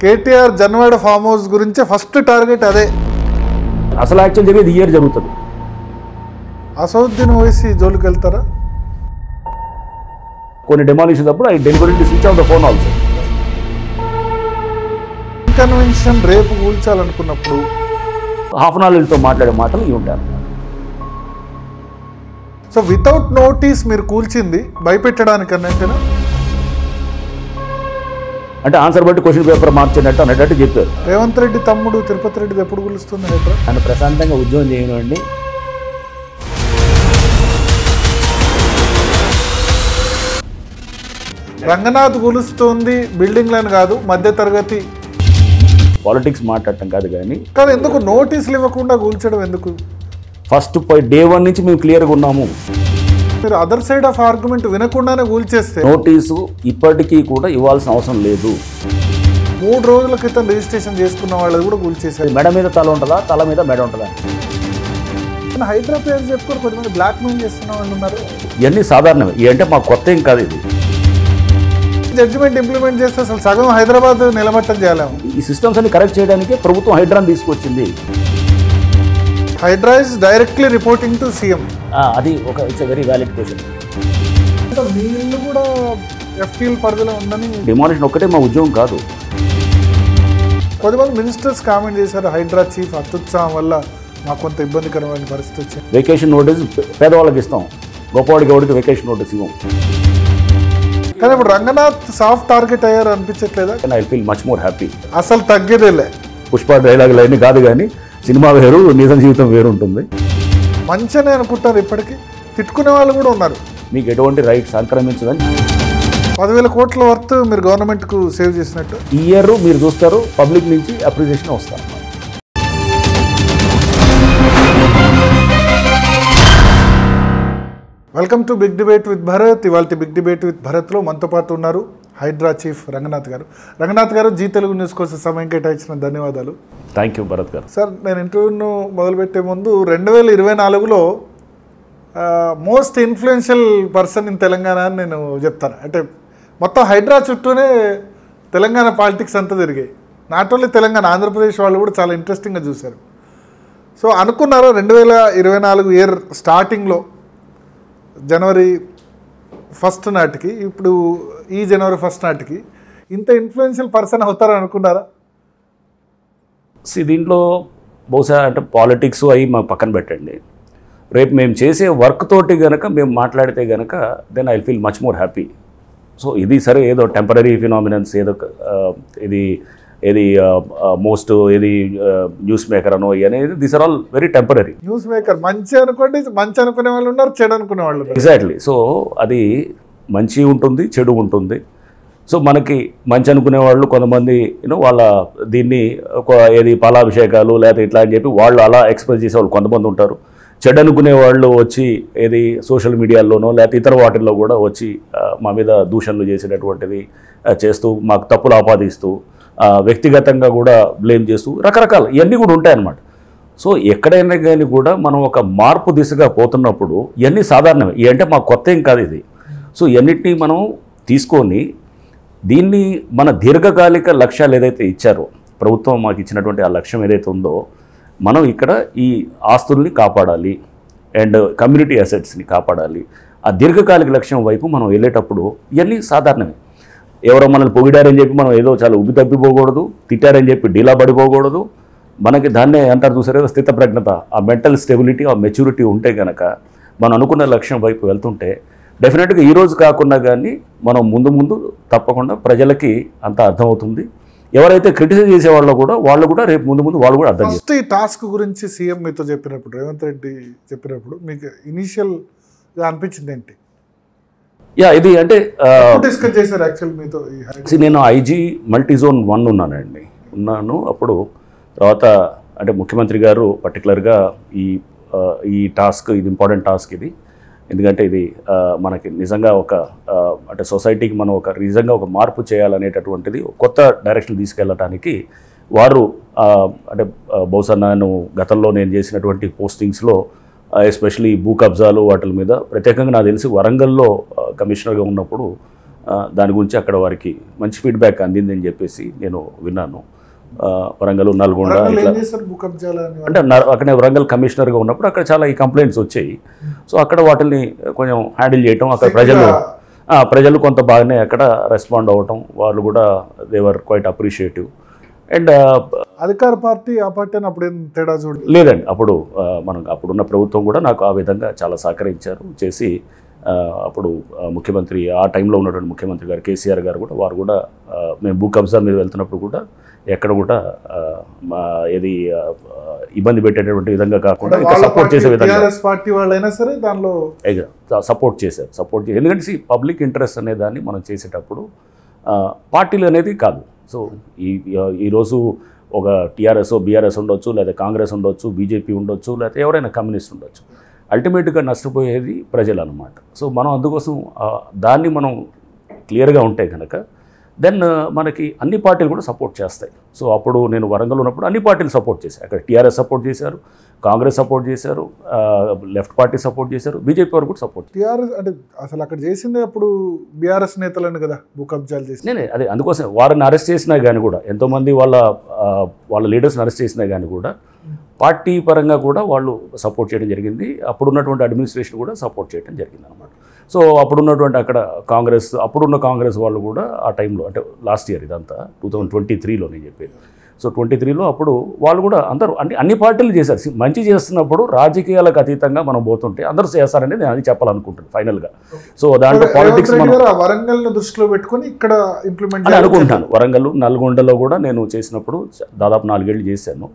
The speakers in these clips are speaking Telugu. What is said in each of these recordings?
కేటీఆర్ జన్వాడ ఫామ్ హౌస్ గురించి ఫస్ట్ టార్గెట్ అదే. అసలు యాక్చువల్ జరిగేది ఇయర్ జరుగుతుంది. అసౌద్దీన్ ఓవైసీ జోలికి వెళ్తారా? కొన్ని డెమాలిషన్స్ అప్పుడు I delivery switch off the phone also. Convention రేపు కూల్చాలనుకున్నప్పుడు హాఫ్ అన్ అవర్తో మాట్లాడే మాటలు ఇవి ఉంటారు. సో వితౌట్ నోటీస్ మీరు కూల్చింది భయపెట్టడానికి అన్నట్టునా? అంటే ఆన్సర్ బట్టి క్వశ్చన్ పేపర్ మార్చినట్టు అనేటట్టు చెప్పారు. రేవంత్ రెడ్డి తమ్ముడు తిరుపతి రెడ్డిది ఎప్పుడు కూలుస్తుంది హైదరాబాద్? నన్ను ప్రశాంతంగా ఉద్యోగం చేయనివ్వండి. రంగనాథ్ కూలుస్తుంది బిల్డింగ్లను కాదు, మధ్యతరగతి పాలిటిక్స్ మాట్లాడటం కాదు. కానీ ఎందుకు నోటీసులు ఇవ్వకుండా కూల్చడం ఎందుకు? ఫస్ట్ డే 1 నుంచి మేము క్లియర్గా ఉన్నాము. మీరు అదర్ సైడ్ ఆఫ్ ఆర్గ్యుమెంట్ వినకుండానే కూల్చేస్తే నోటీసు ఇప్పటికీ కూడా ఇవ్వాల్సిన అవసరం లేదు. 3 రోజుల క్రితం రిజిస్ట్రేషన్ చేసుకున్న వాళ్ళది కూడా కూల్చేశారు. మెడ మీద తల ఉంటుందా, తల మీద మెడ ఉంటుందా? హైదరాబాద్ పేరు చెప్పుకొని కొంతమంది బ్లాక్ మెయిల్ చేస్తున్న వాళ్ళు ఉన్నారు. ఇవన్నీ సాధారణమే. అంటే మాకు కొత్త ఏం కాదు. ఇది జడ్జిమెంట్ ఇంప్లిమెంట్ చేస్తే అసలు సగం హైదరాబాద్ నిలబట్టం చేయాలేము. ఈ సిస్టమ్స్ అన్ని కరెక్ట్ చేయడానికి ప్రభుత్వం హైడ్రాని తీసుకొచ్చింది. HYDRAA is directly reporting to CM. అది ఒక ఇట్స్ వెరీ వ్యాలిడ్ క్వశ్చన్. మీ ఇల్లు కూడా ఎఫ్టీఎల్ పరిధిలో ఉందని. డిమాలిషన్ ఒక్కటే మా ఉద్యోగం కాదు. కొంతమంది మినిస్టర్స్ కామెంట్ చేశారు, హైడ్రా చీఫ్ అత్యుత్సాహం వల్ల మాకు కొంత ఇబ్బందికరమైన పరిస్థితి వచ్చింది. వెకేషన్ నోటీస్ పేదవాళ్ళకి ఇస్తాం, గొప్పవాడికి ఎవరికి వెకేషన్ నోటీస్ ఇవ్వం. కానీ ఇప్పుడు రంగనాథ్ సాఫ్ట్ టార్గెట్ అయ్యారు అనిపించట్లేదా? I feel much more happy. అసలు తగ్గేదేలే. పుష్ప డైలాగులు అన్నీ కాదు, కానీ సినిమా వేరు, నిజం జీవితం వేరు ఉంటుంది. మంచిగానే అనుకుంటారు. ఇప్పటికీ తిట్టుకునే వాళ్ళు కూడా ఉన్నారు. మీకు ఎటువంటి రైట్స్ సంక్రమించదని. 10,000 కోట్ల వర్త్ మీరు గవర్నమెంట్కు సేవ్ చేసినట్టు ఈ ఇయర్ మీరు చూస్తారు, పబ్లిక్ నుంచి అప్రిసియేషన్ వస్తారు. Welcome to big debate with Bharat. ఇవాళ బిగ్ డిబేట్ విత్ భరత్లో మనతో పాటు ఉన్నారు హైడ్రా చీఫ్ రంగనాథ్ గారు. రంగనాథ్ గారు, జీ తెలుగు న్యూస్ కోసం సమయం కేటాయించిన ధన్యవాదాలు. థ్యాంక్ యూ భరత్ గారు. సార్, నేను ఇంటర్వ్యూను మొదలుపెట్టే ముందు 2024లో most influential person in Telangana అని నేను చెప్తాను. అంటే మొత్తం హైడ్రా చుట్టూనే తెలంగాణ పాలిటిక్స్ అంతా తిరిగాయి. నాట్ ఓన్లీ తెలంగాణ, ఆంధ్రప్రదేశ్ వాళ్ళు కూడా చాలా ఇంట్రెస్టింగ్గా చూశారు. సో అనుకున్నారా 2024 ఇయర్ స్టార్టింగ్లో జనవరి 1 నాటికి, ఇప్పుడు ఈ జనవరి 1 నాటికి ఇంత ఇన్ఫ్లుయెన్షియల్ పర్సన్ అవుతారని అనుకున్నారా? దీంట్లో బహుశా అంటే పాలిటిక్స్ అవి మా పక్కన పెట్టండి. రేపు మేము చేసే వర్క్ తోటి కనుక మేము మాట్లాడితే కనుక then I feel much more happy. So ఇది సరే, ఏదో టెంపరీ ఫినామినన్స్, ఏదో ఏది మోస్ట్ ఏది న్యూస్ మేకర్ అనో అనేది, these are all very temporary. News maker మంచి అనుకోండి, మంచి అనుకునే వాళ్ళు ఉన్నారు, చెడు అనుకునే వాళ్ళు ఉన్నారు. ఎగ్జాక్ట్లీ. సో అది మంచి ఉంటుంది, చెడు ఉంటుంది. సో మనకి మంచి అనుకునే వాళ్ళు కొంతమంది వాళ్ళ దీన్ని ఏది పాలాభిషేకాలు లేకపోతే ఇట్లా అని చెప్పి వాళ్ళు అలా ఎక్స్ప్రెస్ చేసేవాళ్ళు కొంతమంది ఉంటారు. చెడు అనుకునే వాళ్ళు వచ్చి ఏది సోషల్ మీడియాలోనో లేకపోతే ఇతర వాటిల్లో కూడా వచ్చి మా మీద దూషణలు చేసేటటువంటిది చేస్తూ, మాకు తప్పులు ఆపాదిస్తూ, వ్యక్తిగతంగా కూడా బ్లేమ్ చేస్తూ రకరకాల ఇవన్నీ కూడా ఉంటాయన్నమాట. సో ఎక్కడైనా కానీ కూడా మనం ఒక మార్పు దిశగా పోతున్నప్పుడు ఇవన్నీ సాధారణమే. అంటే మాకు కొత్త ఏం కాదు ఇది. సో ఇవన్నిటినీ మనం తీసుకొని దీన్ని మన దీర్ఘకాలిక లక్ష్యాలు ఏదైతే ఇచ్చారో, ప్రభుత్వం మాకు ఇచ్చినటువంటి ఆ లక్ష్యం ఏదైతే ఉందో, మనం ఇక్కడ ఈ ఆస్తుల్ని కాపాడాలి అండ్ కమ్యూనిటీ అసెట్స్ని కాపాడాలి. ఆ దీర్ఘకాలిక లక్ష్యం వైపు మనం వెళ్ళేటప్పుడు ఇవన్నీ సాధారణమే. ఎవరో మనల్ని పొగిడారని చెప్పి మనం ఏదో చాలా ఉబ్బి తప్పిపోకూడదు, తిట్టారని చెప్పి డీలా పడిపోకూడదు. మనకి దాన్నే అంటారు చూసారు, స్థితప్రజ్ఞత, ఆ మెంటల్ స్టెబిలిటీ, ఆ మెచ్యూరిటీ ఉంటే కనుక మనం అనుకున్న లక్ష్యం వైపు వెళ్తుంటే డెఫినెట్గా ఈరోజు కాకుండా కానీ మనం ముందు తప్పకుండా ప్రజలకి అంత అర్థమవుతుంది. ఎవరైతే క్రిటిసైజ్ చేసేవాళ్ళో కూడా వాళ్ళు కూడా రేపు ముందు వాళ్ళు కూడా అర్థం చేస్తారు. ఫస్ట్ ఈ టాస్క్ గురించి సీఎం మీతో చెప్పినప్పుడు, రేవంత్ రెడ్డి చెప్పినప్పుడు మీకు ఇనీషియల్గా అనిపించింది ఏంటి? ఇది అంటే డిస్కస్ చేశారు యాక్చువల్ మీతో? నేను ఐజీ మల్టీజోన్ 1 ఉన్నాను అప్పుడు. తర్వాత అంటే ముఖ్యమంత్రి గారు పర్టికులర్గా ఈ టాస్క్, ఇది ఇంపార్టెంట్ టాస్క్ ఇది. ఎందుకంటే ఇది మనకి నిజంగా ఒక అంటే సొసైటీకి మనం నిజంగా ఒక మార్పు చేయాలనేటటువంటిది కొత్త డైరెక్షన్ తీసుకెళ్ళటానికి వారు అంటే బహుశా నేను గతంలో నేను చేసినటువంటి పోస్టింగ్స్లో ఎస్పెషలీ భూ కబ్జాలు వాటి మీద ప్రత్యేకంగా నాకు తెలిసి వరంగల్లో కమిషనర్గా ఉన్నప్పుడు దాని గురించి అక్కడ వారికి మంచి ఫీడ్బ్యాక్ అందిందని చెప్పేసి నేను విన్నాను. వరంగల్, నల్గొండ ఇట్లా అంటే అక్కడే వరంగల్ కమిషనర్గా ఉన్నప్పుడు అక్కడ చాలా ఈ కంప్లైంట్స్ వచ్చాయి. సో అక్కడ వాటిని కొంచెం హ్యాండిల్ చేయటం, అక్కడ ప్రజలు కొంత బాగానే అక్కడ రెస్పాండ్ అవ్వటం, వాళ్ళు కూడా దేవర్ క్వైట్ అప్రిషియేటివ్. అండ్ అధికార పార్టీ ఆ పార్టీ అని అప్పుడు ఏం తేడా చూడలేదు? లేదండి, అప్పుడున్న ప్రభుత్వం కూడా నాకు ఆ విధంగా చాలా సహకరించారు చేసి. అప్పుడు ముఖ్యమంత్రి, ఆ టైంలో ఉన్నటువంటి ముఖ్యమంత్రి గారు కేసీఆర్ గారు కూడా, వారు కూడా మేము భూ కబ్జా మీద వెళ్తున్నప్పుడు కూడా ఎక్కడ కూడా ఏది ఇబ్బంది పెట్టేటటువంటి విధంగా కాకుండా సపోర్ట్ చేసే విధంగా పార్టీ వాళ్ళైనా సరే దానిలో సపోర్ట్ చేశారు. ఎందుకంటే పబ్లిక్ ఇంట్రెస్ట్ అనే దాన్ని మనం చేసేటప్పుడు పార్టీలు అనేది కాదు. సో ఈరోజు ఒక టీఆర్ఎస్, బీఆర్ఎస్ ఉండొచ్చు, లేదా కాంగ్రెస్ ఉండొచ్చు, బీజేపీ ఉండొచ్చు, లేకపోతే ఎవరైనా కమ్యూనిస్ట్ ఉండొచ్చు. అల్టిమేట్గా నష్టపోయేది ప్రజలు అన్నమాట. సో మనం అందుకోసం దాన్ని మనం క్లియర్గా ఉంటే కనుక దెన్ మనకి అన్ని పార్టీలు కూడా సపోర్ట్ చేస్తాయి. సో అప్పుడు నేను వరంగల్ ఉన్నప్పుడు అన్ని పార్టీలు సపోర్ట్ చేశారు. అక్కడ టీఆర్ఎస్ సపోర్ట్ చేశారు, కాంగ్రెస్ సపోర్ట్ చేశారు, లెఫ్ట్ పార్టీ సపోర్ట్ చేశారు, బీజేపీ వారు కూడా సపోర్ట్. టీఆర్ఎస్ అంటే అసలు అక్కడ చేసింది అప్పుడు బీఆర్ఎస్ నేతలను కదా భూ కబ్జాలు చేసి. నేనే అదే అందుకోసం వారిని అరెస్ట్ చేసినా కానీ కూడా, ఎంతోమంది వాళ్ళ లీడర్స్ని అరెస్ట్ చేసినా కానీ కూడా పార్టీ పరంగా కూడా వాళ్ళు సపోర్ట్ చేయడం జరిగింది. అప్పుడున్నటువంటి అడ్మినిస్ట్రేషన్ కూడా సపోర్ట్ చేయడం జరిగింది అనమాట. సో అప్పుడున్నటువంటి అప్పుడున్న కాంగ్రెస్ వాళ్ళు కూడా ఆ టైంలో, అంటే లాస్ట్ ఇయర్ ఇదంతా 2023లో నేను చెప్పేది. సో 23లో అప్పుడు వాళ్ళు కూడా అందరూ అన్ని పార్టీలు చేశారు. మంచి చేస్తున్నప్పుడు రాజకీయాలకు అతీతంగా మనం పోతుంటే అందరూ చేస్తారని నేను అది చెప్పాలనుకుంటున్నాను ఫైనల్గా. సో దాంట్లో పాలిటిక్స్ వరంగల్ దృష్టిలో పెట్టుకొని ఇక్కడ ఇంప్లిమెంట్ అనుకుంటాను. వరంగల్, నల్గొండలో కూడా నేను చేసినప్పుడు దాదాపు 4 ఏళ్ళు చేశాను.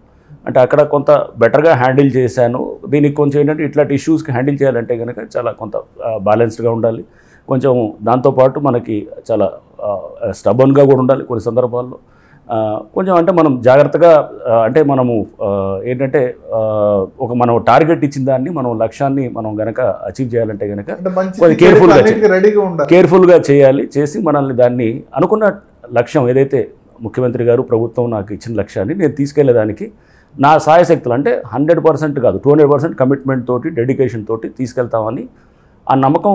అంటే అక్కడ కొంత బెటర్గా హ్యాండిల్ చేశాను. దీనికి కొంచెం ఏంటంటే ఇట్లాంటి ఇష్యూస్కి హ్యాండిల్ చేయాలంటే కనుక చాలా కొంత బ్యాలెన్స్డ్గా ఉండాలి. కొంచెం దాంతోపాటు మనకి చాలా స్టబన్గా కూడా ఉండాలి కొన్ని సందర్భాల్లో. కొంచెం అంటే మనం జాగ్రత్తగా, అంటే మనము ఏంటంటే మనం టార్గెట్ ఇచ్చిన దాన్ని, మనం లక్ష్యాన్ని మనం కనుక అచీవ్ చేయాలంటే కనుక కేర్ఫుల్గా చేయాలి. చేసి మనల్ని దాన్ని అనుకున్న లక్ష్యం ఏదైతే ముఖ్యమంత్రి గారు, ప్రభుత్వం నాకు ఇచ్చిన లక్ష్యాన్ని నేను తీసుకెళ్లేదానికి నా సాయశక్తులు, అంటే 100% కాదు 200% కమిట్మెంట్ తోటి, డెడికేషన్ తోటి తీసుకెళ్తామని ఆ నమ్మకం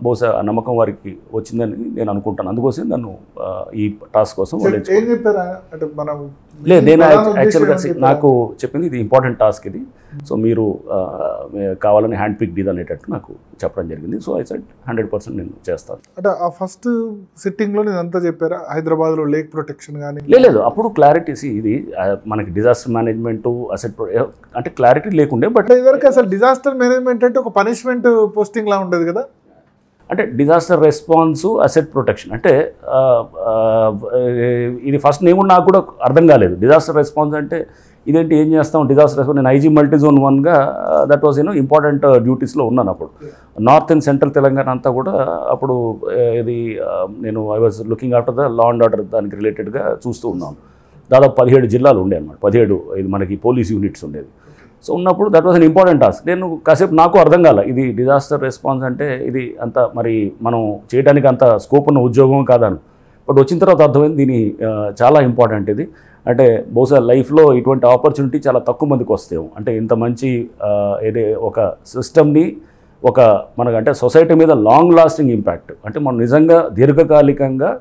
బహుశా ఆ నమ్మకం వారికి వచ్చిందని నేను అనుకుంటాను. అందుకోసం నన్ను ఈ టాస్క్ కోసం లేదు, నేను యాక్చువల్గా నాకు చెప్పింది ఇది ఇంపార్టెంట్ టాస్క్ ఇది. సో మీరు కావాలని హ్యాండ్ పిక్ ఇది అనేటట్టు నాకు చెప్పడం జరిగింది. సో ఐ సెడ్ 100% నేను చేస్తాను. అంటే ఆ ఫస్ట్ సిట్టింగ్లో నేను అంతా చెప్పారా, హైదరాబాద్లో లేక్ ప్రొటెక్షన్ కానీ? లేదు, అప్పుడు క్లారిటీ ఇది మనకి డిజాస్టర్ మేనేజ్మెంట్, అసెట్ అంటే క్లారిటీ లేకుండే. బట్ ఇదివరకు అసలు డిజాస్టర్ మేనేజ్మెంట్ అంటే ఒక పనిష్మెంట్ పోస్టింగ్ లా ఉండేది కదా. అంటే డిజాస్టర్ రెస్పాన్స్, అసెట్ ప్రొటెక్షన్ అంటే ఇది ఫస్ట్ నేను నాకు కూడా అర్థం కాలేదు. డిజాస్టర్ రెస్పాన్స్ అంటే ఇదేంటి, ఏం చేస్తాం డిజాస్టర్ రెస్పాన్స్? నేను ఐజీ మల్టీజోన్ 1గా దట్ వాజ్ ఇంపార్టెంట్ డ్యూటీస్లో ఉన్నాను అప్పుడు. నార్త్ అండ్ సెంట్రల్ తెలంగాణ అంతా కూడా అప్పుడు ఇది నేను I was looking after the law and order, దానికి రిలేటెడ్గా చూస్తూ ఉన్నాను. దాదాపు 17 జిల్లాలు ఉండే అనమాట, 17 ఇది మనకి పోలీస్ యూనిట్స్ ఉండేది. సో ఉన్నప్పుడు that was an important task. నేను కాసేపు నాకు అర్థం కాల, ఇది డిజాస్టర్ రెస్పాన్స్ అంటే ఇది అంత మరి మనం చేయడానికి అంత స్కోప్ ఉన్న ఉద్యోగం కాదని. బట్ వచ్చిన తర్వాత అర్థమైంది దీని చాలా ఇంపార్టెంట్ ఇది. అంటే బహుశా లైఫ్లో ఇటువంటి ఆపర్చునిటీ చాలా తక్కువ మందికి వస్తాము. అంటే ఇంత మంచి ఒక సిస్టమ్ని మనకంటే సొసైటీ మీద లాంగ్ లాస్టింగ్ ఇంపాక్ట్, అంటే మనం నిజంగా దీర్ఘకాలికంగా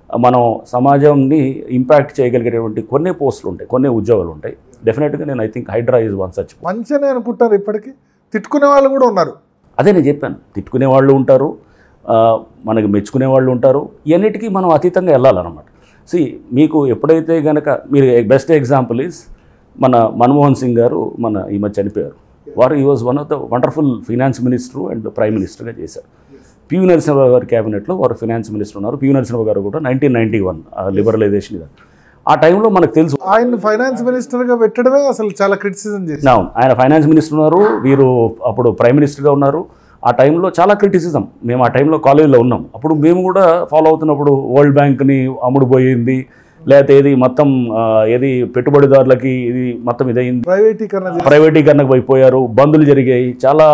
మనం సమాజంని ఇంపాక్ట్ చేయగలిగేటువంటి కొన్ని పోస్టులు ఉంటాయి, కొన్ని ఉద్యోగాలు ఉంటాయి. డెఫినెట్గా నేను I think HYDRAA is one such. మంచిగానే అనుకుంటారు, ఇప్పటికీ తిట్టుకునే వాళ్ళు కూడా ఉన్నారు. అదే నేను చెప్పాను, తిట్టుకునే వాళ్ళు ఉంటారు, మనకి మెచ్చుకునే వాళ్ళు ఉంటారు. ఇవన్నిటికీ మనం అతీతంగా వెళ్ళాలన్నమాట. మీకు ఎప్పుడైతే కనుక మీరు బెస్ట్ ఎగ్జాంపుల్ ఈజ్ మన మన్మోహన్ సింగ్ గారు ఈ మధ్య చనిపోయారు. వారు ఈ was one of the wonderful finance minister and prime మినిస్టర్గా చేశారు. పివి నరసింహరావు గారి క్యాబినెట్లో వారు ఫినాన్స్ మినిస్టర్ ఉన్నారు. పివి నరసింహరావు గారు కూడా 1991 లిబరలైజేషన్ ఇది. ఆ టైంలో మనకు తెలుసు ఆయన ఫైనాన్స్ మినిస్టర్గా పెట్టడమే అసలు చాలా క్రిటిసిజం చేశారు. ఆయన ఫైనాన్స్ మినిస్టర్ ఉన్నారు, వీరు అప్పుడు ప్రైమ్ మినిస్టర్గా ఉన్నారు. ఆ టైంలో చాలా క్రిటిసిజం. మేము ఆ టైంలో కాలేజీలో ఉన్నాం. అప్పుడు మేము కూడా ఫాలో అవుతున్నప్పుడు వరల్డ్ బ్యాంక్ని అమ్ముడుపోయింది, లేకపోతే ఏది మొత్తం ఏది పెట్టుబడిదారులకి ఇది మొత్తం ఇదైంది, ప్రైవేటీకరణకు అయిపోయారు, బందులు జరిగాయి, చాలా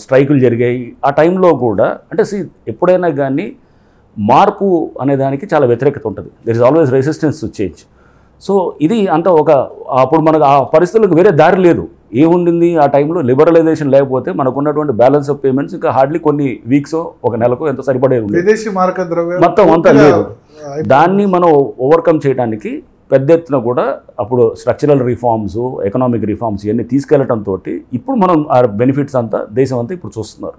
స్ట్రైకులు జరిగాయి. ఆ టైంలో కూడా అంటే ఎప్పుడైనా కానీ మార్పు అనేదానికి చాలా వ్యతిరేకత ఉంటుంది. There is always resistance to change. So ఇది అంతా అప్పుడు మనకు ఆ పరిస్థితులకు వేరే దారి లేదు. ఏముండింది ఆ టైంలో లిబరలైజేషన్ లేకపోతే మనకు ఉన్నటువంటి బ్యాలెన్స్ ఆఫ్ పేమెంట్స్ ఇంకా హార్డ్లీ కొన్ని వీక్స్ ఒక నెలకు ఎంత సరిపడేది ఉంది, విదేశీ మారక ద్రవ్యాలు మొత్తం అంతా లేదు. దాన్ని మనం ఓవర్కమ్ చేయడానికి పెద్ద ఎత్తున కూడా అప్పుడు స్ట్రక్చరల్ రిఫార్మ్స్, ఎకనామిక్ రిఫార్మ్స్ ఇవన్నీ తీసుకెళ్లడంతో ఇప్పుడు మనం ఆ బెనిఫిట్స్ అంతా దేశం అంతా ఇప్పుడు చూస్తున్నారు.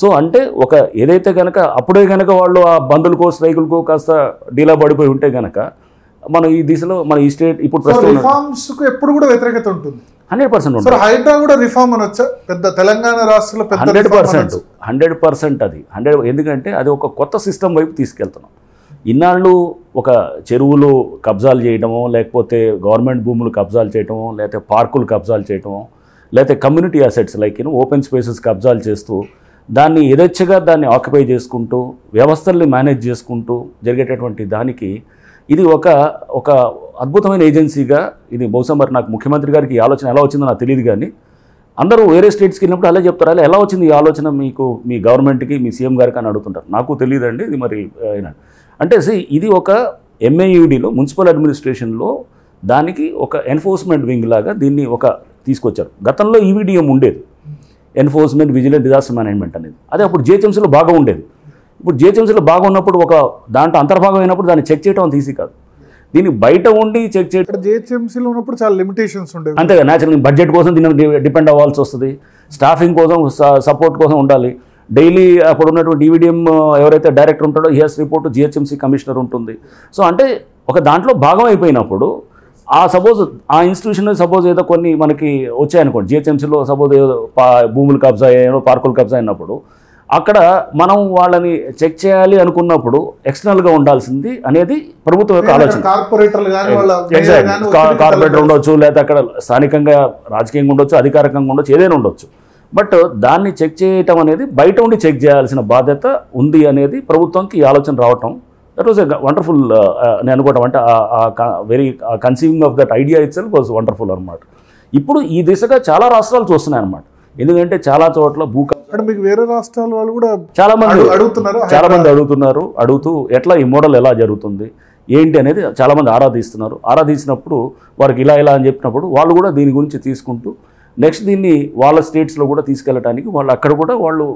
సో అంటే ఒక ఏదైతే కనుక అప్పుడే కనుక వాళ్ళు ఆ బంధులకో స్ట్రైకులకో కాస్త డీలా పడిపోయి ఉంటే కనుక మనం ఈ దిశలో మన ఈ స్టేట్ ఇప్పుడు ప్రస్తుతం రిఫార్మ్స్ కు ఎప్పుడు కూడా వ్యతిరేకత ఉంటుంది. 100% ఉంటుంది. హైడ్రా కూడా రిఫార్మ్ అనొచ్చా? పెద్ద తెలంగాణ రాష్ట్రంలో 100% అది 100. ఎందుకంటే అది ఒక కొత్త సిస్టమ్ వైపు తీసుకెళ్తున్నాం. ఇన్నాళ్ళు ఒక చెరువులు కబ్జాలు చేయడమో, లేకపోతే గవర్నమెంట్ భూములు కబ్జాలు చేయడమో, లేకపోతే పార్కులు కబ్జాలు చేయడమో, లేకపోతే community assets like open spaces కబ్జాలు చేస్తూ దాన్ని యథేచ్ఛగా దాన్ని ఆక్యుపై చేసుకుంటూ వ్యవస్థల్ని మేనేజ్ చేసుకుంటూ జరిగేటటువంటి దానికి ఇది ఒక అద్భుతమైన ఏజెన్సీగా ఇది బహుశా మరి నాకు ముఖ్యమంత్రి గారికి ఈ ఆలోచన ఎలా వచ్చిందో నాకు తెలియదు, కానీ అందరూ వేరే స్టేట్స్కి వెళ్ళినప్పుడు అలా చెప్తారు, అలా ఎలా వచ్చింది ఈ ఆలోచన మీకు మీ గవర్నమెంట్కి మీ సీఎం గారికి అని అడుగుతుంటారు. నాకు తెలియదండి ఇది మరి అంటే ఇది ఒక ఎంఏయుడిలో మున్సిపల్ అడ్మినిస్ట్రేషన్లో దానికి ఒక ఎన్ఫోర్స్మెంట్ వింగ్ లాగా దీన్ని తీసుకొచ్చారు. గతంలో ఈవీడీఎం ఉండేది, ఎన్ఫోర్స్మెంట్ విజిలెంట్ డిజాస్టర్ మేనేజ్మెంట్ అనేది. అదే అప్పుడు జిహెచ్ఎంసీలో బాగా ఉండేది. ఇప్పుడు జిహెచ్ఎంసీలో బాగా ఉన్నప్పుడు దాంట్లో అంతర్భాగం అయినప్పుడు దాన్ని చెక్ చేయడం అంత ఈజీ కాదు. దీన్ని బయట ఉండి చెక్ చేయడం జిహెచ్ఎంసీలో ఉన్నప్పుడు చాలా లిమిటేషన్స్ ఉండేవి. అంతే కదా, న్యాచురల్ బడ్జెట్ కోసం దీన్ని డిపెండ్ అవ్వాల్సి వస్తుంది, స్టాఫింగ్ కోసం సపోర్ట్ కోసం ఉండాలి. డైలీ అప్పుడు ఉన్నటువంటి ఈవీడీఎం ఎవరైతే డైరెక్టర్ ఉంటాడో హియర్స్ రిపోర్ట్ జిహెచ్ఎంసీ కమిషనర్ ఉంటుంది. సో అంటే ఒక దాంట్లో భాగం అయిపోయినప్పుడు సపోజ్ ఆ ఇన్స్టిట్యూషన్ సపోజ్ ఏదో కొన్ని మనకి వచ్చాయనుకోండి, జిహెచ్ఎంసీలో సపోజ్ ఏదో భూములు కబ్జా అయ్యాయో పార్కులు కబ్జా అయినప్పుడు అక్కడ మనం వాళ్ళని చెక్ చేయాలి అనుకున్నప్పుడు ఎక్స్టర్నల్గా ఉండాల్సింది అనేది ప్రభుత్వం యొక్క ఆలోచన. కార్పొరేటర్ ఉండొచ్చు, లేదా అక్కడ స్థానికంగా రాజకీయంగా ఉండొచ్చు, అధికారికంగా ఉండొచ్చు, ఏదైనా ఉండొచ్చు. బట్ దాన్ని చెక్ చేయటం అనేది బయట ఉండి చెక్ చేయాల్సిన బాధ్యత ఉంది అనేది ప్రభుత్వంకి ఈ ఆలోచన రావటం, దట్ వాజ్ ఎ వండర్ఫుల్ నేను అనుకోవటం. అంటే very conceiving of that idea it self was wonderful అనమాట. ఇప్పుడు ఈ దిశగా చాలా రాష్ట్రాలు చూస్తున్నాయి అనమాట. ఎందుకంటే చాలా చోట్ల మీకు వేరే రాష్ట్రాల వాళ్ళు కూడా చాలా మంది అడుగుతూ ఎట్లా ఈ మోడల్ ఎలా జరుగుతుంది ఏంటి అనేది చాలా మంది ఆరాధిస్తున్నప్పుడు వారికి ఇలా అని చెప్పినప్పుడు వాళ్ళు కూడా దీని గురించి తీసుకుంటూ నెక్స్ట్ దీన్ని వాళ్ళ స్టేట్స్లో కూడా తీసుకెళ్ళడానికి వాళ్ళు అక్కడ కూడా వాళ్ళు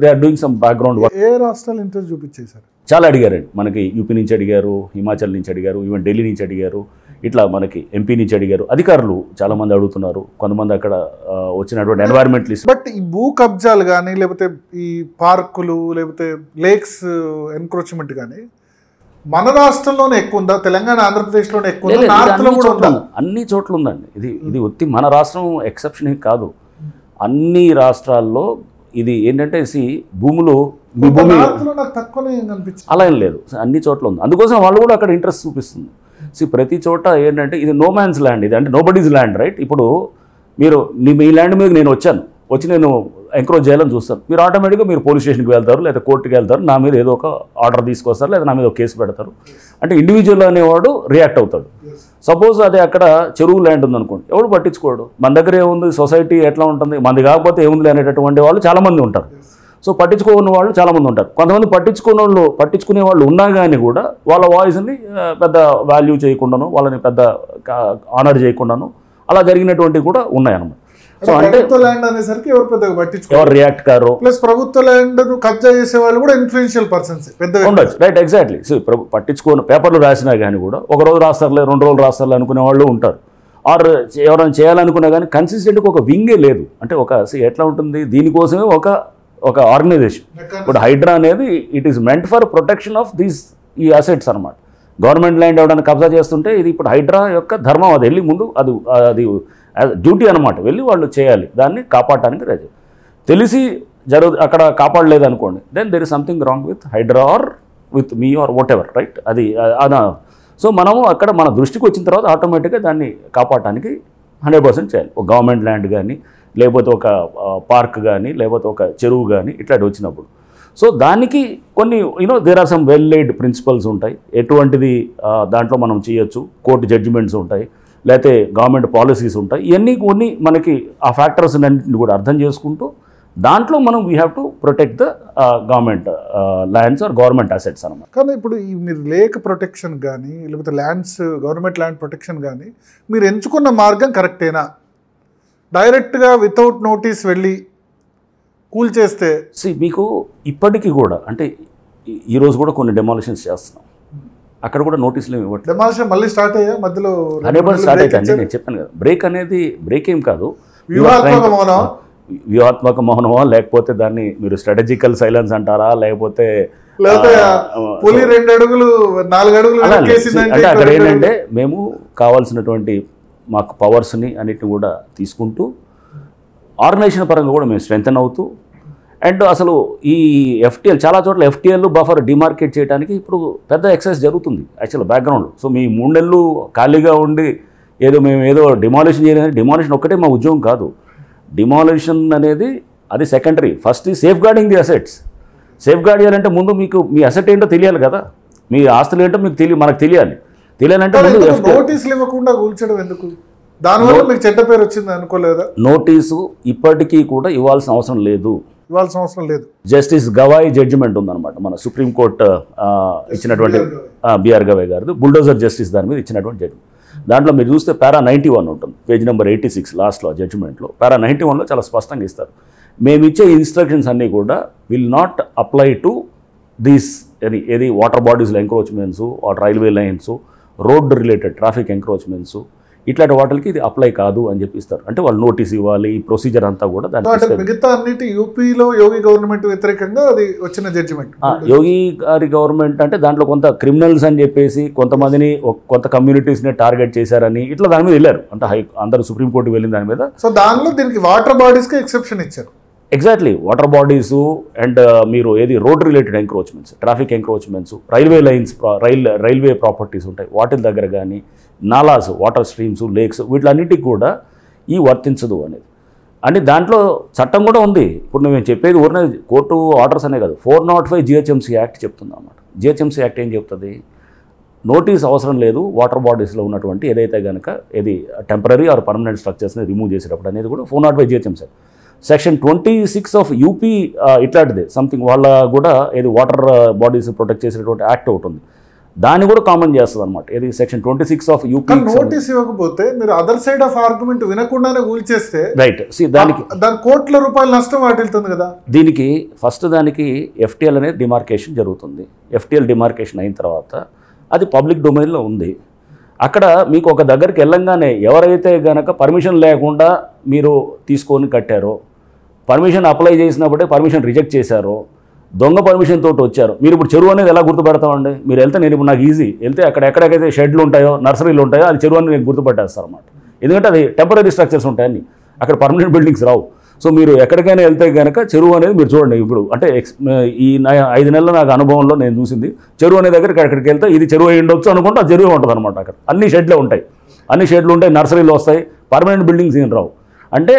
they are doing some background work. ఏ రాష్ట్రాలు ఇంట్రెస్ట్ చూపించేశారు? చాలా అడిగారండి. మనకి యూపీ నుంచి అడిగారు, హిమాచల్ నుంచి అడిగారు, ఈవెన్ ఢిల్లీ నుంచి అడిగారు, ఇట్లా మనకి ఎంపీ నుంచి అడిగారు. అధికారులు చాలా మంది అడుగుతున్నారు, కొంతమంది అక్కడ వచ్చినటువంటి ఎన్వైరన్మెంటలిస్ట్. బట్ ఈ భూ కబ్జాలు కానీ లేకపోతే ఈ పార్కులు లేకపోతే లేక్స్ ఎన్క్రోచ్మెంట్ కానీ మన రాష్ట్రంలోనే ఎక్కువ ఉందా? తెలంగాణ ఆంధ్రప్రదేశ్లోనే ఎక్కువ ఉందా? నార్త్లో కూడా ఉందా? అన్ని చోట్ల ఉందండి. ఇది ఒత్తి మన రాష్ట్రం ఎక్సెప్షన్ కాదు. అన్ని రాష్ట్రాల్లో ఇది ఏంటంటే భూములు అలా ఏం లేదు, అన్ని చోట్ల ఉంది. అందుకోసం వాళ్ళు కూడా అక్కడ ఇంట్రెస్ట్ చూపిస్తుంది. ప్రతి చోట ఏంటంటే ఇది నో మ్యాన్స్ ల్యాండ్, ఇది అంటే నోబడీస్ ల్యాండ్, రైట్? ఇప్పుడు మీరు మీ ల్యాండ్ మీద నేను వచ్చి నేను ఎంక్రోచ్ చేయాలని చూస్తాను, మీరు ఆటోమేటిక్గా మీరు పోలీస్ స్టేషన్కి వెళ్తారు, లేదా కోర్టుకి వెళ్తారు, నా మీద ఏదో ఒక ఆర్డర్ తీసుకొస్తారు, లేదా నా మీద ఒక కేసు పెడతారు. అంటే ఇండివిజువల్ అనేవాడు రియాక్ట్ అవుతాడు. సపోజ్ అదే అక్కడ చెరువు ల్యాండ్ ఉందనుకోండి, ఎవడు పట్టించుకోడు. మన దగ్గర ఏముంది, సొసైటీ ఎట్లా ఉంటుంది, మనది కాకపోతే ఏముంది అనేటటువంటి వాళ్ళు చాలామంది ఉంటారు. సో పట్టించుకోని వాళ్ళు చాలామంది ఉంటారు. కొంతమంది పట్టించుకునే వాళ్ళు ఉన్నా కానీ కూడా వాళ్ళ వాయిస్ని పెద్ద వాల్యూ చేయకుండాను, వాళ్ళని పెద్ద ఆనర్ చేయకుండాను అలా జరిగినటువంటివి కూడా ఉన్నాయన్నమాట. సో అంటే ల్యాండ్ అనేసరికి ఎవరు పెద్దగా పట్టించుకో, ఎవరు రియాక్ట్ కారు. ప్లస్ ప్రభుత్వ ల్యాండ్ కబ్జా చేసే వాళ్ళు కూడా ఇన్ఫ్లుయెన్షియల్ పర్సన్స్ పెద్దగా ఉండొచ్చు, రైట్? ఎగ్జాక్ట్లీ. సో పట్టించుకోని పేపర్లు రాసినా కానీ కూడా ఒక రోజు రాస్తారులే, 2 రోజులు రాస్తారులే అనుకునే వాళ్ళు ఉంటారు. ఆర్ ఎవరైనా చేయాలనుకున్నా కానీ కన్సిస్టెంట్గా ఒక వింగే లేదు. అంటే ఎట్లా ఉంటుంది, దీనికోసమే ఒక ఆర్గనైజేషన్. ఇప్పుడు హైడ్రా అనేది it is meant for protection of ఈ అసెట్స్ అనమాట. గవర్నమెంట్ ల్యాండ్ ఎవరైనా కబ్జా చేస్తుంటే ఇది ఇప్పుడు హైడ్రా యొక్క ధర్మం. అది వెళ్ళి ముందు అది డ్యూటీ అనమాట, వెళ్ళి వాళ్ళు చేయాలి, దాన్ని కాపాడటానికి రెడీ. తెలిసి అక్కడ కాపాడలేదు అనుకోండి, then there is something wrong with HYDRAA or with me or whatever, right? అది సో మనము అక్కడ మన దృష్టికి వచ్చిన తర్వాత ఆటోమేటిక్గా దాన్ని కాపాడటానికి 100% చేయాలి. ఒక గవర్నమెంట్ ల్యాండ్ కానీ, లేకపోతే ఒక పార్క్ కానీ, లేకపోతే ఒక చెరువు కానీ ఇట్లాంటి వచ్చినప్పుడు. సో దానికి కొన్ని there are some well laid principles ఉంటాయి. ఎటువంటిది దాంట్లో మనం చేయొచ్చు, కోర్టు జడ్జిమెంట్స్ ఉంటాయి, లేకపోతే గవర్నమెంట్ పాలసీస్ ఉంటాయి. ఇవన్నీ కొన్ని మనకి ఆ ఫ్యాక్టర్స్ అన్నింటిని కూడా అర్థం చేసుకుంటూ దాంట్లో మనం we have to protect the government lands or government assets అన్నమాట. కానీ ఇప్పుడు మీరు లేక్ ప్రొటెక్షన్ కానీ లేకపోతే ల్యాండ్స్ గవర్నమెంట్ ల్యాండ్ ప్రొటెక్షన్ కానీ మీరు ఎంచుకున్న మార్గం కరెక్టేనా? డైరెక్ట్గా వితౌట్ నోటీస్ వెళ్ళి కూల్ చేస్తే మీకు ఇప్పటికీ కూడా అంటే ఈరోజు కూడా కొన్ని డెమాలిషన్స్ చేస్తున్నాం, అక్కడ కూడా నోటీసులు ఏమి ఇవ్వట్లేదు. డెమాలిషన్ మళ్ళీ స్టార్ట్ అయ్యా మధ్యలో స్టార్ట్ అవుతుంది. నేను చెప్పాను కదా, బ్రేక్ అనేది బ్రేక్ ఏం కాదు, వ్యూహాత్మక మౌనమా లేకపోతే దాన్ని మీరు స్ట్రాటజికల్ సైలెన్స్ అంటారా లేకపోతే పులి 2 అడుగులు 4 అడుగులు అంటే అక్కడ ఏంటంటే మేము కావాల్సినటువంటి మాకు పవర్స్ని అన్నిటిని కూడా తీసుకుంటూ ఆర్గనైజేషన్ పరంగా కూడా మేము స్ట్రెంగ్తన్ అవుతూ అండ్ అసలు ఈ ఎఫ్టీఎల్ చాలా చోట్ల ఎఫ్టీఎల్ బఫర్ డిమార్కెట్ చేయడానికి ఇప్పుడు పెద్ద ఎక్సర్సైజ్ జరుగుతుంది యాక్చువల్ బ్యాక్గ్రౌండ్. సో మీ 3 నెలలు ఖాళీగా ఉండి మేము ఏదో డిమాలిషన్ చేయలేదు, డిమాలిషన్ ఒక్కటే మా ఉద్యోగం కాదు. డిమాలిషన్ అనేది అది సెకండరీ, ఫస్ట్ ఈ safeguarding the assets. Safeguard చేయాలంటే ముందు మీకు మీ అసెట్ ఏంటో తెలియాలి కదా, మీ ఆస్తులు ఏంటో మీకు మనకు తెలియాలంటే నోటీసులు ఇవ్వకుండా కూల్చడం ఎందుకు? దానివల్ల మీకు చెడ్డ పేరు వచ్చింది అనుకోలేదా? నోటీసు ఇప్పటికీ కూడా ఇవ్వాల్సిన అవసరం లేదు. జస్టిస్ గవాయ్ జడ్జిమెంట్ ఉందన్నమాట, మన సుప్రీంకోర్టు ఇచ్చినటువంటి బిఆర్ గవాయ్ గారిది బుల్డోజర్ జస్టిస్ దాని మీద ఇచ్చినటువంటి జడ్జిమెంట్. దాంట్లో మీరు చూస్తే పారా 91 ఉంటుంది, పేజ్ నెంబర్ 86 లాస్ట్లో జడ్జిమెంట్లో పారా 91లో చాలా స్పష్టంగా ఇస్తారు. మేము ఇచ్చే ఇన్స్ట్రక్షన్స్ అన్నీ కూడా will not apply to these ఏది వాటర్ బాడీస్లో encroachments, railway lines, road related traffic encroachments, ఇట్లాంటి వాటికి ఇది అప్లై కాదు అని చెప్పి ఇస్తారు. అంటే వాళ్ళు నోటీస్ ఇవ్వాలి, ఈ ప్రొసీజర్ అంతా కూడా దాని మిగతా అన్నిటి యూపీలో యోగి గవర్నమెంట్ వ్యతిరేకంగా అది వచ్చిన జడ్జిమెంట్. యోగి గారి గవర్నమెంట్ అంటే దాంట్లో కొంత క్రిమినల్స్ అని చెప్పేసి కొంతమందిని కొంత కమ్యూనిటీస్ని టార్గెట్ చేశారని ఇట్లా దాని మీద వెళ్ళారు, అంటే అందరూ సుప్రీంకోర్టుకి వెళ్ళిన దాని మీద. సో దానిలో దీనికి వాటర్ బాడీస్కి ఎక్సెప్షన్ ఇచ్చారు. ఎగ్జాక్ట్లీ, వాటర్ బాడీసు అండ్ మీరు ఏది road related encroachments, traffic encroachments, railway lines, railway properties ఉంటాయి వాటి దగ్గర కానీ, నాలాస్, వాటర్ స్ట్రీమ్స్, లేక్స్, వీటిలన్నిటికి కూడా ఈ వర్తించదు అనేది. అని దాంట్లో చట్టం కూడా ఉంది. ఇప్పుడు మేము చెప్పేది ఊరినే కోర్టు ఆర్డర్స్ అనే కాదు, 405 GHMC యాక్ట్ చెప్తుంది అన్నమాట. GHMC యాక్ట్ ఏం చెప్తుంది, నోటీస్ అవసరం లేదు వాటర్ బాడీస్లో ఉన్నటువంటి ఏదైతే కనుక ఏది టెంపరీ ఆర్ పర్మనెంట్ స్ట్రక్చర్స్ని రిమూవ్ చేసేటప్పుడు అనేది కూడా 405 GHMC. సెక్షన్ 26 ఆఫ్ యూపీ ఇట్లాంటిదే సంథింగ్ వాళ్ళ కూడా ఏది వాటర్ బాడీస్ ప్రొటెక్ట్ చేసేటువంటి యాక్ట్ ఒకటి ఉంది, దాన్ని కూడా కామన్ చేస్తుంది అనమాట. ఇది సెక్షన్ 26 ఆఫ్ యూపీ. నోటీస్ ఇవ్వకపోతే మీరు అదర్ సైడ్ ఆఫ్ ఆర్గ్యుమెంట్ వినకుండానే కూల్చేస్తే రైట్, దానికి కోట్ల రూపాయల నష్టం వాటిల్తుంది కదా. దీనికి ఫస్ట్ దానికి ఎఫ్టీఎల్ అనేది డిమార్కేషన్ జరుగుతుంది. ఎఫ్టీఎల్ డిమార్కేషన్ అయిన తర్వాత అది పబ్లిక్ డొమైన్లో ఉంది. అక్కడ మీకు ఒక దగ్గరికి వెళ్ళంగానే ఎవరైతే గనక పర్మిషన్ లేకుండా మీరు తీసుకొని కట్టారో, పర్మిషన్ అప్లై చేసినప్పుడే పర్మిషన్ రిజెక్ట్ చేశారో, దొంగ పర్మిషన్ తోటి వచ్చారు, మీరు ఇప్పుడు చెరువు అనేది ఎలా గుర్తుపెడతామండి? మీరు వెళ్తే నేను ఇప్పుడు నాకు ఈజీ వెళ్తే అక్కడ ఎక్కడెక్కడైతే షెడ్లు ఉంటాయో, నర్సరీలు ఉంటాయో, అది చెరువు అని నేను గుర్తుపట్టేస్తాను అన్నమాట. ఎందుకంటే అది టెంపరీ స్ట్రక్చర్స్ ఉంటాయని, అక్కడ పర్మనెంట్ బిల్డింగ్స్ రావు. సో మీరు ఎక్కడికైనా వెళ్తే కనుక చెరువు అనేది మీరు చూడండి. ఇప్పుడు అంటే ఈ 5 నెలల నాకు అనుభవంలో నేను చూసింది, చెరువు అనే దగ్గరికి ఎక్కడికి వెళ్తే ఇది చెరువు అయి ఉండొచ్చు అనుకుంటే ఆ చెరువు ఉంటుంది అనమాట. అక్కడ అన్ని షెడ్లే ఉంటాయి, అన్ని షెడ్లు ఉంటాయి, నర్సరీలు వస్తాయి, పర్మనెంట్ బిల్డింగ్స్ ఏం రావు. అంటే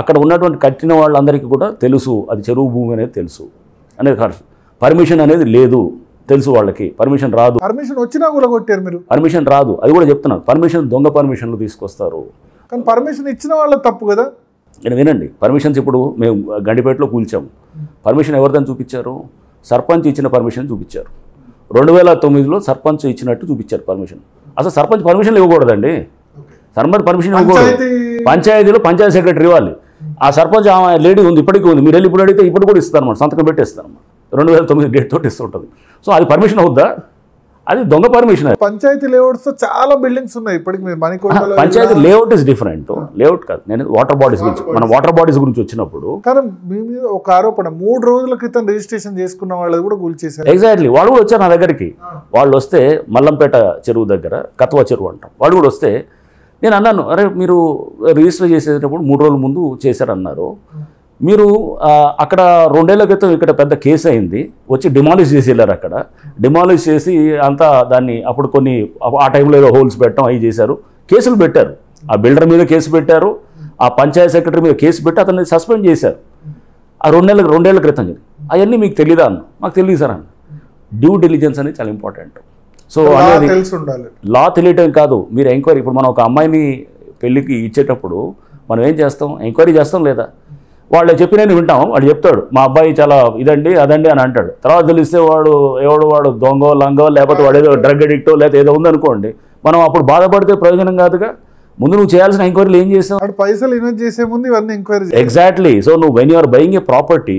అక్కడ ఉన్నటువంటి కట్టిన వాళ్ళందరికీ కూడా తెలుసు అది చెరువు భూమి అనేది తెలుసు అనేది కాదు. పర్మిషన్ అనేది లేదు తెలుసు వాళ్ళకి, పర్మిషన్ రాదు. పర్మిషన్ వచ్చినా కూడా కొట్టారు మీరు. పర్మిషన్ రాదు, అది కూడా చెప్తున్నాను. పర్మిషన్ దొంగ పర్మిషన్లు తీసుకొస్తారు. కానీ పర్మిషన్ ఇచ్చిన వాళ్ళకి తప్పు కదా. నేను వినండి, పర్మిషన్స్ ఇప్పుడు మేము గండిపేటలో కూల్చాము, పర్మిషన్ ఎవరిదని చూపించారు? సర్పంచ్ ఇచ్చిన పర్మిషన్ చూపించారు. 2009లో సర్పంచ్ ఇచ్చినట్టు చూపించారు పర్మిషన్. అసలు సర్పంచ్ పర్మిషన్లు ఇవ్వకూడదండి, సర్పంచ్ పర్మిషన్ ఇవ్వకూడదు. పంచాయతీలో పంచాయతీ సెక్రటరీ ఇవ్వాలి. ఆ సర్పంచ్ ఆమె లేడీ ఉంది, ఇప్పటికీ ఉంది, మీరు వెళ్ళి ఇప్పుడు అడిగితే ఇప్పుడు కూడా ఇస్తారు అన్నమాట, సంతకం పెట్టేస్తారు అన్నమాట. 2009 డేట్ తోటి ఇస్తుంటుంది. సో అది పర్మిషన్ అవుద్దా? అది దొంగ పర్మిషన్. పంచాయతీ లేఅవుట్స్ చాలా బిల్డింగ్స్ ఉన్నాయి ఇప్పటికి. Panchayati layout is different, layout కాదు. నేను వాటర్ బాడీస్ గురించి, మనం వాటర్ బాడీస్ గురించి వచ్చినప్పుడు కానీ మీ మీద ఒక ఆరోపణ, 3 రోజుల క్రితం రిజిస్ట్రేషన్ చేసుకున్న వాళ్ళు కూడా కూల్చేశారు. ఎగ్జాక్ట్లీ, వాళ్ళు కూడా వచ్చారు నా దగ్గరికి. వాళ్ళు వస్తే మల్లంపేట చెరువు దగ్గర కత్వా చెరువు అంటాం, వాళ్ళు కూడా వస్తే నేను అన్నాను, అరే మీరు రిజిస్టర్ చేసేటప్పుడు 3 రోజుల ముందు చేశారన్నారు, మీరు అక్కడ 2 ఏళ్ల క్రితం ఇక్కడ పెద్ద కేసు అయింది, వచ్చి డిమాలిష్ చేసి వెళ్ళారు. అక్కడ డిమాలిష్ చేసి అంతా దాన్ని అప్పుడు కొన్ని ఆ టైంలో ఏదో హోల్స్ పెట్టడం అవి చేశారు, కేసులు పెట్టారు. ఆ బిల్డర్ మీద కేసు పెట్టారు, ఆ పంచాయత్ సెక్రటరీ మీద కేసు పెట్టి అతన్ని సస్పెండ్ చేశారు. ఆ 2 ఏళ్ల క్రితం జరిగింది. అవన్నీ మీకు తెలియదా అన్న? మాకు తెలియదు సార్ అన్న. డ్యూ డిలిజెన్స్ అనేది చాలా ఇంపార్టెంట్. సో అనేది లా తెలియటం కాదు, మీరు ఎంక్వైరీ. ఇప్పుడు మనం ఒక అమ్మాయిని పెళ్ళికి ఇచ్చేటప్పుడు మనం ఏం చేస్తాం? ఎంక్వైరీ చేస్తాం లేదా? వాళ్ళు చెప్పినని వింటాం, వాడు చెప్తాడు మా అబ్బాయి చాలా ఇదండి అదండి అని అంటాడు. తర్వాత తెలిస్తే వాడు దొంగో లంగో లేకపోతే వాడు ఏదో డ్రగ్ అడిక్టో లేకపోతే ఏదో ఉందనుకోండి, మనం అప్పుడు బాధపడితే ప్రయోజనం కాదుగా. ముందు నువ్వు చేయాల్సిన ఎంక్వైరీలు ఏం చేసావు? అటు పైసలు ఇన్వెస్ట్ చేసే ముందు ఇవన్నీ ఎంక్వైరీ ఎగ్జాక్ట్లీ. సో నువ్వు when you're buying a property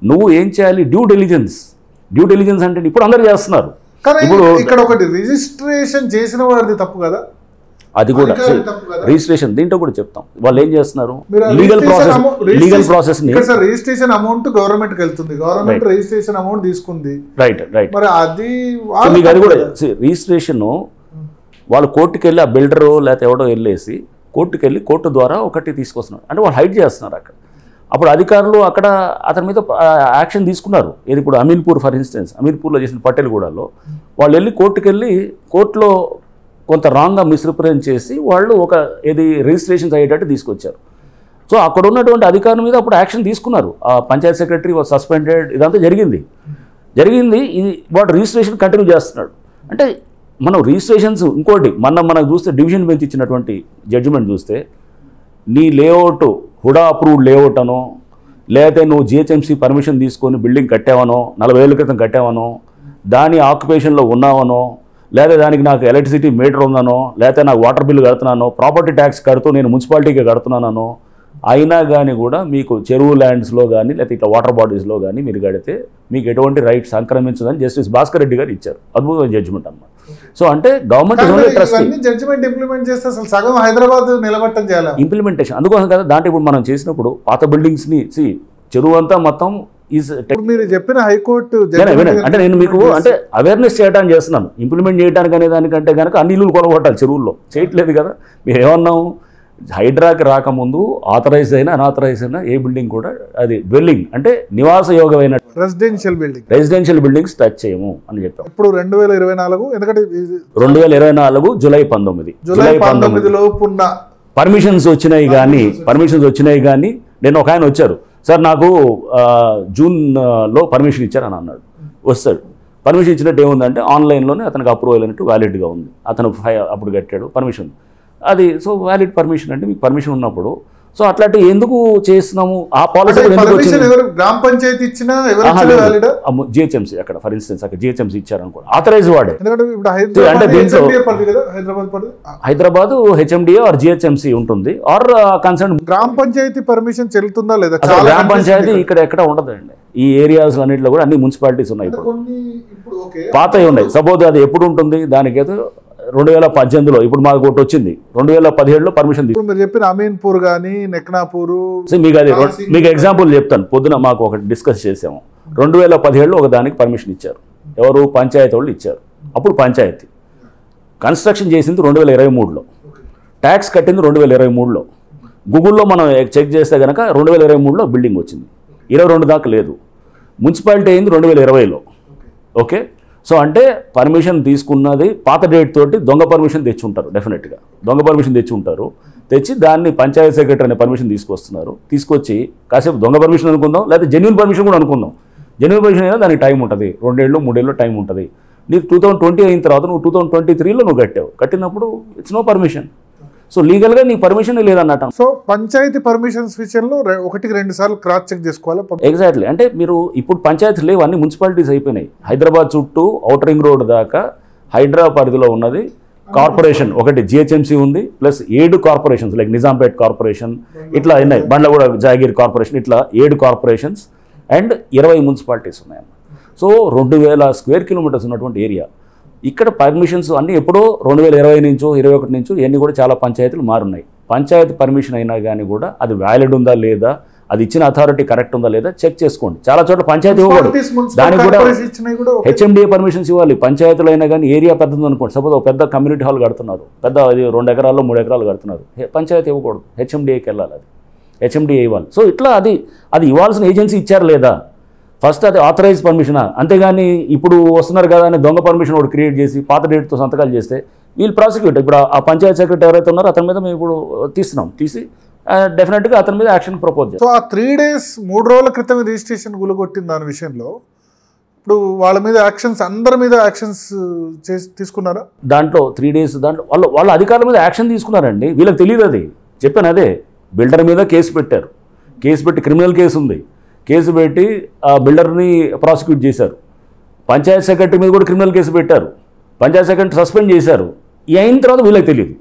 నువ్వు ఏం చేయాలి? డ్యూ డెలిజెన్స్ అంటే ఇప్పుడు అందరు చేస్తున్నారు. కానీ ఇక్కడ ఒకటి రిజిస్ట్రేషన్ చేసిన వాడిది తప్పు కదా, అది కూడా రిజిస్ట్రేషన్ దీంట్లో కూడా చెప్తాం. వాళ్ళు ఏం చేస్తున్నారు? లీగల్ ప్రాసెస్ ని రిజిస్ట్రేషన్ అమౌంట్ గవర్నమెంట్ కి వెళ్తుంది, గవర్నమెంట్ రిజిస్ట్రేషన్ అమౌంట్ తీసుకుంది. రైట్. మరి అది మీకు అది కూడా రిజిస్ట్రేషన్ వాళ్ళు కోర్టుకి వెళ్ళి ఆ బిల్డరు లేకపోతే ఎవడో వెళ్ళేసి కోర్టుకి వెళ్ళి కోర్టు ద్వారా ఒకటి తీసుకొస్తున్నారు అంటే వాళ్ళు హైడ్ చేస్తున్నారు అక్కడ. అప్పుడు అధికారులు అక్కడ అతని మీద యాక్షన్ తీసుకున్నారు. ఇది ఇప్పుడు అమీన్పూర్ ఫర్ ఇన్స్టెన్స్, అమీన్పూర్లో చేసిన పటేల్గూడలో వాళ్ళు వెళ్ళి కోర్టుకి వెళ్ళి కోర్టులో కొంత రాంగ్గా మిస్రిప్రజెంట్ చేసి వాళ్ళు ఒక రిజిస్ట్రేషన్స్ అయ్యేటట్టు తీసుకొచ్చారు. సో అక్కడ ఉన్నటువంటి అధికారుల మీద అప్పుడు యాక్షన్ తీసుకున్నారు. ఆ పంచాయత్ సెక్రటరీ వాజ్ సస్పెండెడ్, ఇదంతా జరిగింది. ఇది వాడు రిజిస్ట్రేషన్ కంటిన్యూ చేస్తున్నాడు. అంటే మనం రిజిస్ట్రేషన్స్ ఇంకోటి మనకు చూస్తే డివిజన్ బెంచ్ ఇచ్చినటువంటి జడ్జిమెంట్ చూస్తే నీ లేఅవుట్ హుడా అప్రూవ్డ్ లేఅవుట్ అనో లేకపోతే నువ్వు జిహెచ్ఎంసీ పర్మిషన్ తీసుకొని బిల్డింగ్ కట్టావనో 40 ఏళ్ళ క్రితం కట్టావనో దాని ఆక్యుపేషన్లో ఉన్నావనో లేదా దానికి నాకు ఎలక్ట్రిసిటీ మీటర్ ఉందనో లేకపోతే నాకు వాటర్ బిల్లు కడుతున్నానో ప్రాపర్టీ ట్యాక్స్ కడుతూ నేను మున్సిపాలిటీకి కడుతున్నానో అయినా కానీ కూడా మీకు చెరువు ల్యాండ్స్లో కానీ లేకపోతే ఇట్లా వాటర్ బాడీస్లో కానీ మీరు కడితే మీకు ఎటువంటి రైట్స్ సంక్రమించదని జస్టిస్ భాస్కర్ రెడ్డి గారు ఇచ్చారు. అద్భుతమైన జడ్జిమెంట్ అన్నమాట. సో అంటే గవర్నమెంట్ జడ్జిమెంట్ ఇంప్లిమెంట్ చేస్తే అసలు సగం హైదరాబాద్ నిలబట్టం చేయాలి ఇంప్లిమెంటేషన్. అందుకోసం కదా దాంట్లో ఇప్పుడు మనం చేసినప్పుడు పాత బిల్డింగ్స్ని చెరువు అంతా మొత్తం మీరు చెప్పిన హైకోర్టు అంటే నేను మీకు అంటే అవేర్నెస్ చేయడానికి చేస్తున్నాను. ఇంప్లిమెంట్ చేయడానికి అనే దానికంటే కనుక అన్ని ఇల్లులు కొలగొట్టాలి, చెరువుల్లో చేయట్లేదు కదా. మీరు ఏమన్నాము? హైడ్రాకి రాకముందు ఆథరైజ్ అయినా అనాథరైజ్ అయినా ఏ బిల్డింగ్ కూడా అది డ్వెల్లింగ్ అంటే నివాసయోగమైన రెసిడెన్షియల్ బిల్డింగ్స్ టచ్ చేయము అని చెప్పాం. ఇప్పుడు 2024 ఎందుకంటే 2024 జూలై 19 లోపున్న పర్మిషన్స్ వచ్చినాయి కానీ నేను ఒక ఆయన వచ్చారు, సార్ నాకు జూన్లో పర్మిషన్ ఇచ్చారని అన్నాడు. వస్తాడు పర్మిషన్ ఇచ్చినట్టు ఏముందంటే ఆన్లైన్లోనే అతనికి అప్రూవల్ అయినట్టు వ్యాలిడ్గా ఉంది, అతను అప్పుడు కట్టాడు పర్మిషన్. అది సో వ్యాలిడ్ పర్మిషన్ అంటే మీకు పర్మిషన్ ఉన్నప్పుడు సో అట్లాంటి ఎందుకు చేస్తున్నాము? ఆ పాలసీ గ్రామ పంచాయతీ ఇచ్చిన జిహెచ్ఎంసీ అక్కడ ఫర్ ఇన్స్టెన్స్ అక్కడ జిహెచ్ఎంసీ ఇచ్చారనుకో ఆథరైజ్ వాడే. అంటే దీంట్లో హైదరాబాద్ హెచ్ఎండిఏ ఆర్ జిహెచ్ఎంసీ ఉంటుంది ఆర్ కన్సర్న్ గ్రామ పంచాయతీ పర్మిషన్ చెల్లుతుందా లేదా? గ్రామ పంచాయతీ ఇక్కడ ఎక్కడ ఉండదండి. ఈ ఏరియాస్ అన్నింటిలో కూడా అన్ని మున్సిపాలిటీస్ ఉన్నాయి. ఇప్పుడు పాతవి ఉన్నాయి. సపోజ్ అది ఎప్పుడు ఉంటుంది దానికైతే 2018లో ఇప్పుడు మాకు ఒకటి వచ్చింది, 2017లో పర్మిషన్ తీసుకుంది. మీరు చెప్పిన అమీన్పూర్ కానీ నెక్నాపూర్ మీకు ఎగ్జాంపుల్ చెప్తాను. పొద్దున మాకు ఒకటి డిస్కస్ చేసాము. 2017లో ఒక దానికి పర్మిషన్ ఇచ్చారు. ఎవరు? పంచాయతీ వాళ్ళు ఇచ్చారు. అప్పుడు పంచాయతీ కన్స్ట్రక్షన్ చేసింది 2023లో, ట్యాక్స్ కట్టింది 2023లో. గూగుల్లో మనం చెక్ చేస్తే కనుక 2023లో బిల్డింగ్ వచ్చింది, 22 దాకా లేదు. మున్సిపాలిటీ అయింది 2020లో. ఓకే, సో అంటే పర్మిషన్ తీసుకున్నది పాత డేట్ తోటి దొంగ పర్మిషన్ తెచ్చి ఉంటారు. డెఫినెట్గా దొంగ పర్మిషన్ తెచ్చి ఉంటారు. తెచ్చి దాన్ని పంచాయతీ సెక్రటరీ అనే పర్మిషన్ తీసుకొస్తున్నారు. తీసుకొచ్చి కాసేపు దొంగ పర్మిషన్ అనుకుందాం లేదా జెన్యూన్ పర్మిషన్ కూడా అనుకుందాం. జెన్యూన్ పర్మిషన్ అయినా దానికి టైం ఉంటుంది, 2 ఏళ్ళు 3 ఏళ్ళు టైం ఉంటుంది. నీకు 2020 అయిన తర్వాత నువ్వు 2023లో నువ్వు కట్టినప్పుడు ఇట్స్ నో పర్మిషన్. సో లీగల్గా నీ పర్మిషన్ లేదన్నట్టు. సో పంచాయతీ పర్మిషన్స్ విషయంలో 1-2 సార్లు క్రాస్ చెక్ చేసుకోవాలి. ఎగ్జాక్ట్లీ. అంటే మీరు ఇప్పుడు పంచాయతీలు లేవు, అన్ని మున్సిపాలిటీస్ అయిపోయినాయి. హైదరాబాద్ చుట్టూ ఔటర్ రింగ్ రోడ్ దాకా హైడ్రా పరిధిలో ఉన్నది కార్పొరేషన్ ఒకటి, జిహెచ్ఎంసీ ఉంది, plus 7 corporations like Nizampet corporation ఇట్లా ఉన్నాయి, బండ్లగూడ జాగీర్ కార్పొరేషన్, ఇట్లా 7 కార్పొరేషన్స్ అండ్ 20 మున్సిపాలిటీస్ ఉన్నాయన్నమాట. సో 2000 స్క్వేర్ కిలోమీటర్స్ ఉన్నటువంటి ఏరియా. ఇక్కడ పర్మిషన్స్ అన్నీ ఎప్పుడో 2020 నుంచో 2021 నుంచో ఇవన్నీ కూడా చాలా పంచాయతీలు మారున్నాయి. పంచాయతీ పర్మిషన్ అయినా కానీ కూడా అది వ్యాలిడ్ ఉందా లేదా, అది ఇచ్చిన అథారిటీ కరెక్ట్ ఉందా లేదా చెక్ చేసుకోండి. చాలా చోట్ల పంచాయతీ ఇవ్వకూడదు, దానికి కూడా హెచ్ఎండిఏ పర్మిషన్స్ ఇవ్వాలి. పంచాయతీలు అయినా కానీ ఏరియా పెద్దది అనుకోండి, సపోజ్ ఒక పెద్ద కమ్యూనిటీ హాల్ కడుతున్నారు, పెద్ద 2 ఎకరాల్లో 3 ఎకరాలు కడుతున్నారు, పంచాయతీ ఇవ్వకూడదు, హెచ్ఎండిఏకి వెళ్ళాలి, అది హెచ్ఎండిఏ ఇవ్వాలి. సో ఇట్లా అది ఇవ్వాల్సిన ఏజెన్సీ ఇచ్చారు లేదా, ఫస్ట్ అది ఆథరైజ్ పర్మిషనా. అంతేగాని ఇప్పుడు వస్తున్నారు కదా అని దొంగ పర్మిషన్ ఒకటి క్రియేట్ చేసి పాత డేట్తో సంతకాలు చేస్తే వీళ్ళు ప్రాసిక్యూట్. ఇప్పుడు ఆ పంచాయత్ సెక్రటరీ ఎవరైతే ఉన్నారో అతని మీద మేము ఇప్పుడు తీసి డెఫినెట్గా అతని మీద యాక్షన్ ప్రపోజ్ చేస్తాం. సో ఆ 3 days 3 రోజుల క్రితం రిజిస్ట్రేషన్ గులగొట్టింది దాని విషయంలో ఇప్పుడు వాళ్ళ మీద యాక్షన్స్, అందరి మీద యాక్షన్స్ తీసుకున్నారా? దాంట్లో 3 days దాంట్లో వాళ్ళ అధికారుల మీద యాక్షన్ తీసుకున్నారండి. వీళ్ళకి తెలియదు, అది చెప్పాను. అదే బిల్డర్ మీద కేసు పెట్టారు, కేసు పెట్టి క్రిమినల్ కేసు ఉంది, కేసు పెట్టి ఆ బిల్డర్ని ప్రాసిక్యూట్ చేశారు. పంచాయత్ సెక్రటరీ మీద కూడా క్రిమినల్ కేసు పెట్టారు, పంచాయత్ సెక్రటరీ సస్పెండ్ చేశారు. ఈ అయిన తర్వాత వీళ్ళకి తెలియదు.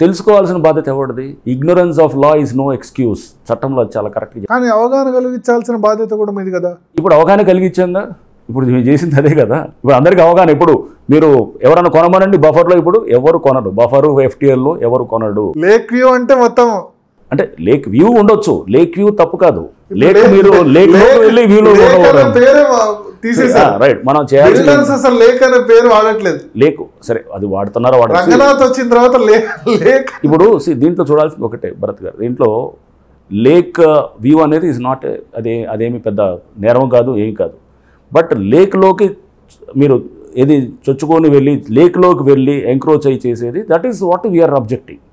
తెలుసుకోవాల్సిన బాధ్యత ఎవరిది? Ignorance of law is no excuse. చట్టంలో చాలా కరెక్ట్గా. కానీ అవగాహన కలిగించాల్సిన బాధ్యత కూడా మీది కదా. ఇప్పుడు అవగాహన కలిగించాంగా, ఇప్పుడు మీరు చేసింది అదే కదా. ఇప్పుడు అందరికీ అవగాహన. ఇప్పుడు మీరు ఎవరైనా కొనమనండి బఫర్లో, ఇప్పుడు ఎవరు కొనరు. బఫరు FTLలో ఎవరు కొనడు. లేక్ వ్యూ అంటే మొత్తం అంటే లేక్ వ్యూ ఉండొచ్చు, లేక్ వ్యూ తప్పు కాదు. లేక్ మీరు లేక్ వెళ్ళి వ్యూలో రైట్. మనం చేయాలి అసలు లేక్ అనే పేరు వాడట్లేదు. లేకు సరే అది వాడుతున్నారా రంగనాథ్ వచ్చిన తర్వాత లేక్. ఇప్పుడు దీంట్లో చూడాల్సింది ఒకటే భరత్ గారు, దీంట్లో లేక్ వ్యూ అనేది ఇస్ నాట్ అదేమి పెద్ద నేరం కాదు, ఏం కాదు. బట్ లేక్లోకి మీరు ఏది చొచ్చుకొని వెళ్ళి లేక్లోకి వెళ్ళి ఎంక్రోచ్ అయ్యి చేసేది, that is what we're objecting.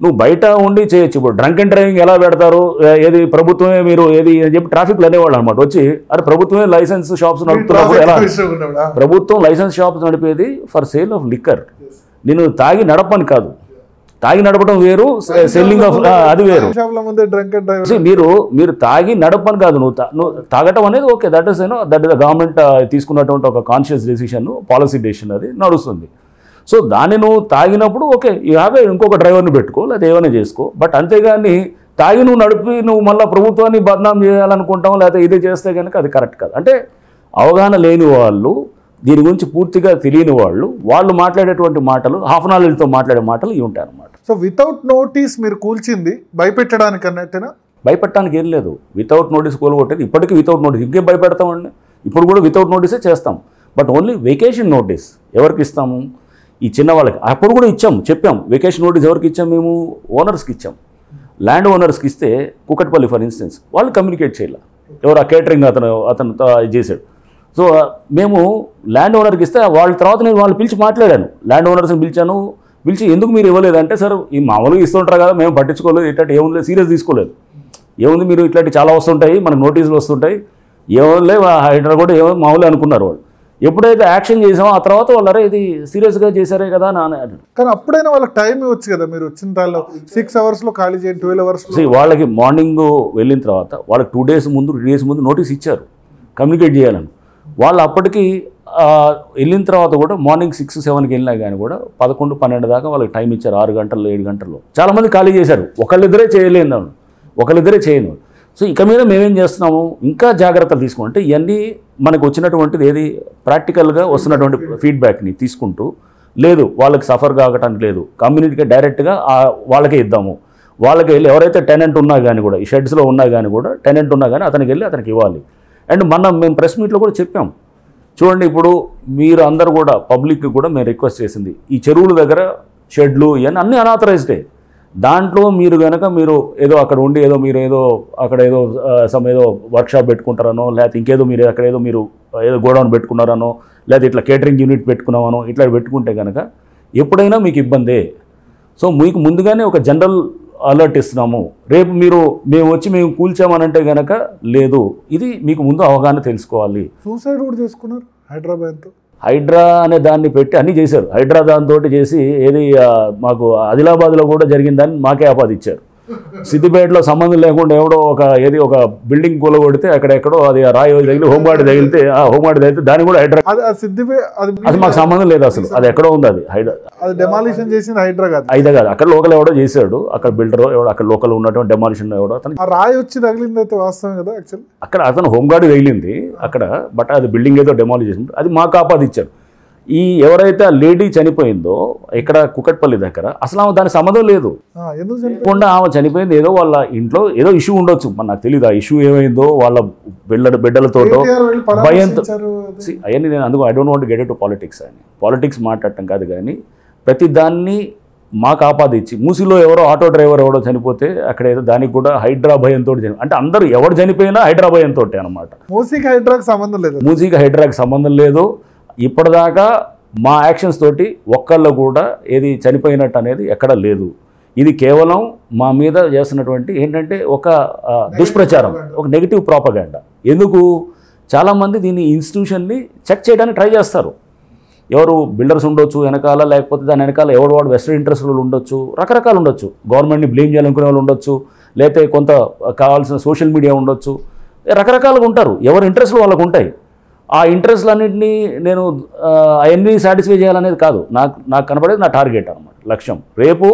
నువ్వు బయట ఉండి చేయొచ్చు. ఇప్పుడు డ్రంక్ అండ్ డ్రైవింగ్ ఎలా పెడతారు, ఏది ప్రభుత్వమే మీరు ఏది అని చెప్పి ట్రాఫిక్లు అనేవాళ్ళు అనమాట. వచ్చి అరే ప్రభుత్వమే లైసెన్స్ షాప్స్ నడుపుతున్నప్పుడు ఎలా? ప్రభుత్వం లైసెన్స్ షాప్స్ నడిపేది ఫర్ సేల్ ఆఫ్ లిక్కర్. నేను తాగి నడపని కాదు, తాగి నడపడం వేరు, సెల్లింగ్ ఆఫ్ అది వేరు. మీరు తాగి నడపని కాదు, నువ్వు తాగటం అనేది ఓకే, దట్ ఇస్ గవర్నమెంట్ తీసుకున్నటువంటి ఒక కాన్షియస్ డెసిషన్, పాలసీ డెసిషన్, అది నడుస్తుంది. సో దాన్ని నువ్వు తాగినప్పుడు ఓకే, ఇంకొక డ్రైవర్ని పెట్టుకో, లేదా ఏమైనా చేసుకో. బట్ అంతేగాని తాగి నువ్వు నడిపి నువ్వు మళ్ళీ ప్రభుత్వాన్ని బద్నాం చేయాలనుకుంటాం, లేకపోతే ఇదే చేస్తే కనుక అది కరెక్ట్ కాదు. అంటే అవగాహన లేని వాళ్ళు, దీని గురించి పూర్తిగా తెలియని వాళ్ళు మాట్లాడేటువంటి మాటలు, హాఫ్ నాలెడ్జ్తో మాట్లాడే మాటలు ఇవి ఉంటాయి అన్నమాట. సో వితౌట్ నోటీస్ మీరు కూల్చింది భయపెట్టడానికి అన్నట్టేనా? భయపెట్టడానికి ఏం లేదు. వితౌట్ నోటీస్ కూలగొట్టేది ఇప్పటికీ వితౌట్ నోటీస్. ఇంకేం భయపెడతామండి? ఇప్పుడు కూడా వితౌట్ నోటీసే చేస్తాం. బట్ ఓన్లీ వెకేషన్ నోటీస్ ఎవరికి ఇస్తాము? ఈ చిన్న వాళ్ళకి. అప్పుడు కూడా ఇచ్చాము, చెప్పాం. వెకేషన్ నోటీస్ ఎవరికి ఇచ్చాం? మేము ఓనర్స్కి ఇచ్చాం. ల్యాండ్ ఓనర్స్కి ఇస్తే కుకట్పల్లి ఫర్ ఇన్స్టెన్స్ వాళ్ళు కమ్యూనికేట్ చేయాలి. ఎవరు ఆ కేటరింగ్ అతను చేశాడు. సో మేము ల్యాండ్ ఓనర్కి ఇస్తే వాళ్ళ తర్వాత నేను వాళ్ళు పిలిచి మాట్లాడాను. ల్యాండ్ ఓనర్స్ని పిలిచి ఎందుకు మీరు ఇవ్వలేదంటే, సార్ ఈ మామూలుగా ఇస్తుంటారు కదా, మేము పట్టించుకోలేదు, ఇట్లాంటి ఏముంది సీరియస్ తీసుకోలేదు. ఏముంది మీరు ఇట్లాంటి చాలా వస్తుంటాయి, మనకు నోటీసులు వస్తుంటాయి, ఏమోలే హైడ్రా కూడా ఏమో మామూలు అనుకున్నారు వాళ్ళు. ఎప్పుడైతే యాక్షన్ చేసామో ఆ తర్వాత వాళ్ళు ఇది సీరియస్గా చేశారే కదా అని. కానీ అప్పుడైనా వాళ్ళకి టైం ఇవ్వచ్చు కదా, మీరు వచ్చిన దానిలో 6 అవర్స్లో ఖాళీ చేయండి, 12 అవర్స్. వాళ్ళకి మార్నింగ్ వెళ్ళిన తర్వాత వాళ్ళకి 2 days ముందు 3 days ముందు నోటీస్ ఇచ్చారు కమ్యూనికేట్ చేయాలని. వాళ్ళు అప్పటికి వెళ్ళిన తర్వాత కూడా మార్నింగ్ 6-7కి వెళ్ళినా కానీ కూడా 11-12 దాకా వాళ్ళకి టైం ఇచ్చారు. 6 గంటల్లో 7 గంటల్లో చాలామంది ఖాళీ చేశారు. ఒకళ్ళిద్దరే చేయను. సో ఇక మీద మేమేం చేస్తున్నాము, ఇంకా జాగ్రత్తలు తీసుకుంటే ఇవన్నీ మనకు వచ్చినటువంటిది ఏది ప్రాక్టికల్గా వస్తున్నటువంటి ఫీడ్బ్యాక్ని తీసుకుంటూ, లేదు వాళ్ళకి సఫర్ కావటానికి లేదు, కమ్యూనిటీకి డైరెక్ట్గా వాళ్ళకే ఇద్దాము. వాళ్ళకి వెళ్ళి ఎవరైతే టెనెంట్ ఉన్నా కానీ కూడా, ఈ షెడ్స్లో ఉన్నా కానీ కూడా, టెనెంట్ ఉన్నా కానీ అతనికి వెళ్ళి అతనికి ఇవ్వాలి. అండ్ మేము ప్రెస్ మీట్లో కూడా చెప్పాం, చూడండి ఇప్పుడు మీరు అందరూ కూడా పబ్లిక్ కూడా మేము రిక్వెస్ట్ చేసింది, ఈ చెరువుల దగ్గర షెడ్లు ఇవన్నీ అన్నీ అనాథరైజ్డే. దాంట్లో మీరు కనుక మీరు ఏదో అక్కడ ఉండి మీరు అక్కడ ఏదో వర్క్షాప్ పెట్టుకుంటారనో, లేకపోతే ఇంకేదో మీరు అక్కడ మీరు ఏదో గోడౌన్ పెట్టుకున్నారనో, లేకపోతే ఇట్లా కేటరింగ్ యూనిట్ పెట్టుకున్నామనో, ఇట్లా పెట్టుకుంటే కనుక ఎప్పుడైనా మీకు ఇబ్బందే. సో మీకు ముందుగానే ఒక జనరల్ అలర్ట్ ఇస్తున్నాము. రేపు మేము కూల్చామనంటే కనుక లేదు, ఇది మీకు ముందు అవగాహన తెలుసుకోవాలి. సూసైడ్ కూడా చేసుకున్నారు హైదరాబాద్తో. హైడ్రా అనే దాన్ని పెట్టి అన్నీ చేశారు. హైడ్రా దాంతో చేసి మాకు ఆదిలాబాద్లో కూడా జరిగిందని మాకే ఆపాదించారు. సిద్దిపేటలో సంబంధం లేకుండా ఒక బిల్డింగ్ కూలగొడితే అక్కడెక్కడో అది రాయి తగిలి హోంగార్డ్ తగిలితే దాన్ని కూడా హైడ్రా, అది మాకు సంబంధం లేదు అసలు. అది ఎక్కడో ఉంది, అది హైడ్రా, అది డెమాలిషన్ చేసింది హైడ్రా కాదు. అయితే కాదు, అక్కడ లోకల్ ఎవడో చేశాడు, అక్కడ బిల్డర్ ఎవడో, అక్కడ లోకల్ ఉన్నటువంటి డెమాలిషన్ ఎవడో అతను రాయి వచ్చి తగిలింది అయితే వాస్తవం కదా. యాక్చువల్లీ అక్కడ అతను హోంగార్డ్ తగిలింది అక్కడ, బట్ అది బిల్డింగ్ ఏదో డెమాలిషన్, అది మాకు ఆపాదించారు. ఎవరైతే ఆ లేడీ చనిపోయిందో ఇక్కడ కుకట్పల్లి దగ్గర, అసలు ఆమె దానికి సంబంధం లేదు. ఆమె చనిపోయింది ఏదో వాళ్ళ ఇంట్లో ఏదో ఇష్యూ ఉండొచ్చు, నాకు తెలియదు ఆ ఇష్యూ ఏమైందో, వాళ్ళ బిడ్డలతో భయంతో. అవన్నీ నేను అందుకు I don't want get it to politics మాట్లాడటం కాదు, కానీ ప్రతి దాన్ని మాకు ఆపాదించి, మూసీలో ఆటో డ్రైవర్ ఎవడో చనిపోతే అక్కడ ఏదో దానికి కూడా హైడ్రా భయంతో అంటే అందరూ ఎవరు చనిపోయినా హైడ్రా భయంతో అనమాట. మూసీకి హైడ్రాకి సంబంధం లేదు. ఇప్పటిదాకా మా యాక్షన్స్ తోటి ఒక్కళ్ళు కూడా ఏది చనిపోయినట్టు అనేది ఎక్కడ లేదు. ఇది కేవలం మా మీద చేస్తున్నటువంటి ఏంటంటే ఒక దుష్ప్రచారం, ఒక నెగిటివ్ ప్రాపగాండా. ఎందుకు చాలామంది దీన్ని ఇన్స్టిట్యూషన్ని చెక్ చేయడానికి ట్రై చేస్తారు. ఎవరు బిల్డర్స్ ఉండొచ్చు వెనకాల, లేకపోతే దాని వెనకాల వాడు వెస్టర్న్ ఇంట్రెస్ట్లు ఉండొచ్చు, రకరకాలు ఉండొచ్చు, గవర్నమెంట్ని బ్లేమ్ చేయాలనుకునే వాళ్ళు ఉండొచ్చు, లేకపోతే కొంత కావాల్సిన సోషల్ మీడియా ఉండొచ్చు, రకరకాలుగా ఉంటారు. ఎవరి ఇంట్రెస్ట్లు వాళ్ళకు ఉంటాయి. ఆ ఇంట్రెస్ట్లన్నింటినీ నేను అవన్నీ సాటిస్ఫై చేయాలనేది కాదు నాకు కనపడేది నా టార్గెట్ అనమాట, లక్ష్యం. రేపు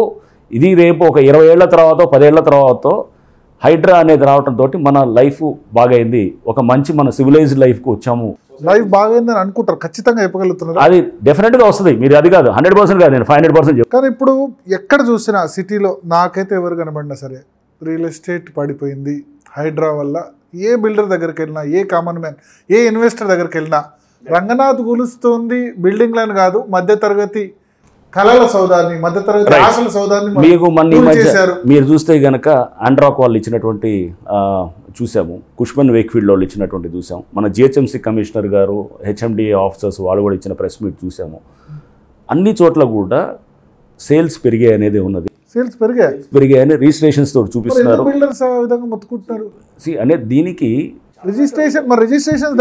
ఇది రేపు ఒక 20 ఏళ్ల తర్వాత 10 ఏళ్ల తర్వాత హైడ్రా అనేది రావడంతో మన లైఫ్ బాగైంది, ఒక మంచి మన సివిలైజ్డ్ లైఫ్కి వచ్చాము. లైఫ్ బాగైందని అనుకుంటారు, ఖచ్చితంగా చెప్పగలుగుతున్నారు. అది డెఫినెట్గా వస్తుంది. మీరు అది కాదు 100% కాదు, నేను 500% చెప్తాను. కానీ ఇప్పుడు ఎక్కడ చూసినా సిటీలో నాకైతే ఎవరు కనబడినా సరే రియల్ ఎస్టేట్ పడిపోయింది హైడ్రా వల్ల. ఏ బిల్డర్ దగ్గరికి వెళ్ళినా, a common man, A investor దగ్గరికి వెళ్ళినా రంగనాథ్ కూలుస్తోంది బిల్డింగ్లను కాదు, మధ్యతరగతి కళల సౌదాన్ని, మధ్యతరగతి ఆశల సౌదాన్ని మీకు మీరు చూస్తే కనుక ఆండ్రాక్ వాళ్ళు ఇచ్చినటువంటి చూసాము, కుష్మన్ వేక్ఫీల్డ్ వాళ్ళు ఇచ్చినటువంటి చూసాము, మన జిహెచ్ఎంసీ కమిషనర్ గారు, హెచ్ఎండిఏ ఆఫీసర్స్ వాళ్ళు కూడా ఇచ్చిన ప్రెస్ మీట్ చూసాము. అన్ని చోట్ల కూడా సేల్స్ పెరిగాయి అనేది ఉన్నది. సేల్స్ పెరిగాయని రిజిస్ట్రేషన్స్ తోటి చూపిస్తున్నారు. అనే దీనికి రిజిస్ట్రేషన్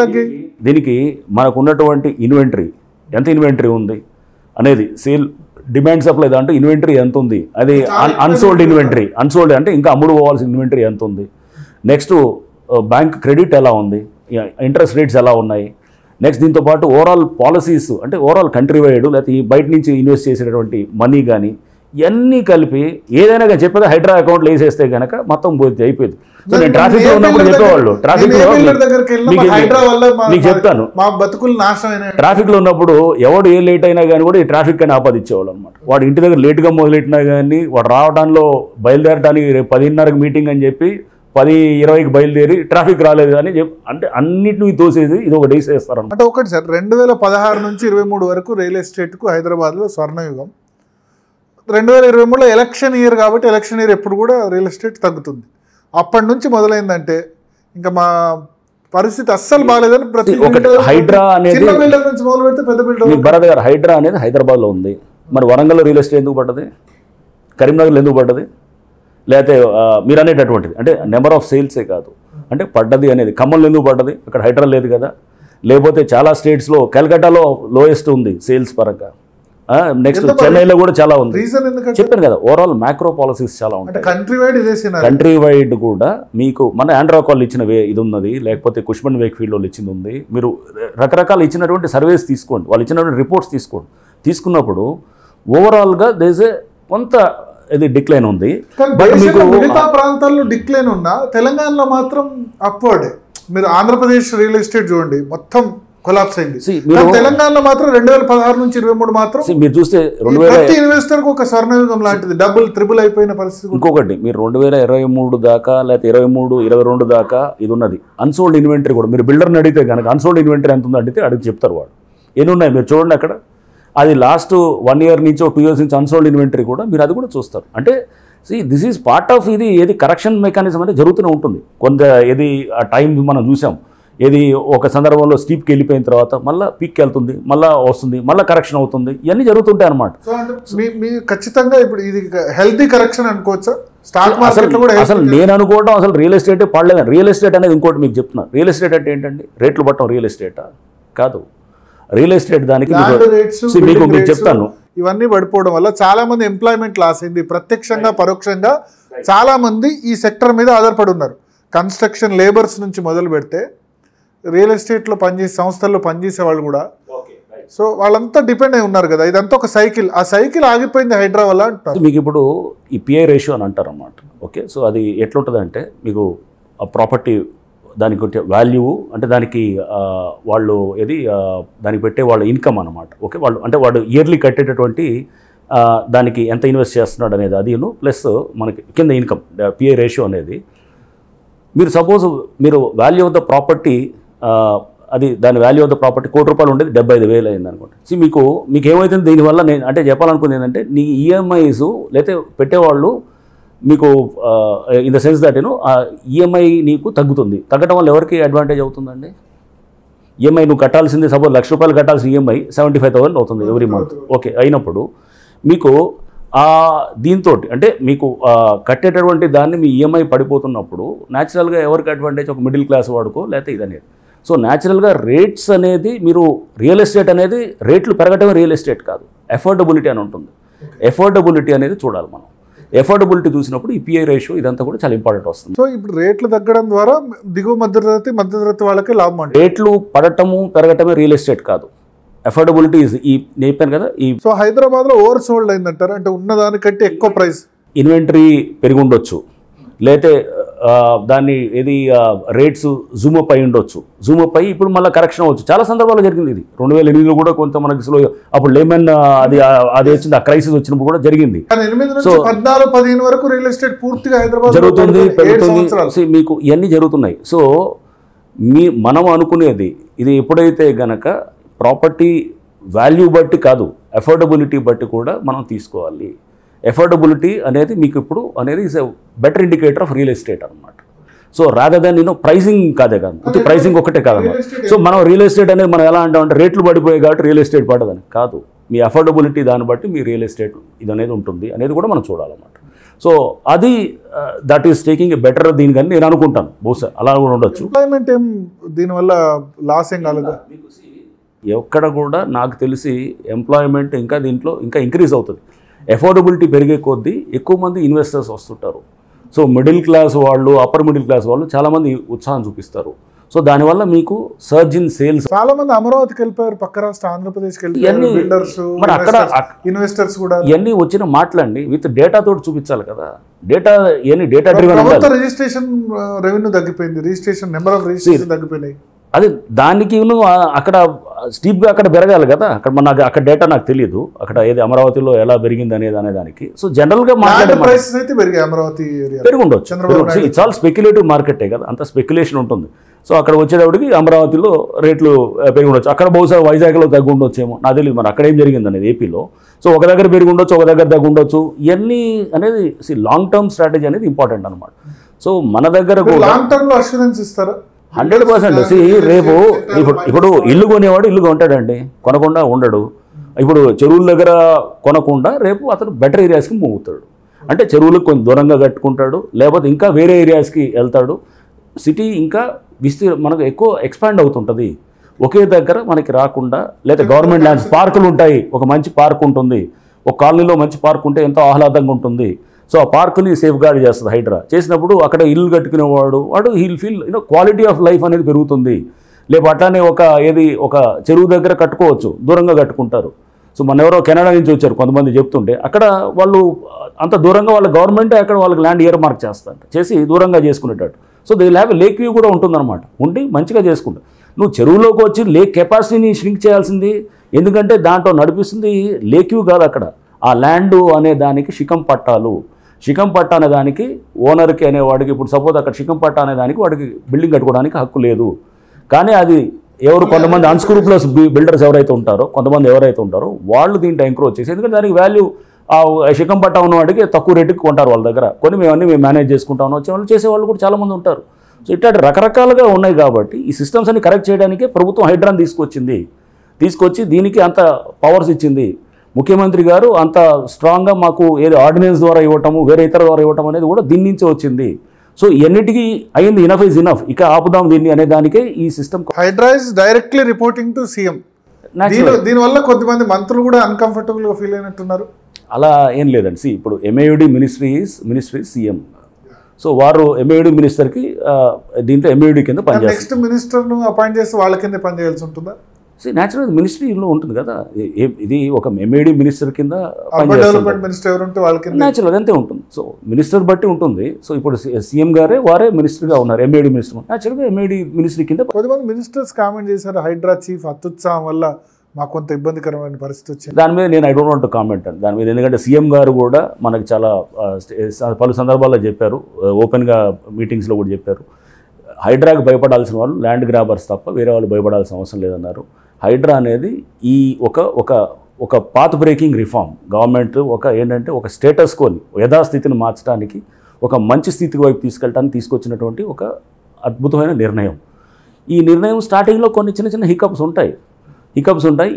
దీనికి మనకు ఉన్నటువంటి ఇన్వెంటరీ, ఎంత ఇన్వెంటరీ ఉంది అనేది, సేల్ డిమాండ్ సప్లై దాంట్లో ఇన్వెంటరీ ఎంత ఉంది, అది అన్సోల్డ్ ఇన్వెంటరీ, అన్సోల్డ్ అంటే ఇంకా అమ్ముడు పోవాల్సిన ఇన్వెంటరీ ఎంత ఉంది, నెక్స్ట్ బ్యాంక్ క్రెడిట్ ఎలా ఉంది, ఇంట్రెస్ట్ రేట్స్ ఎలా ఉన్నాయి, నెక్స్ట్ దీంతో పాటు ఓవరాల్ పాలసీస్ అంటే ఓవరాల్ కంట్రీ వైడ్ లేకపోతే బయట నుంచి ఇన్వెస్ట్ చేసేటటువంటి మనీ కానీ ఇవన్నీ కలిపి ఏదైనా కానీ చెప్పేది హైడ్రా అకౌంట్లో వేసేస్తే కనుక మొత్తం పోతే అయిపోయింది. సో నేను ట్రాఫిక్లో ఉన్నప్పుడు చెప్పేవాళ్ళు, మీకు చెప్తాను, ట్రాఫిక్లో ఉన్నప్పుడు ఎవడు ఏ లేట్ అయినా కానీ కూడా ఈ ట్రాఫిక్ అని ఆపాదించేవాళ్ళు అనమాట. వాడు ఇంటి దగ్గర లేట్గా మొదలెట్టినా కానీ వాడు రావడంలో బయలుదేరడానికి రేపు 10:30కి మీటింగ్ అని చెప్పి 10:20కి బయలుదేరి ట్రాఫిక్ రాలేదు అని అంటే అన్నింటినీ తోసేది ఇది ఒకటి వేసేస్తారు అంటే. ఒకటి సార్, 2016 నుంచి 23 వరకు రియల్ ఎస్టేట్కు హైదరాబాద్లో స్వర్ణయుగం. 2023లో ఎలక్షన్ ఇయర్ కాబట్టి ఎలక్షన్ ఇయర్ ఎప్పుడు కూడా రియల్ ఎస్టేట్ తగ్గుతుంది. అప్పటి నుంచి మొదలైందంటే ఇంకా మా పరిస్థితి అస్సలు బాగాలేదని ప్రతి హైడ్రా అనేది బిల్డర్ నుంచి మొదలు పెడితే పెద్ద బిల్డర్ భరత్ గారు, హైడ్రా అనేది హైదరాబాద్లో ఉంది. మరి వరంగల్లో రియల్ ఎస్టేట్ ఎందుకు పడ్డది, కరీంనగర్లో ఎందుకు పడ్డది, లేకపోతే మీరు అనేటటువంటిది అంటే నెంబర్ ఆఫ్ సేల్సే కాదు అంటే పడ్డది అనేది ఖమ్మంలో ఎందుకు పడ్డది, అక్కడ హైడ్రా లేదు కదా, లేకపోతే చాలా స్టేట్స్లో కలకట్టాలో లోయెస్ట్ ఉంది సేల్స్ పరంగా, నెక్స్ట్ చెన్నైలో కూడా చాలా ఉంది. చెప్పాను కదా, ఓవరాల్ మ్యాక్రో పాలసీస్ చాలా ఉంటాయి కంట్రీ వైడ్ కూడా. మీకు మన ఆండ్రాక్ వాళ్ళు ఇచ్చిన ఇది ఉన్నది, లేకపోతే కుష్మన్ వేక్ఫీల్డ్ వాళ్ళు ఇచ్చింది ఉంది. మీరు రకరకాల ఇచ్చినటువంటి సర్వేస్ తీసుకోండి, వాళ్ళు ఇచ్చినటువంటి రిపోర్ట్స్ తీసుకోండి. తీసుకున్నప్పుడు ఓవరాల్గా దేస్ ఏ కొంత ఇది డిక్లైన్ ఉంది. బట్ మీకు మిగతా ప్రాంతాల్లో డిక్లైన్ ఉన్నా తెలంగాణలో మాత్రం అప్వర్డ్. మీరు ఆంధ్రప్రదేశ్ రియల్ ఎస్టేట్ చూడండి మొత్తం కొలాప్స్ అయింది. తెలంగాణలో మాత్రం 2016 నుంచి 23 మాత్రం మీరు చూస్తే ప్రతి ఇన్వెస్టర్ కు ఒక స్వర్ణయుగం లాంటిది, డబుల్ ట్రిపుల్ అయిపోయిన పరిస్థితి. ఇంకొకటి మీరు 2023 దాకా లేకపోతే 22 దాకా ఇది ఉన్నది అన్సోల్డ్ ఇన్వెంటరీ కూడా. మీరు బిల్డర్ని అడిగితే కనుక అన్సోల్డ్ ఇన్వెంటరీ ఎంత ఉందో అడిగితే చెప్తారు వాడు. ఎన్ని ఉన్నాయి మీరు చూడండి అక్కడ. అది లాస్ట్ 1 ఇయర్ నుంచి 2 ఇయర్స్ నుంచి అన్సోల్డ్ ఇన్వెంటరీ కూడా మీరు అది కూడా చూస్తారు. అంటే దిస్ ఈజ్ పార్ట్ ఆఫ్ ఇది ఏది కరెక్షన్ మెకానిజం అనేది జరుగుతూనే ఉంటుంది. కొంత ఏది ఆ టైం మనం చూసాం, ఏది ఒక సందర్భంలో స్టీప్కి వెళ్ళిపోయిన తర్వాత మళ్ళీ పీక్కి వెళ్తుంది, మళ్ళీ వస్తుంది, మళ్ళీ కరెక్షన్ అవుతుంది, ఇవన్నీ జరుగుతుంటాయి అనమాట. ఖచ్చితంగా ఇప్పుడు ఇది హెల్తీ కరెక్షన్ అనుకోవచ్చా? స్టాక్ మార్కెట్ కూడా అసలు నేను అనుకోవడం అసలు రియల్ ఎస్టేట్ పడలేదు. రియల్ ఎస్టేట్ అనేది ఇంకోటి మీకు చెప్తున్నా, రియల్ ఎస్టేట్ అంటే ఏంటండి, రేట్లు పట్టడం రియల్ ఎస్టేటా? కాదు. రియల్ ఎస్టేట్ దానికి మీకు చెప్తాను, ఇవన్నీ పడిపోవడం వల్ల చాలా మంది ఎంప్లాయ్మెంట్ లాస్ అయింది. ప్రత్యక్షంగా పరోక్షంగా చాలా మంది ఈ సెక్టర్ మీద ఆధారపడి ఉన్నారు. కన్స్ట్రక్షన్ లేబర్స్ నుంచి మొదలు పెడితే రియల్ ఎస్టేట్లో పనిచేసే సంస్థల్లో పనిచేసే వాళ్ళు కూడా, సో వాళ్ళంతా డిపెండ్ అయి ఉన్నారు కదా. ఇదంతా ఒక సైకిల్, ఆ సైకిల్ ఆగిపోయింది హైడ్రా వల్ల అంటారు. మీకు ఇప్పుడు ఈ పిఐ రేషియో అని అంటారు అన్నమాట. ఓకే, సో అది ఎట్లుంటుంది అంటే మీకు ఆ ప్రాపర్టీ దానికి వాల్యూ అంటే దానికి వాళ్ళు ఏది దానికి పెట్టే వాళ్ళ ఇన్కమ్ అన్నమాట. ఓకే, వాళ్ళు అంటే వాడు ఇయర్లీ కట్టేటటువంటి దానికి ఎంత ఇన్వెస్ట్ చేస్తున్నాడు అనేది అదిను ప్లస్ మనకి కింద ఇన్కమ్ పిఐ రేషియో అనేది. మీరు సపోజ్ మీరు వాల్యూ ఆఫ్ ద ప్రాపర్టీ అది దాని వాల్యూ ఆఫ్ ద ప్రాపర్టీ ₹1,00,00,000 ఉండేది 75,000 అయింది అనుకోండి. సో మీకు ఏమవుతుంది దీనివల్ల నేను అంటే చెప్పాలనుకుంది ఏంటంటే నీ ఈఎంఐస్ లేకపోతే పెట్టేవాళ్ళు మీకు in the sense that EMI నీకు తగ్గుతుంది. తగ్గడం వల్ల ఎవరికి అడ్వాంటేజ్ అవుతుందండి? ఈఎంఐ నువ్వు కట్టాల్సింది సపోజ్ ₹1,00,000 కట్టాల్సిన ఈఎంఐ 75,000 అవుతుంది ఎవ్రీ మంత్. ఓకే, అయినప్పుడు మీకు దీంతో అంటే మీకు కట్టేటటువంటి దాన్ని మీ ఈఎంఐ పడిపోతున్నప్పుడు న్యాచురల్గా ఎవరికి అడ్వాంటేజ్? ఒక మిడిల్ క్లాస్ వాడుకో లేకపోతే ఇదనేది. సో న్యాచురల్గా రేట్స్ అనేది మీరు రియల్ ఎస్టేట్ అనేది రేట్లు పెరగటమే రియల్ ఎస్టేట్ కాదు, ఎఫోర్డబిలిటీ అని ఉంటుంది. ఎఫోర్డబిలిటీ అనేది చూడాలి మనం. ఎఫోర్డబిలిటీ చూసినప్పుడు ఈ పిఐ రేషియో ఇదంతా కూడా చాలా ఇంపార్టెంట్ వస్తుంది. సో ఇప్పుడు రేట్లు తగ్గడం ద్వారా దిగువ మధ్యతరగతి వాళ్ళకి లాభం. రేట్లు పడటము పెరగటమే రియల్ ఎస్టేట్ కాదు, ఎఫోర్డబిలిటీ ఈ చెప్పాను కదా. ఈ సో హైదరాబాద్లో ఓవర్ సోల్డ్ అయిందంటారు, అంటే ఉన్నదానికంటే ఎక్కువ ప్రైస్ ఇన్వెంటరీ పెరిగి ఉండొచ్చు, లేతే దాన్ని ఏది రేట్స్ జూమప్ అయి ఉండొచ్చు. జూమప్ అయ్యి ఇప్పుడు మళ్ళీ కరెక్షన్ అవ్వచ్చు. చాలా సందర్భాల్లో జరిగింది ఇది. 2008లో కూడా కొంత మనకి స్లో, అప్పుడు లేమన్ అది వచ్చింది, ఆ క్రైసిస్ వచ్చినప్పుడు కూడా జరిగింది. సో 14-15 వరకు రియల్ ఎస్టేట్ పూర్తిగా హైదరాబాద్ జరుగుతుంది, పెరుగుతుంది, మీకు ఇవన్నీ జరుగుతున్నాయి. సో మనం అనుకునేది ఇది ఎప్పుడైతే గనక ప్రాపర్టీ వాల్యూ బట్టి కాదు, అఫోర్డబిలిటీ బట్టి కూడా మనం తీసుకోవాలి. అఫోర్డబిలిటీ అనేది మీకు ఇప్పుడు అనేది is a better indicator of real estate అనమాట. సో రాదర్ దాన్ ప్రైసింగ్ కాదే కాదు, ప్రైసింగ్ ఒకటే కాదన్నమాట. సో మనం రియల్ ఎస్టేట్ అనేది మనం ఎలా అంటామంటే రేట్లు పడిపోయాయి కాబట్టి రియల్ ఎస్టేట్ పడదని కాదు, మీ అఫోర్డబిలిటీ దాన్ని బట్టి మీ రియల్ ఎస్టేట్ ఇది అనేది ఉంటుంది అనేది కూడా మనం చూడాలన్నమాట. సో అది that is taking a better దీని కానీ నేను అనుకుంటాను. బహుశా అలా కూడా ఉండొచ్చు. ఎంప్లాయ్మెంట్ ఏం దీనివల్ల లాస్ ఏం కాలేదు ఎక్కడ కూడా నాకు తెలిసి. ఎంప్లాయ్మెంట్ ఇంకా దీంట్లో ఇంకా ఇంక్రీజ్ అవుతుంది. అఫోర్డబిలిటీ పెరిగే కొద్దీ ఎక్కువ మంది ఇన్వెస్టర్స్ వస్తుంటారు. సో మిడిల్ క్లాస్ వాళ్ళు, అప్పర్ మిడిల్ క్లాస్ వాళ్ళు చాలామంది ఉత్సాహం చూపిస్తారు. సో దానివల్ల మీకు సర్జ్ ఇన్ సేల్స్. చాలా మంది అమరావతికి వెళ్ళిపోయారు, పక్క రాష్ట్ర ఆంధ్రప్రదేశ్కి వెళ్ళిపోయారు బిల్డర్స్, మరి అక్కడ ఇన్వెస్టర్స్ కూడా. ఇవన్నీ వచ్చిన మాటలండి, విత్ డేటా తోటి చూపించాలి కదా. డేటా ఇవన్నీ డేటా డ్రివెన్. రిజిస్ట్రేషన్ రెవెన్యూ తగ్గిపోయింది, రిజిస్ట్రేషన్ నెంబర్ ఆఫ్ రిజిస్ట్రేషన్ తగ్గిపోయినాయి. అది దానికి అక్కడ స్టీప్గా అక్కడ పెరగాలి కదా. అక్కడ మన అక్కడ డేటా నాకు తెలియదు, అక్కడ ఏది అమరావతిలో ఎలా పెరిగింది అనే దానికి. సో జనరల్గా పెరిగి ఉండొచ్చు. ఇట్స్ ఆల్ స్పెక్యులేటివ్ మార్కెటే కదా, అంత స్పెక్యులేషన్ ఉంటుంది. సో అక్కడ వచ్చేటప్పటికి అమరావతిలో రేట్లు పెరిగి ఉండొచ్చు, అక్కడ బహుశా వైజాగ్లో తగ్గి ఉండొచ్చేమో, నాకు తెలియదు మరి అక్కడ ఏం జరిగింది అనేది ఏపీలో. సో ఒక దగ్గర పెరిగి ఉండొచ్చు, ఒక దగ్గర తగ్గి ఉండొచ్చు. ఇవన్నీ అనేది లాంగ్ టర్మ్ స్ట్రాటజీ అనేది ఇంపార్టెంట్ అనమాట. సో మన దగ్గర లాంగ్ టర్మ్ లో అష్యూరెన్స్ ఇస్తారా? 100%. రేపు ఇప్పుడు ఇల్లు కొనేవాడు ఇల్లు కొంటాడండి, కొనకుండా ఉండడు. ఇప్పుడు చెరువుల దగ్గర కొనకుండా రేపు అతను బెటర్ ఏరియాస్కి మూవ్ అవుతాడు. అంటే చెరువులకు కొంచెం దూరంగా కట్టుకుంటాడు, లేకపోతే ఇంకా వేరే ఏరియాస్కి వెళ్తాడు. సిటీ ఇంకా మనకు ఎక్కువ ఎక్స్పాండ్ అవుతుంటుంది. ఒకే దగ్గర మనకి రాకుండా, లేదా గవర్నమెంట్ ల్యాండ్స్, పార్కులు ఉంటాయి, ఒక మంచి పార్క్ ఉంటుంది, ఒక కాలనీలో మంచి పార్క్ ఉంటే ఎంతో ఆహ్లాదంగా ఉంటుంది. సో ఆ పార్కుని సేఫ్ గార్డ్ చేస్తుంది హైడ్రా. చేసినప్పుడు అక్కడ ఇల్లు కట్టుకునేవాడు he'll feel quality of life అనేది పెరుగుతుంది. లేకపోతే అట్లానే ఒక చెరువు దగ్గర కట్టుకోవచ్చు, దూరంగా కట్టుకుంటారు. సో మన ఎవరో కెనడా నుంచి వచ్చారు కొంతమంది చెప్తుంటే, అక్కడ వాళ్ళు అంత దూరంగా వాళ్ళ గవర్నమెంటే అక్కడ వాళ్ళకి ల్యాండ్ ఇయర్ మార్క్ చేసి దూరంగా చేసుకునేటట్టు. So they have lake view కూడా ఉంటుందన్నమాట. ఉండి మంచిగా చేసుకుంటారు. నువ్వు చెరువులోకి వచ్చి లేక్ కెపాసిటీని ష్రింక్ చేయాల్సింది, ఎందుకంటే దాంట్లో నడిపిస్తుంది లేక్ వ్యూ కాదు. అక్కడ ఆ ల్యాండ్ అనే దానికి శిఖం పట్టాలు, శిఖం పట్ట అనే దానికి ఓనర్కి అనేవాడికి, ఇప్పుడు సపోజ్ అక్కడ శిఖం పట్ట అనే దానికి వాడికి బిల్డింగ్ కట్టుకోవడానికి హక్కు లేదు. కానీ అది కొంతమంది అన్స్క్రూపులస్ బిల్డర్స్ ఎవరైతే ఉంటారో, కొంతమంది ఎవరైతే ఉంటారో వాళ్ళు దీంట్లో ఎంక్రోచ్ చేసి, ఎందుకంటే దానికి వాల్యూ ఆ శిఖం పట్ట ఉన్న వాడికి తక్కువ రేటుకి కొంటారు వాళ్ళ దగ్గర. కొన్ని మేము మేనేజ్ చేసుకుంటామని వచ్చేవాళ్ళు, చేసేవాళ్ళు కూడా చాలామంది ఉంటారు. సో ఇట్లాంటి రకరకాలుగా ఉన్నాయి. కాబట్టి ఈ సిస్టమ్స్ అన్ని కరెక్ట్ చేయడానికే ప్రభుత్వం హైడ్రాని తీసుకొచ్చి దీనికి అంత పవర్స్ ఇచ్చింది. ముఖ్యమంత్రి గారు అంత స్ట్రాంగ్గా మాకు ఏది ఆర్డినెన్స్ ద్వారా ఇవ్వటము, వేరే ఇతర ద్వారా ఇవ్వటం అనేది కూడా దీని నుంచే వచ్చింది. సో ఎన్నిటికీ అయింది, ఇనఫ్ ఈజ్ ఇనఫ్, ఇక ఆపుదాం దీన్ని అనే దానికే ఈ system. HYDRAA is directly reporting to CM. దీనివల్ల కొద్దిమంది మంత్రులు కూడా అన్కంఫర్టబుల్గా ఫీల్ అయినట్టున్నారు. అలా ఏం లేదండి. ఇప్పుడు MAUD మినిస్ట్రీ సీఎం. సో వారు MAUD మినిస్టర్కి దీంట్లో MAUD కింద పనిచేస్తారు. నెక్స్ట్ మినిస్టర్ను అపాయింట్ చేసి వాళ్ళ కింద పనిచేయాల్సి ఉంటుందా? న్యాచురల్ మినిస్ట్రీలో ఉంటుంది కదా, ఇది ఒక MAUD మినిస్టర్ కింద న్యాచురల్ అదంతే ఉంటుంది. సో మినిస్టర్ బట్టి ఉంటుంది. సో ఇప్పుడు సీఎం గారే వారే మినిస్టర్గా ఉన్నారు, MAUD మినిస్టర్. న్యాచురల్గా MAUD మినిస్ట్రీ కింద. కొంతమంది మినిస్టర్స్ కామెంట్ చేశారు, హైడ్రా చీఫ్ అత్యుత్సాహం వల్ల మాకు కొంత ఇబ్బందికరమైన పరిస్థితి వచ్చింది. దాని మీద నేను I don't want to comment అండి దాని మీద. ఎందుకంటే సీఎం గారు కూడా మనకి చాలా పలు సందర్భాల్లో చెప్పారు, ఓపెన్గా మీటింగ్స్లో కూడా చెప్పారు, హైడ్రాకి భయపడాల్సిన వాళ్ళు ల్యాండ్ గ్రాబర్స్ తప్ప వేరే వాళ్ళు భయపడాల్సిన అవసరం లేదన్నారు. హైడ్రా అనేది ఈ ఒక పాత్ బ్రేకింగ్ రిఫార్మ్. గవర్నమెంట్ ఏంటంటే ఒక స్టేటస్ కోని, యథాస్థితిని మార్చడానికి, ఒక మంచి స్థితి వైపు తీసుకెళ్ళడానికి తీసుకొచ్చినటువంటి ఒక అద్భుతమైన నిర్ణయం. ఈ నిర్ణయం స్టార్టింగ్లో కొన్ని చిన్న చిన్న హికప్స్ ఉంటాయి.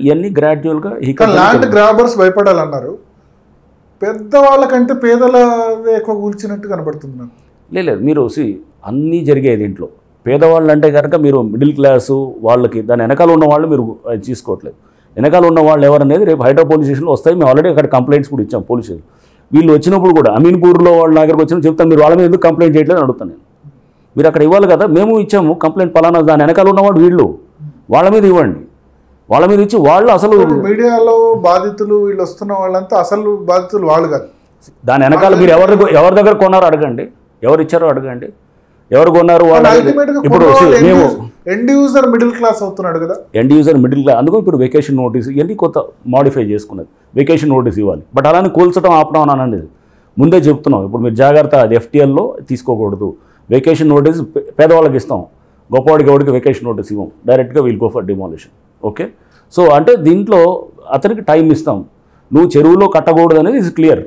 ఇవన్నీ గ్రాడ్యువల్గా ల్యాండ్ గ్రాబర్స్ భయపడాలన్నారు. పెద్దవాళ్ళకంటే పేదల ఎక్కువ కూల్చినట్టు కనబడుతుంది నాకు. లేదు, మీరు అన్నీ జరిగాయి దీంట్లో. పేదవాళ్ళు అంటే కనుక మీరు మిడిల్ క్లాసు వాళ్ళకి దాని వెనకాల ఉన్న వాళ్ళు మీరు తీసుకోవట్లేదు. వెనకాల ఉన్న వాళ్ళు ఎవరనేది రేపు హైడ్రా పోలీస్ స్టేషన్లో వస్తాయి. మేము ఆల్రెడీ అక్కడ కంప్లైంట్స్ కూడా ఇచ్చాం పోలీసులు. వీళ్ళు వచ్చినప్పుడు కూడా అమీన్పూర్లో వాళ్ళ దగ్గరకు వచ్చినప్పుడు చెప్తాను, మీరు వాళ్ళ మీద ఎందుకు కంప్లైంట్ చేయట్లేదు అని అడుగుతాను నేను. మీరు అక్కడ ఇవ్వాలి కదా, మేము ఇచ్చాము కంప్లైంట్ పలానా, దాని వెనకాల ఉన్నవాడు వీళ్ళు, వాళ్ళ మీద ఇవ్వండి. వాళ్ళ మీద ఇచ్చి వాళ్ళు అసలు మీడియాలో బాధితులు వీళ్ళు వస్తున్న వాళ్ళంతా అసలు బాధితులు వాళ్ళు కాదు. దాని వెనకాల మీరు ఎవరి దగ్గర కొన్నారో అడగండి, ఎవరు ఇచ్చారో అడగండి, ఎవరు కొన్నారు వాళ్ళు. ఇప్పుడు మేము ఎండ్ యూజర్ మిడిల్ క్లాస్ అవుతున్నాడు కదా, ఎండ్ యూజర్ మిడిల్ క్లాస్. అందుకో ఇప్పుడు వెకేషన్ నోటీస్ ఇవన్నీ కొత్త మాడిఫై చేసుకున్నది. వెకేషన్ నోటీస్ ఇవ్వాలి, బట్ అలానే కూల్చడం ఆపడం అని అనేది ముందే చెప్తున్నాం. ఇప్పుడు మీరు జాగ్రత్త, అది FTLలో తీసుకోకూడదు. వెకేషన్ నోటీస్ పేదవాళ్ళకి ఇస్తాం, గొప్పవాడికి ఎవరికి వెకేషన్ నోటీస్ ఇవ్వం, డైరెక్ట్గా we'll go for demolition. Okay, so అంటే దీంట్లో అతనికి టైం ఇస్తాం. నువ్వు చెరువులో కట్టకూడదు అనేది ఇస్ క్లియర్.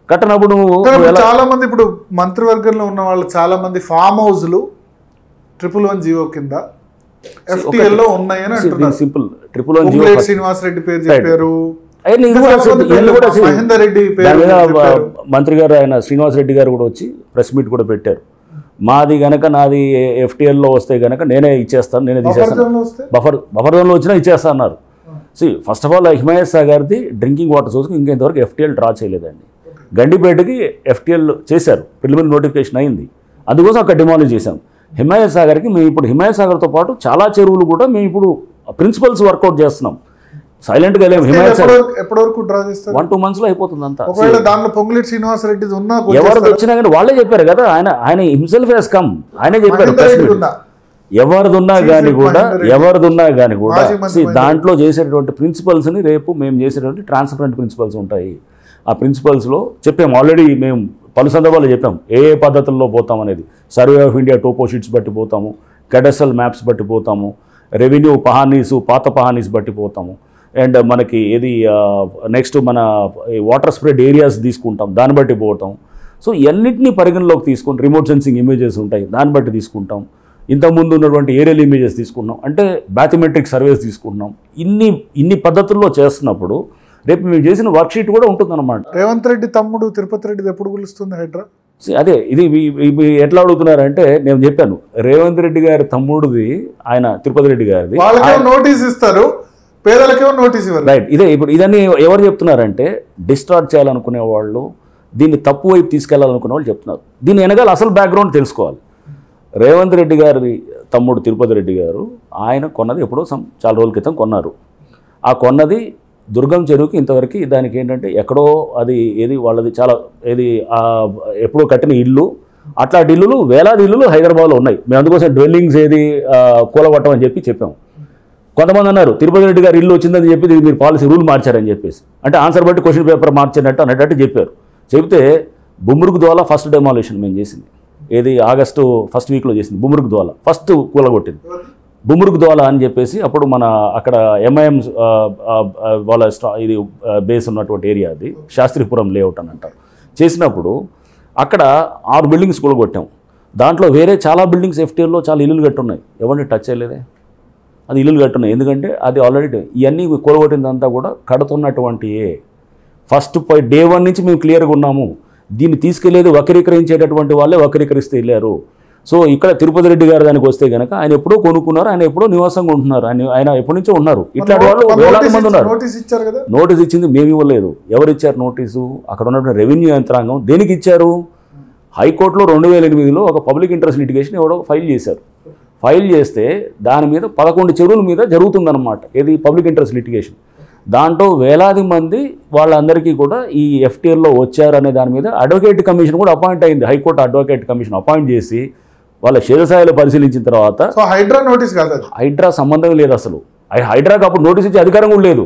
కట్టనప్పుడు నువ్వు చాలా మంది ఇప్పుడు మంత్రివర్గంలో ఉన్న వాళ్ళు చాలా మంది ఫామ్ హౌస్లు 111 జీవో కింద FTLలో ఉన్నాయని అంటున్నారు. సింపుల్ 111 జీవో శ్రీనివాసరెడ్డి పేరు చెప్పారు, మహేందర్ రెడ్డి మంత్రి గారు ఆయన శ్రీనివాసరెడ్డి గారు కూడా వచ్చి ప్రెస్ మీట్ కూడా పెట్టారు. మాది గనక నాది FTLలో వస్తే గనక నేనే ఇచ్చేస్తాను, నేనే తీసేస్తాను, బఫర్ జోన్లో వచ్చినా ఇచ్చేస్తా అన్నారు. ఫస్ట్ ఆఫ్ ఆల్ హిమాయత్ సాగర్ది డ్రింకింగ్ వాటర్ సోర్స్కి ఇంకెంతవరకు FTL డ్రా చేయలేదండి. గండిపేటకి FTL చేశారు, ప్రిలిమినరీ నోటిఫికేషన్ అయింది, అందుకోసం అక్కడ డిమాలిష్ చేశాం. హిమాయత్ సాగర్కి మేము ఇప్పుడు హిమాయత్ సాగర్తో పాటు చాలా చెరువులు కూడా మేము ఇప్పుడు ప్రిన్సిపల్స్ వర్కౌట్ చేస్తున్నాం. సైలెంట్గా లేము. హిమాయత్ సాగర్ ఎప్పటివరకు డ్రా చేస్తారు? 1-2 monthsలో అయిపోతుంది అంతా. దాంట్లో పొంగులేటి శ్రీనివాసరెడ్డి ఉన్నా ఎవరు వచ్చినా కానీ వాళ్ళే చెప్పారు కదా, ఆయన హిమ్సెల్ఫ్ హెస్ కమ్, ఆయనే చెప్పారు. ఎవరిదున్నా కానీ కూడా దాంట్లో చేసేటువంటి ప్రిన్సిపల్స్ని రేపు మేము చేసేటువంటి ట్రాన్స్పరెంట్ ప్రిన్సిపల్స్ ఉంటాయి. ఆ ప్రిన్సిపల్స్లో చెప్పాము ఆల్రెడీ, మేము పలు సందర్భాల్లో చెప్పాం ఏ పద్ధతుల్లో పోతాం అనేది. Survey of India topo sheets బట్టి పోతాము, కెడస్ట్రల్ మ్యాప్స్ బట్టి పోతాము, రెవెన్యూ పాత పహానీస్ బట్టి పోతాము, అండ్ మనకి ఏది నెక్స్ట్ మన వాటర్ స్ప్రెడ్ ఏరియాస్ తీసుకుంటాం, దాన్ని బట్టి పోతాం. సో ఇవన్నింటినీ పరిగణలోకి తీసుకుని రిమోట్ సెన్సింగ్ ఇమేజెస్ ఉంటాయి, దాన్ని బట్టి తీసుకుంటాం. ఇంతకుముందు ఉన్నటువంటి ఏరియల్ ఇమేజెస్ తీసుకుంటున్నాం, అంటే బ్యాథమెట్రిక్ సర్వేస్ తీసుకుంటున్నాం. ఇన్ని పద్ధతుల్లో చేస్తున్నప్పుడు రేపు మేము చేసిన వర్క్షీట్ కూడా ఉంటుందన్నమాట. రేవంత్ రెడ్డి తమ్ముడు తిరుపతి రెడ్డి ఎప్పుడు పిలుస్తుంది హైడ్రా? అదే ఇది ఎట్లా అడుగుతున్నారంటే నేను చెప్పాను, రేవంత్ రెడ్డి గారి తమ్ముడిది ఆయన తిరుపతి రెడ్డి గారిది నోటీస్ ఇస్తారు, పేదలకేమో నోటీస్ ఇవ్వరు. రైట్, ఇప్పుడు ఇదని ఎవరు చెప్తున్నారంటే డిస్టార్ట్ చేయాలనుకునే వాళ్ళు, దీన్ని తప్పు వైపు తీసుకెళ్లాలనుకునే వాళ్ళు చెప్తున్నారు. దీని వెనకాల అసలు బ్యాక్గ్రౌండ్ తెలుసుకోవాలి. రేవంత్ రెడ్డి గారి తమ్ముడు తిరుపతి రెడ్డి గారు ఆయన కొన్నది ఎప్పుడో చాలా రోజుల క్రితం కొన్నారు. ఆ కొన్నది దుర్గం చెరువుకి ఇంతవరకు దానికి ఏంటంటే ఎక్కడో అది ఏది వాళ్ళది చాలా ఏది ఎప్పుడో కట్టిన ఇల్లు, అట్లాంటి ఇల్లులు వేలాది ఇల్లులు హైదరాబాద్లో ఉన్నాయి. మేము అందుకోసం డ్వెల్లింగ్స్ ఏది కూలగొట్టమని చెప్పాము. కొంతమంది అన్నారు తిరుపతి రెడ్డి గారు ఇల్లు వచ్చిందని చెప్పి మీరు పాలసీ రూల్ మార్చారని చెప్పేసి, అంటే ఆన్సర్ బట్టి క్వశ్చన్ పేపర్ మార్చినట్టు అనేటట్టు చెప్పారు. చెబితే బుమ్రుక్ ద్వారా ఫస్ట్ డెమాలిషన్ మేము చేసింది ఏది ఆగస్టు ఫస్ట్ వీక్లో చేసింది. బుమ్రుక్ ద్వారా ఫస్ట్ కూలగొట్టింది బుమ్రుక్ దోలా అని చెప్పేసి. అప్పుడు మన అక్కడ MIM వాళ్ళ ఇది బేస్ ఉన్నటువంటి ఏరియా, అది శాస్త్రీపురం లేఅవుట్ అని అంటారు. చేసినప్పుడు అక్కడ 6 బిల్డింగ్స్ కూలగొట్టాం. దాంట్లో వేరే చాలా బిల్డింగ్స్ FTLలో చాలా ఇల్లులు కట్టున్నాయి, ఎవరిని టచ్ చేయలేదే. అది ఇల్లులు కట్టున్నాయి, ఎందుకంటే అది ఆల్రెడీ ఇవన్నీ కూలగొట్టిందంతా కూడా కడుతున్నటువంటి ఫస్ట్ డే 1 నుంచి మేము క్లియర్గా ఉన్నాము. దీన్ని తీసుకెళ్లేది వక్రీకరించేటటువంటి వాళ్ళే వక్రీకరిస్తే వెళ్ళారు. సో ఇక్కడ తిరుపతి రెడ్డి గారు దానికి వస్తే కనుక ఆయన ఎప్పుడో కొనుక్కున్నారు, ఆయన ఎప్పుడో నివాసంగా ఉంటున్నారు, ఆయన ఎప్పటి నుంచో ఉన్నారు. ఇట్లాంటి వాళ్ళు వేలాది మంది ఉన్నారు. నోటీస్ ఇచ్చింది మేము ఇవ్వలేదు. ఎవరు ఇచ్చారు నోటీసు? అక్కడ ఉన్నటువంటి రెవెన్యూ యంత్రాంగం. దేనికి ఇచ్చారు? హైకోర్టులో 2008లో ఒక పబ్లిక్ ఇంట్రెస్ట్ లిటిగేషన్ ఎవడో ఫైల్ చేశారు. ఫైల్ చేస్తే దాని మీద 11 చెరువుల మీద జరుగుతుందన్నమాట, ఏది పబ్లిక్ ఇంట్రెస్ట్ లిటిగేషన్. దాంట్లో వేలాది మంది వాళ్ళందరికీ కూడా ఈ FTLలో వచ్చారు అనే దాని మీద అడ్వకేట్ కమిషన్ కూడా అపాయింట్ అయింది. హైకోర్టు అడ్వకేట్ కమిషన్ అపాయింట్ చేసి వాళ్ళ క్షేత్రస్థాయిలో పరిశీలించిన తర్వాత హైడ్రా నోటీస్ కాదు, హైడ్రా సంబంధం లేదు అసలు. హైడ్రాకి అప్పుడు నోటీస్ ఇచ్చే అధికారం కూడా లేదు.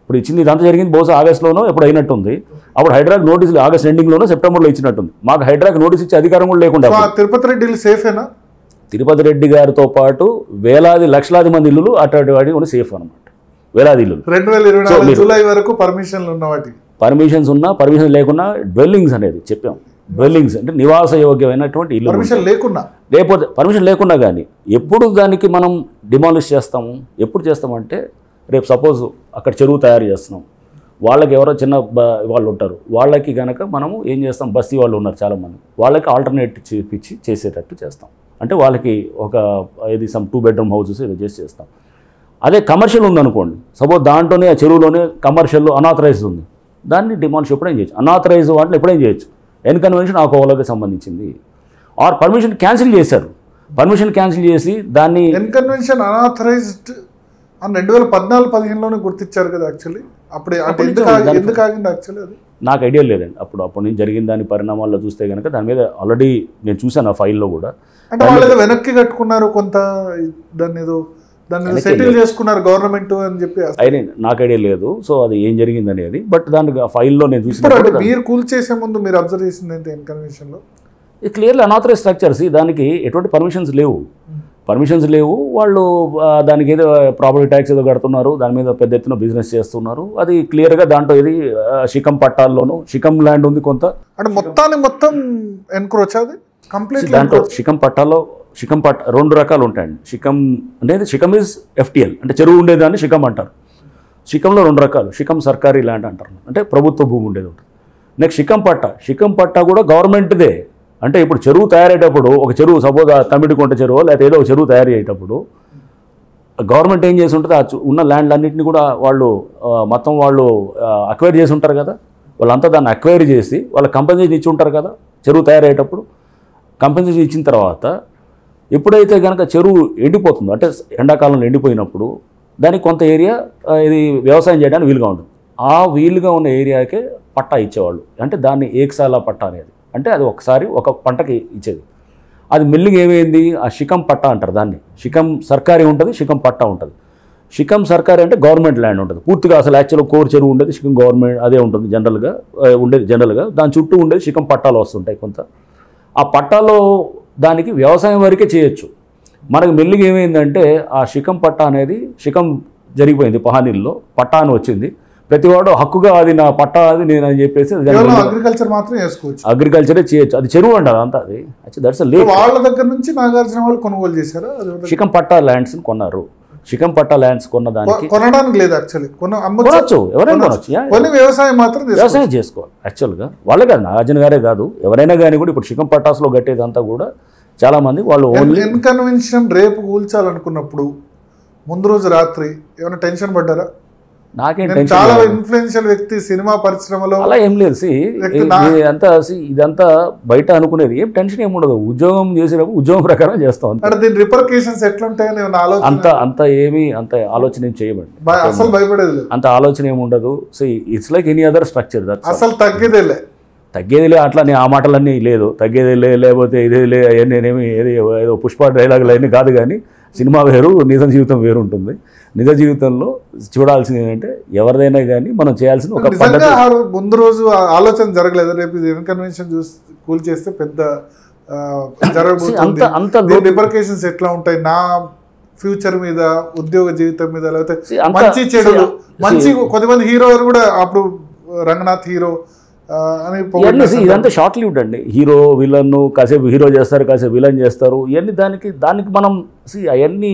ఇప్పుడు ఇచ్చింది ఇదంతా జరిగింది బహుశా ఆగస్టులోనో ఎప్పుడు అయినట్టుంది. అప్పుడు హైడ్రాకి నోటీసులు ఆగస్ట్ ఎండింగ్లోనో సెప్టెంబర్లో ఇచ్చినట్టుంది. మాకు హైడ్రాకి నోటీస్ ఇచ్చే అధికారం కూడా లేకుండా. తిరుపతి రెడ్డి సేఫేనా? తిరుపతి రెడ్డి గారితో పాటు వేలాది లక్షలాది మంది ఇల్లులు అటువంటి వాటి కూడా సేఫ్ అనమాట. వేలాది ఇల్లు 2024 జూలై వరకు పర్మిషన్లు ఉన్న వాటి పర్మిషన్స్ ఉన్నా పర్మిషన్ లేకున్నా డ్వెల్లింగ్స్ అనేది చెప్పాం. డ్వెల్లింగ్స్ అంటే నివాస యోగ్యమైనటువంటి ఇల్లు లేకపోతే పర్మిషన్ లేకున్నా కానీ ఎప్పుడు దానికి మనం డిమాలిష్ చేస్తాము? ఎప్పుడు చేస్తామంటే రేపు సపోజ్ అక్కడ చెరువు తయారు చేస్తున్నాం, వాళ్ళకి ఎవరో చిన్న వాళ్ళు ఉంటారు, వాళ్ళకి కనుక మనము ఏం చేస్తాం, బస్తీ వాళ్ళు ఉన్నారు చాలామంది, వాళ్ళకి ఆల్టర్నేట్ చూపించి చేసేటట్టు చేస్తాం. అంటే వాళ్ళకి ఒక ఇది సమ్ 2 bedroom హౌసెస్ ఏదో చేస్తాం. అదే కమర్షియల్ ఉందనుకోండి, సపోజ్ దాంట్లోనే ఆ చెరువులోనే కమర్షియల్ అనాథరైజ్డ్ ఉంది, దాన్ని డిమాలిష్ ఎప్పుడైనా చేయొచ్చు. అనాథరైజ్ వాటిని ఎప్పుడైనా చేయొచ్చు. ఎన్కన్వెన్షన్ ఆ కోవలకి సంబంధించింది. ఆర్ పర్మిషన్ క్యాన్సిల్ చేశారు, పర్మిషన్ క్యాన్సిల్ చేసి దాన్ని ఎన్కన్వెన్షన్ అనాథరైజ్డ్ 2014-15లోనే గుర్తించారు కదా యాక్చువల్లీ. అప్పుడు అంటే ఎందుకు ఆగింది యాక్చువల్లీ అది నాకు ఐడియా లేదండి. అప్పటి నుంచి జరిగిన దాని పరిణామాల్లో చూస్తే కనుక దాని మీద ఆల్రెడీ నేను చూసాను ఆ ఫైల్లో కూడా. అంటే వాళ్ళు ఏదో వెనక్కి కట్టుకున్నారు కొంత, దాన్ని సెటిల్ చేసుకున్నారు గవర్నమెంట్ అని చెప్పి. అయినా నాకు ఐడియా లేదు సో అది ఏం జరిగింది అనేది. బట్ దానికి ఆ ఫైల్లో నేను చూసిన మీరు కూల్ చేసే ముందు మీరు అబ్జర్వ్ చేసింది ఏంటి ఇన్కన్వెన్షన్లో? ఇది క్లియర్లీ అనాథరైజ్ స్ట్రక్చర్స్. దానికి ఎటువంటి పర్మిషన్స్ లేవు. వాళ్ళు దానికి ఏదో ప్రాపర్టీ ట్యాక్స్ ఏదో కడుతున్నారు, దాని మీద పెద్ద ఎత్తున బిజినెస్ చేస్తున్నారు. అది క్లియర్గా దాంట్లో ఇది షికం పట్టాల్లోనూ షికం ల్యాండ్ ఉంది కొంత. అంటే మొత్తం ఎన్క్రోచ్ అది కంప్లీట్. దాంట్లో షికం పట్టాలో రెండు రకాలు ఉంటాయండి. షికం అనేది షికం ఈజ్ FTL అంటే చెరువు ఉండేదాన్ని షికం అంటారు. షికంలో రెండు రకాలు. షికం సర్కారీ ల్యాండ్ అంటారు, అంటే ప్రభుత్వ భూమి ఉండేది ఉంటుంది. నెక్స్ట్ షికం పట్టా కూడా గవర్నమెంట్దే. అంటే ఇప్పుడు చెరువు తయారయ్యేటప్పుడు ఒక చెరువు సపోజ్ తమిడికొంట చెరువు లేకపోతే ఏదో ఒక చెరువు తయారు అయ్యేటప్పుడు గవర్నమెంట్ ఏం చేసి ఉంటుంది, ఆ ఉన్న ల్యాండ్ అన్నింటినీ కూడా వాళ్ళు మొత్తం వాళ్ళు అక్వైర్ చేసి ఉంటారు కదా. వాళ్ళంతా దాన్ని అక్వైర్ చేసి వాళ్ళ కంపెనీస్ ఇచ్చి ఉంటారు కదా. చెరువు తయారయ్యేటప్పుడు కంపెనీస్ ఇచ్చిన తర్వాత ఎప్పుడైతే కనుక చెరువు ఎండిపోతుందో అంటే ఎండాకాలంలో ఎండిపోయినప్పుడు దానికి కొంత ఏరియా ఇది వ్యవసాయం చేయడానికి వీలుగా ఉంటుంది. ఆ వీలుగా ఉన్న ఏరియాకే పట్టా ఇచ్చేవాళ్ళు. అంటే దాన్ని ఏకసాల పట్టా అనేది, అంటే అది ఒకసారి ఒక పంటకి ఇచ్చేది. అది మెల్లిగా ఏమైంది, ఆ షికం పట్టా అంటారు దాన్ని. షికం సర్కారీ ఉంటుంది, షికం పట్టా ఉంటుంది. షికం సర్కారీ అంటే గవర్నమెంట్ ల్యాండ్ ఉంటుంది పూర్తిగా. అసలు యాక్చువల్గా కోర్ చెరువు ఉండేది షికం గవర్నమెంట్ అదే ఉంటుంది జనరల్గా. దాని చుట్టూ ఉండేది షికం పట్టాలు వస్తుంటాయి కొంత. ఆ పట్టాలో దానికి వ్యవసాయం వరకే చేయొచ్చు. మనకు మెల్లిగా ఏమైందంటే ఆ షికం పట్టా అనేది షికం జరిగిపోయింది, పహానీల్లో పట్టా అని వచ్చింది. ప్రతివాడు హక్కుగా అది నా పట్టా అది నేను అని చెప్పేసి అగ్రికల్చర్ మాత్రం చేసుకోవచ్చు, అగ్రికల్చరే చేయొచ్చు. అది చెరువు అంటారు అంతా. అది దట్స్ లేక్. వాళ్ళ దగ్గర నుంచి నాగార్జున వాళ్ళు కొనుగోలు చేశారు. షికం పట్టా ల్యాండ్స్ కొన్నారు. షికం పట్టా ల్యాండ్స్ కొన్న దానికి కొనడానికి లేదు యాక్చువల్లీ, కొనవచ్చు, ఎవరైనా కొనవచ్చు. కొన్ని వ్యవసాయం మాత్రం వ్యవసాయం చేసుకోవాలి యాక్చువల్గా. వాళ్ళే కాదు, నాగార్జున గారే కాదు, ఎవరైనా కానీ కూడా ఇప్పుడు షికం పట్టాస్లో కట్టేదంతా కూడా చాలామంది వాళ్ళు ఓన్లీ. ఇన్కన్వెన్షన్ రేపు కూల్చాలనుకున్నప్పుడు ముందు రోజు రాత్రి ఏమైనా టెన్షన్ పడ్డారా? నాకేం చాలా ఇన్ఫ్లుయెన్షియల్ వ్యక్తి సినిమా పరిశ్రమలో అలా ఏం లేదు. ఇదంతా బయట అనుకునేది ఏం టెన్షన్ ఏమి ఉండదు. ఉద్యోగం చేసేటప్పుడు ఉద్యోగం ప్రకారం చేస్తాం. దీని రిపర్కేషన్స్ ఎట్లుంటాయని అంత ఆలోచన ఏం చేయమండి. అసలు భయపడేది అంత ఆలోచన ఏమి ఉండదు. So it's like any other structure. అసలు తగ్గేదేలే అట్లా నేను ఆ మాటలన్నీ లేదు. తగ్గేదేలే లేకపోతే ఇదేలే నేనేమి ఏదో పుష్ప డైలాగులు అవన్నీ కాదు. కానీ సినిమా వేరు, నిజ జీవితం వేరు ఉంటుంది. నిజ జీవితంలో చూడాల్సింది ఏంటంటే ఎవరిదైనా కానీ మనం చేయాల్సిన ఒక పద్ధతి. ముందు రోజు ఆలోచన జరగలేదు, రేపు ఇన్కన్వెన్షన్ కూల్ చేస్తే పెద్ద జరగబోతుంది, రిపర్కేషన్స్ ఎట్లా ఉంటాయి నా ఫ్యూచర్ మీద, ఉద్యోగ జీవితం మీద, లేకపోతే మంచి చెడులు. మంచి కొద్దిమంది హీరో కూడా అప్పుడు రంగనాథ్ హీరో ఇదంతా షార్ట్ లివ్డ్ అండి. హీరో విలన్ కాసేపు హీరో చేస్తారు, కాసేపు విలన్ చేస్తారు. ఇవన్నీ దానికి మనం అవన్నీ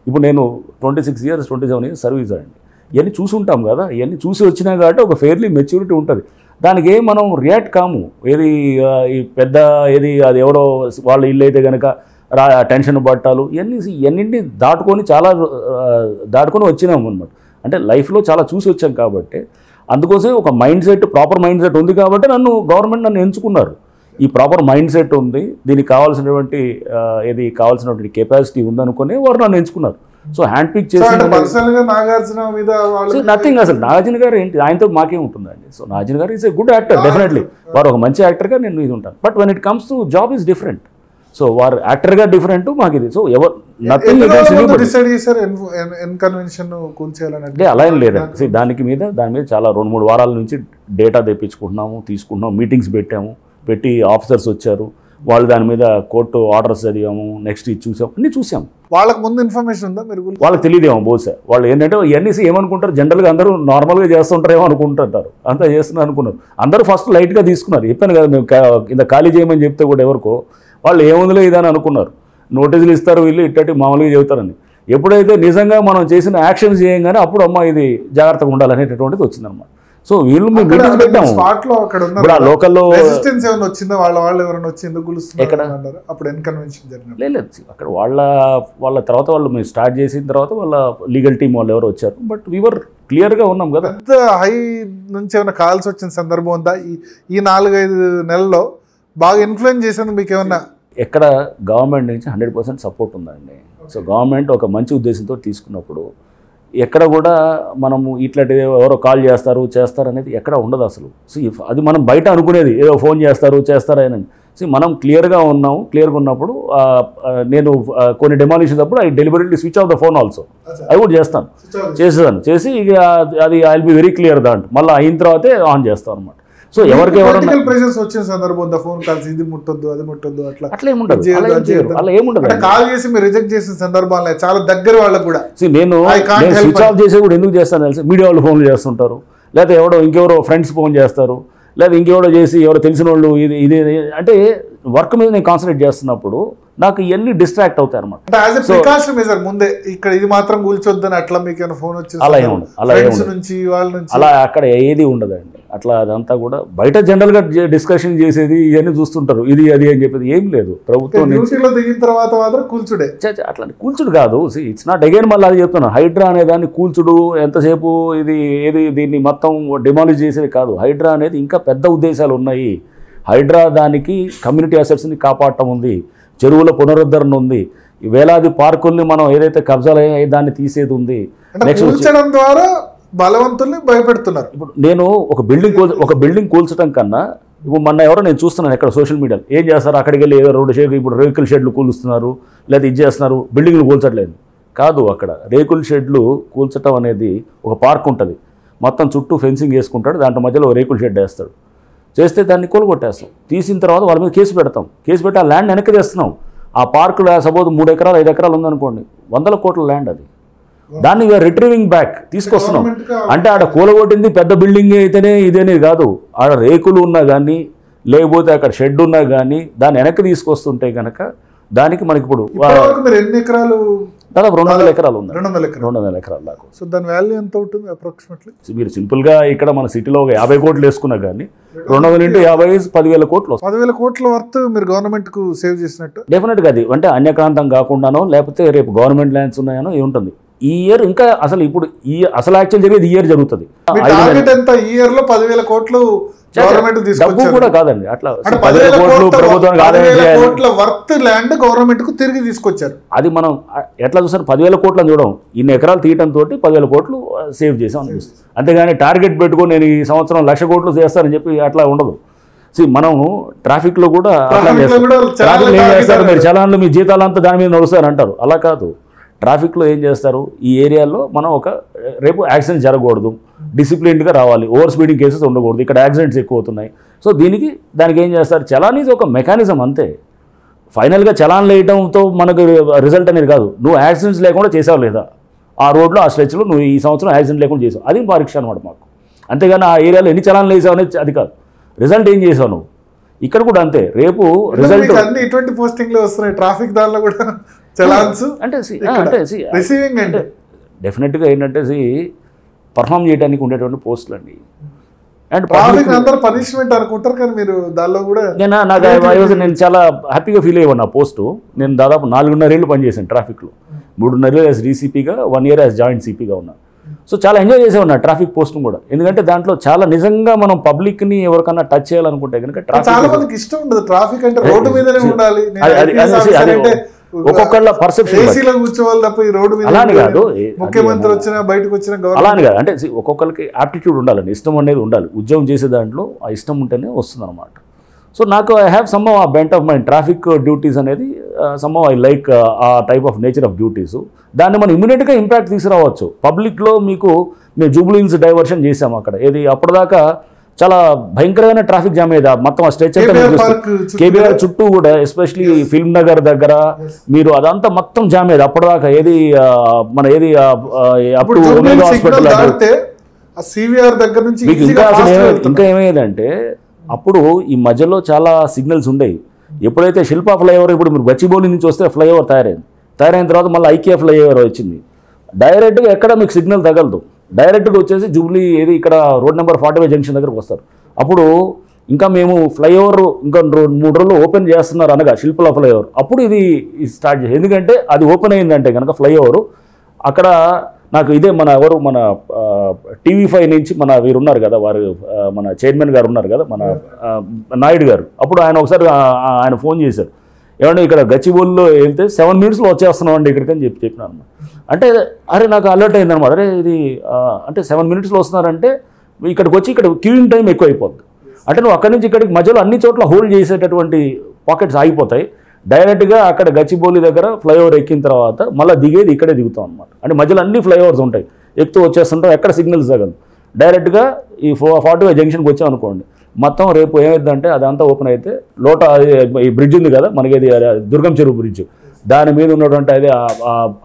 ఇప్పుడు నేను 26 years 27 years సర్వీస్ అండి. ఇవన్నీ చూసుంటాం కదా. ఇవన్నీ చూసి వచ్చినా కాబట్టి ఒక ఫెయిర్లీ మెచ్యూరిటీ ఉంటుంది. దానికి ఏం మనం రియాక్ట్ కాము. ఏది ఈ పెద్ద ఏది అది ఎవరో వాళ్ళ ఇల్లు అయితే కనుక టెన్షన్ పట్టాలు ఇవన్నీ దాటుకొని వచ్చినాము అనమాట. అంటే లైఫ్లో చాలా చూసి వచ్చాం కాబట్టి అందుకోసం ఒక ప్రాపర్ మైండ్ సెట్ ఉంది కాబట్టి గవర్నమెంట్ నన్ను ఎంచుకున్నారు. ఈ ప్రాపర్ మైండ్ సెట్ ఉంది, దీనికి కావాల్సినటువంటి కావాల్సినటువంటి కెపాసిటీ ఉందనుకుని వారు నన్ను ఎంచుకున్నారు. సో హ్యాండ్ పిక్ చేసి నథింగ్. అసలు నాగార్జున గారు ఏంటి, ఆయనతో మాకేం ఉంటుందండి. సో నాగార్జున గారు is a good actor, definitely వారు ఒక మంచి యాక్టర్గా నేను ఇది ఉంటాను. But when it comes to job is different. So వారు యాక్టర్గా డిఫరెంట్, మాకు ఇది. సో నథింగ్ అలా ఏం లేదండి. దాని మీద చాలా 2-3 వారాల నుంచి డేటా తెప్పించుకుంటున్నాము, తీసుకుంటున్నాము, మీటింగ్స్ పెట్టి ఆఫీసర్స్ వచ్చారు. వాళ్ళు దాని మీద కోర్టు ఆర్డర్స్ చదివాము, నెక్స్ట్ ఇది చూసాం. వాళ్ళకి ముందు ఇన్ఫర్మేషన్ ఉందా మీరు? వాళ్ళకి తెలియదేమో బహుశా. వాళ్ళు ఏంటంటే ఇవన్నీ ఏమనుకుంటారు, జనరల్గా అందరూ నార్మల్గా చేస్తుంటారేమో అనుకుంటుంటారు, అంతా చేస్తున్నారు అనుకున్నారు. అందరూ ఫస్ట్ లైట్గా తీసుకున్నారు. చెప్పాను కదా, మేము ఇంత ఖాళీ చేయమని చెప్తే కూడా ఎవరికో వాళ్ళు ఏముందిలే ఇదని అనుకున్నారు. నోటీసులు ఇస్తారు వీళ్ళు ఇట్టటి మామూలుగా చెబుతారని. ఎప్పుడైతే నిజంగా మనం చేసిన యాక్షన్స్ చేయగానే అప్పుడు అమ్మ ఇది జాగ్రత్తగా ఉండాలనేటటువంటిది వచ్చిందన్నమాట. సో వీళ్ళు మేము మీటింగ్స్ పెట్టాము. ఇప్పుడు ఆ లోకల్లో లేదు, అక్కడ వాళ్ళ తర్వాత వాళ్ళు మేము స్టార్ట్ చేసిన తర్వాత వాళ్ళ లీగల్ టీం వాళ్ళు ఎవరు వచ్చారు. బట్ వీవర్ క్లియర్గా ఉన్నాం కదా. హై నుంచి ఏమైనా కాల్స్ వచ్చిన సందర్భం ఉందా ఈ 4-5 నెలల్లో? బాగా ఇన్ఫ్లుయెన్స్ చేసేందుకు మీకు ఏమన్నా? ఎక్కడ గవర్నమెంట్ నుంచి 100% సపోర్ట్ ఉందండి. సో గవర్నమెంట్ ఒక మంచి ఉద్దేశంతో తీసుకున్నప్పుడు ఎక్కడ కూడా మనము ఇట్లాంటి ఎవరో కాల్ చేస్తారు అనేది ఎక్కడ ఉండదు అసలు. సో అది మనం బయట అనుకునేది ఏదో ఫోన్ చేస్తారని. సో మనం క్లియర్గా ఉన్నప్పుడు నేను కొన్ని డెమాలిషన్స్ అప్పుడు I deliberately switch off the phone also. అది కూడా చేసి ఇక అది I will be very clear దాంట్లో మళ్ళీ అయిన తర్వాతే ఆన్ చేస్తాను అనమాట. సో ఎవరికి ప్రెషర్స్ వచ్చిన సందర్భంలో ఫోన్ కాల్స్ ఇది ముట్టొద్దు అది ముట్టొద్దు అట్లా ఏముండదు, అలా ఏముండదు. కాల్ చేసి మీరు రిజెక్ట్ చేసిన సందర్భాలు చాలా దగ్గర వాళ్ళకి కూడా నేను స్విచ్ ఆఫ్ చేసి కూడా ఎందుకు చేస్తాను తెలుసు, మీడియా వాళ్ళు ఫోన్లు చేస్తుంటారు, లేకపోతే ఇంకెవరో ఫ్రెండ్స్ ఫోన్ చేస్తారు, లేదా ఇంకెవరో చేసి ఎవరో తెలిసిన వాళ్ళు ఇది అంటే వర్క్ మీద నేను కాన్సన్ట్రేట్ చేస్తున్నప్పుడు నాకు ఇవన్నీ డిస్ట్రాక్ట్ అవుతాయి అనమాట. ముందే ఇక్కడ ఇది మాత్రం కూల్చొద్దని అట్లా మీకు ఫోన్ వచ్చింది అలా ఏముండదు, అలా అక్కడ ఏది ఉండదండి. అట్లా అదంతా కూడా బయట జనరల్గా డిస్కషన్ చేసేది ఇవన్నీ చూస్తుంటారు, ఇది అది అని చెప్పేది ఏం లేదు. ప్రభుత్వం దిగిన తర్వాత మాత్రం కూల్చుడే, అట్లా కూల్చుడు కాదు. ఇట్స్ నాట్ అగైన్ మళ్ళీ అది చెప్తున్నాను, హైడ్రా అనే దాన్ని కూల్చుడు ఎంతసేపు దీన్ని మొత్తం డిమాలిష్ చేసేది కాదు. హైడ్రా అనేది ఇంకా పెద్ద ఉద్దేశాలు ఉన్నాయి. హైడ్రా దానికి కమ్యూనిటీ అసెట్స్ని కాపాడటం ఉంది, చెరువుల పునరుద్ధరణ ఉంది, వేలాది పార్కుల్ని మనం ఏదైతే కబ్జాలు అయ్యాయి దాన్ని తీసేది ఉంది. నెక్స్ట్ ద్వారా బలవంతుల్ని భయపెడుతున్నారు. ఇప్పుడు నేను ఒక బిల్డింగ్ కూల్చడం కన్నా ఇప్పుడు మొన్న ఎవరో నేను చూస్తున్నాను ఎక్కడ సోషల్ మీడియాలో ఏం చేస్తారు, అక్కడికి వెళ్ళి ఏదో రోడ్డు షేడ్ ఇప్పుడు రేకుల షెడ్లు కూలుస్తున్నారు, లేదా ఇది చేస్తున్నారు, బిల్డింగ్లు కూల్చట్లేదు కాదు. అక్కడ రేకుల షెడ్లు కూల్చడం అనేది ఒక పార్క్ ఉంటుంది, మొత్తం చుట్టూ ఫెన్సింగ్ వేసుకుంటాడు, దాంట్లో మధ్యలో రేకుల షెడ్ వేస్తాడు, చేస్తే దాన్ని కూలగొట్టేస్తాం. తీసిన తర్వాత వాళ్ళ మీద కేసు పెడతాం, కేసు పెట్టి ఆ ల్యాండ్ వెనక్కి తెస్తున్నాం. ఆ పార్కులో సపోజ్ 3 ఎకరాలు 5 ఎకరాలు ఉందనుకోండి, 100 కోట్ల ల్యాండ్ అది, దాన్ని రిట్రీవింగ్ బ్యాక్ తీసుకొస్తున్నాం. అంటే ఆడ కూలగొట్టింది పెద్ద బిల్డింగ్ అయితేనే ఇదేనేది కాదు, ఆడ రేకులు ఉన్నా కానీ లేకపోతే అక్కడ షెడ్ ఉన్నా కానీ దాన్ని వెనక్కి తీసుకొస్తుంటే కనుక దానికి మనకి ఇప్పుడు ఎన్ని ఎకరాలు, దాదాపు 200 ఎకరాలు ఉంది, 200 ఎకరాల దాకా. సో దాని వాల్యూ ఎంత ఉంటుంది అప్రాక్సిమేట్లీ? మీరు సింపుల్గా ఇక్కడ మన సిటీలో 50 కోట్లు వేసుకున్నా కానీ 200 into 50 10,000 కోట్లు, 10,000 కోట్ల వర్త్ మీరు గవర్నమెంట్కు సేవ్ చేసినట్టు. డెఫినెట్గా అది అంటే అన్యక్రాంతం కాకుండానో లేకపోతే రేపు గవర్నమెంట్ ల్యాండ్స్ ఉన్నాయనో ఉంటుంది. ఈ ఇయర్ ఇంకా అసలు ఇప్పుడు అసలు యాక్చువల్ జరిగేది ఈ ఇయర్ జరుగుతుంది. ఈ ఇయర్ లో 10,000 కోట్లు డబ్బు కూడా కాదండి, అట్లా 10,000 కోట్లు ప్రభుత్వానికి వర్త్ ల్యాండ్ గవర్నమెంట్ కు తిరిగి తీసుకొచ్చారు. అది మనం ఎట్లా చూస్తారు, 10,000 కోట్లు అని చూడడం, ఇన్ని ఎకరాలు తీయడంతో 10,000 కోట్లు సేవ్ చేసాం అనిపిస్తుంది. అంతేగాని టార్గెట్ పెట్టుకొని నేను ఈ సంవత్సరం 1,00,000 కోట్లు చేస్తానని చెప్పి అట్లా ఉండదు. మనం ట్రాఫిక్లో కూడా అట్లా ట్రాఫిక్ ఏం చేస్తారు, మీరు చలాన్లు మీ జీతాలంతా దాని మీద నడుస్తారు అంటారు, అలా కాదు. ట్రాఫిక్లో ఏం చేస్తారు, ఈ ఏరియాలో మనం రేపు యాక్సిడెంట్స్ జరగకూడదు, డిసిప్లిన్డ్గా రావాలి, ఓవర్ స్పీడింగ్ కేసెస్ ఉండకూడదు, ఇక్కడ యాక్సిడెంట్స్ ఎక్కువ అవుతున్నాయి. సో దానికి ఏం చేస్తారు, చలాన్ ఈజ్ ఒక మెకానిజం అంతే. ఫైనల్గా చలాన్ వేయడంతో మనకు రిజల్ట్ అనేది కాదు, నువ్వు యాక్సిడెంట్స్ లేకుండా చేసావు లేదా ఆ రోడ్లో ఆ స్ట్రెచ్లో నువ్వు ఈ సంవత్సరం యాక్సిడెంట్ లేకుండా చేసావు, అది పరీక్ష అనమాట మాకు. అంతేగాని ఆ ఏరియాలో ఎన్ని చలాన్లు వేసావు అనేది అది కాదు, రిజల్ట్ ఏం చేసావు నువ్వు. ఇక్కడ కూడా అంతే, రేపు రిజల్ట్ ఇటువంటి పోస్టింగ్లు వస్తున్నాయి ట్రాఫిక్ దానిలో కూడా చలాన్స్ అంటే డెఫినెట్గా ఏంటంటే పర్ఫామ్ చేయడానికి ఉండేటువంటి పోస్టులు అండి. అండ్ పనిష్మెంట్ అనుకుంటారు కానీ మీరు దానిలో కూడా నేను చాలా హ్యాపీగా ఫీల్ అయ్యాను. ఆ పోస్టు నేను దాదాపు 4.5 ఏళ్ళు పనిచేశాను ట్రాఫిక్లో, 3.5 యాజ్ డీసీపీగా, 1 year యాజ్ జాయింట్ సిపిగా ఉన్నాను. సో చాలా ఎంజాయ్ చేసేవాడినా ట్రాఫిక్ పోస్ట్ను కూడా, ఎందుకంటే దాంట్లో చాలా నిజంగా మనం పబ్లిక్ని ఎవరికైనా టచ్ చేయాలనుకుంటే కనుక చాలా మందికి ఇష్టం ఉండదు ట్రాఫిక్ అంటే, రోడ్డు మీదనే ఉండాలి, ఒక్కొక్కళ్ళ పర్సెప్షన్ కూర్చోవాలి తప్ప ఈ రోడ్డు మీద అలాని కాదు, ముఖ్యమంత్రి వచ్చినా బయటకు వచ్చినా అలాని కాదు. అంటే ఒక్కొక్కరికి యాప్టిట్యూడ్ ఉండాలండి, ఇష్టం అనేది ఉండాలి. ఉద్యోగం చేసే దాంట్లో ఆ ఇష్టం ఉంటేనే వస్తుంది అనమాట. సో నాకు ఐ హ్యావ్ సమ్ ఆ bent of mind, traffic duties అనేది సమ్ ఐ లైక్ ఆ type of nature of duties. దాన్ని మనం ఇమీడియట్గా ఇంపాక్ట్ తీసుకురావచ్చు పబ్లిక్లో. మేము జూబ్లీ హిల్స్ డైవర్షన్ చేసాము అక్కడ, ఏది అప్పటిదాకా చాలా భయంకరమైన ట్రాఫిక్ జామ్ అయ్యేది మొత్తం ఆ స్ట్రెచ్ అంతా. కేబీఆర్ చుట్టూ కూడా ఎస్పెషలీ ఫిల్మ్ నగర్ దగ్గర మీరు అదంతా మొత్తం జామ్ అయ్యేది అప్పటిదాకా. అప్పుడు హాస్పిటల్ ఇంకా ఏమయ్యేదంటే అప్పుడు ఈ మధ్యలో చాలా సిగ్నల్స్ ఉండేవి. ఎప్పుడైతే శిల్పా ఫ్లైఓవర్, ఇప్పుడు మీరు గచ్చిబౌలి నుంచి వస్తే ఫ్లైఓవర్ తయారైన తర్వాత మళ్ళీ ఐకియా ఫ్లైఓవర్ వచ్చింది. డైరెక్ట్గా ఎక్కడ మీకు సిగ్నల్ తగలదు, డైరెక్ట్గా వచ్చేసి జూబ్లీ ఇక్కడ రోడ్ నెంబర్ 45 జంక్షన్ దగ్గరకు వస్తారు. అప్పుడు ఇంకా మేము ఫ్లైఓవర్ ఇంకా 3 రోజులు ఓపెన్ చేస్తున్నారు అనగా శిల్పల ఫ్లైఓవర్, అప్పుడు ఇది స్టార్ట్ చేసి, ఎందుకంటే అది ఓపెన్ అయిందంటే కనుక ఫ్లైఓవర్ అక్కడ నాకు మన TV5 నుంచి వీరు ఉన్నారు కదా, వారు మన చైర్మన్ గారు ఉన్నారు కదా, మన నాయుడు గారు. అప్పుడు ఆయన ఒకసారి ఆయన ఫోన్ చేశారు, ఏమంటే ఇక్కడ గచ్చిబౌలిలో వెళ్తే 7 minutesలో వచ్చేస్తున్నాం అండి ఇక్కడికి అని చెప్పినాను అనమాట. అంటే అరే నాకు అలర్ట్ అయిందనమాట. అరే ఇది అంటే 7 minutesలో వస్తున్నారంటే ఇక్కడికి వచ్చి ఇక్కడ క్యూయింగ్ టైం ఎక్కువ అయిపోద్ది. అంటే నువ్వు అక్కడి నుంచి ఇక్కడికి మధ్యలో అన్ని చోట్ల హోల్డ్ చేసేటటువంటి పాకెట్స్ ఆగిపోతాయి. డైరెక్ట్గా అక్కడ గచ్చిబౌలి దగ్గర ఫ్లైఓవర్ ఎక్కిన తర్వాత మళ్ళీ దిగేది ఇక్కడే దిగుతాం అనమాట. అంటే మధ్యలో అన్ని ఫ్లైఓవర్స్ ఉంటాయి, ఎక్కుతూ వచ్చేస్తుంటాం, ఎక్కడ సిగ్నల్స్ తగదు. డైరెక్ట్గా ఈ 45 జంక్షన్కి వచ్చాం అనుకోండి, మొత్తం రేపు ఏమైందంటే అదంతా ఓపెన్ అయితే ఈ బ్రిడ్జ్ ఉంది కదా మనకి, ఇది దుర్గం చెరువు బ్రిడ్జ్, దాని మీద ఉన్నటువంటి అది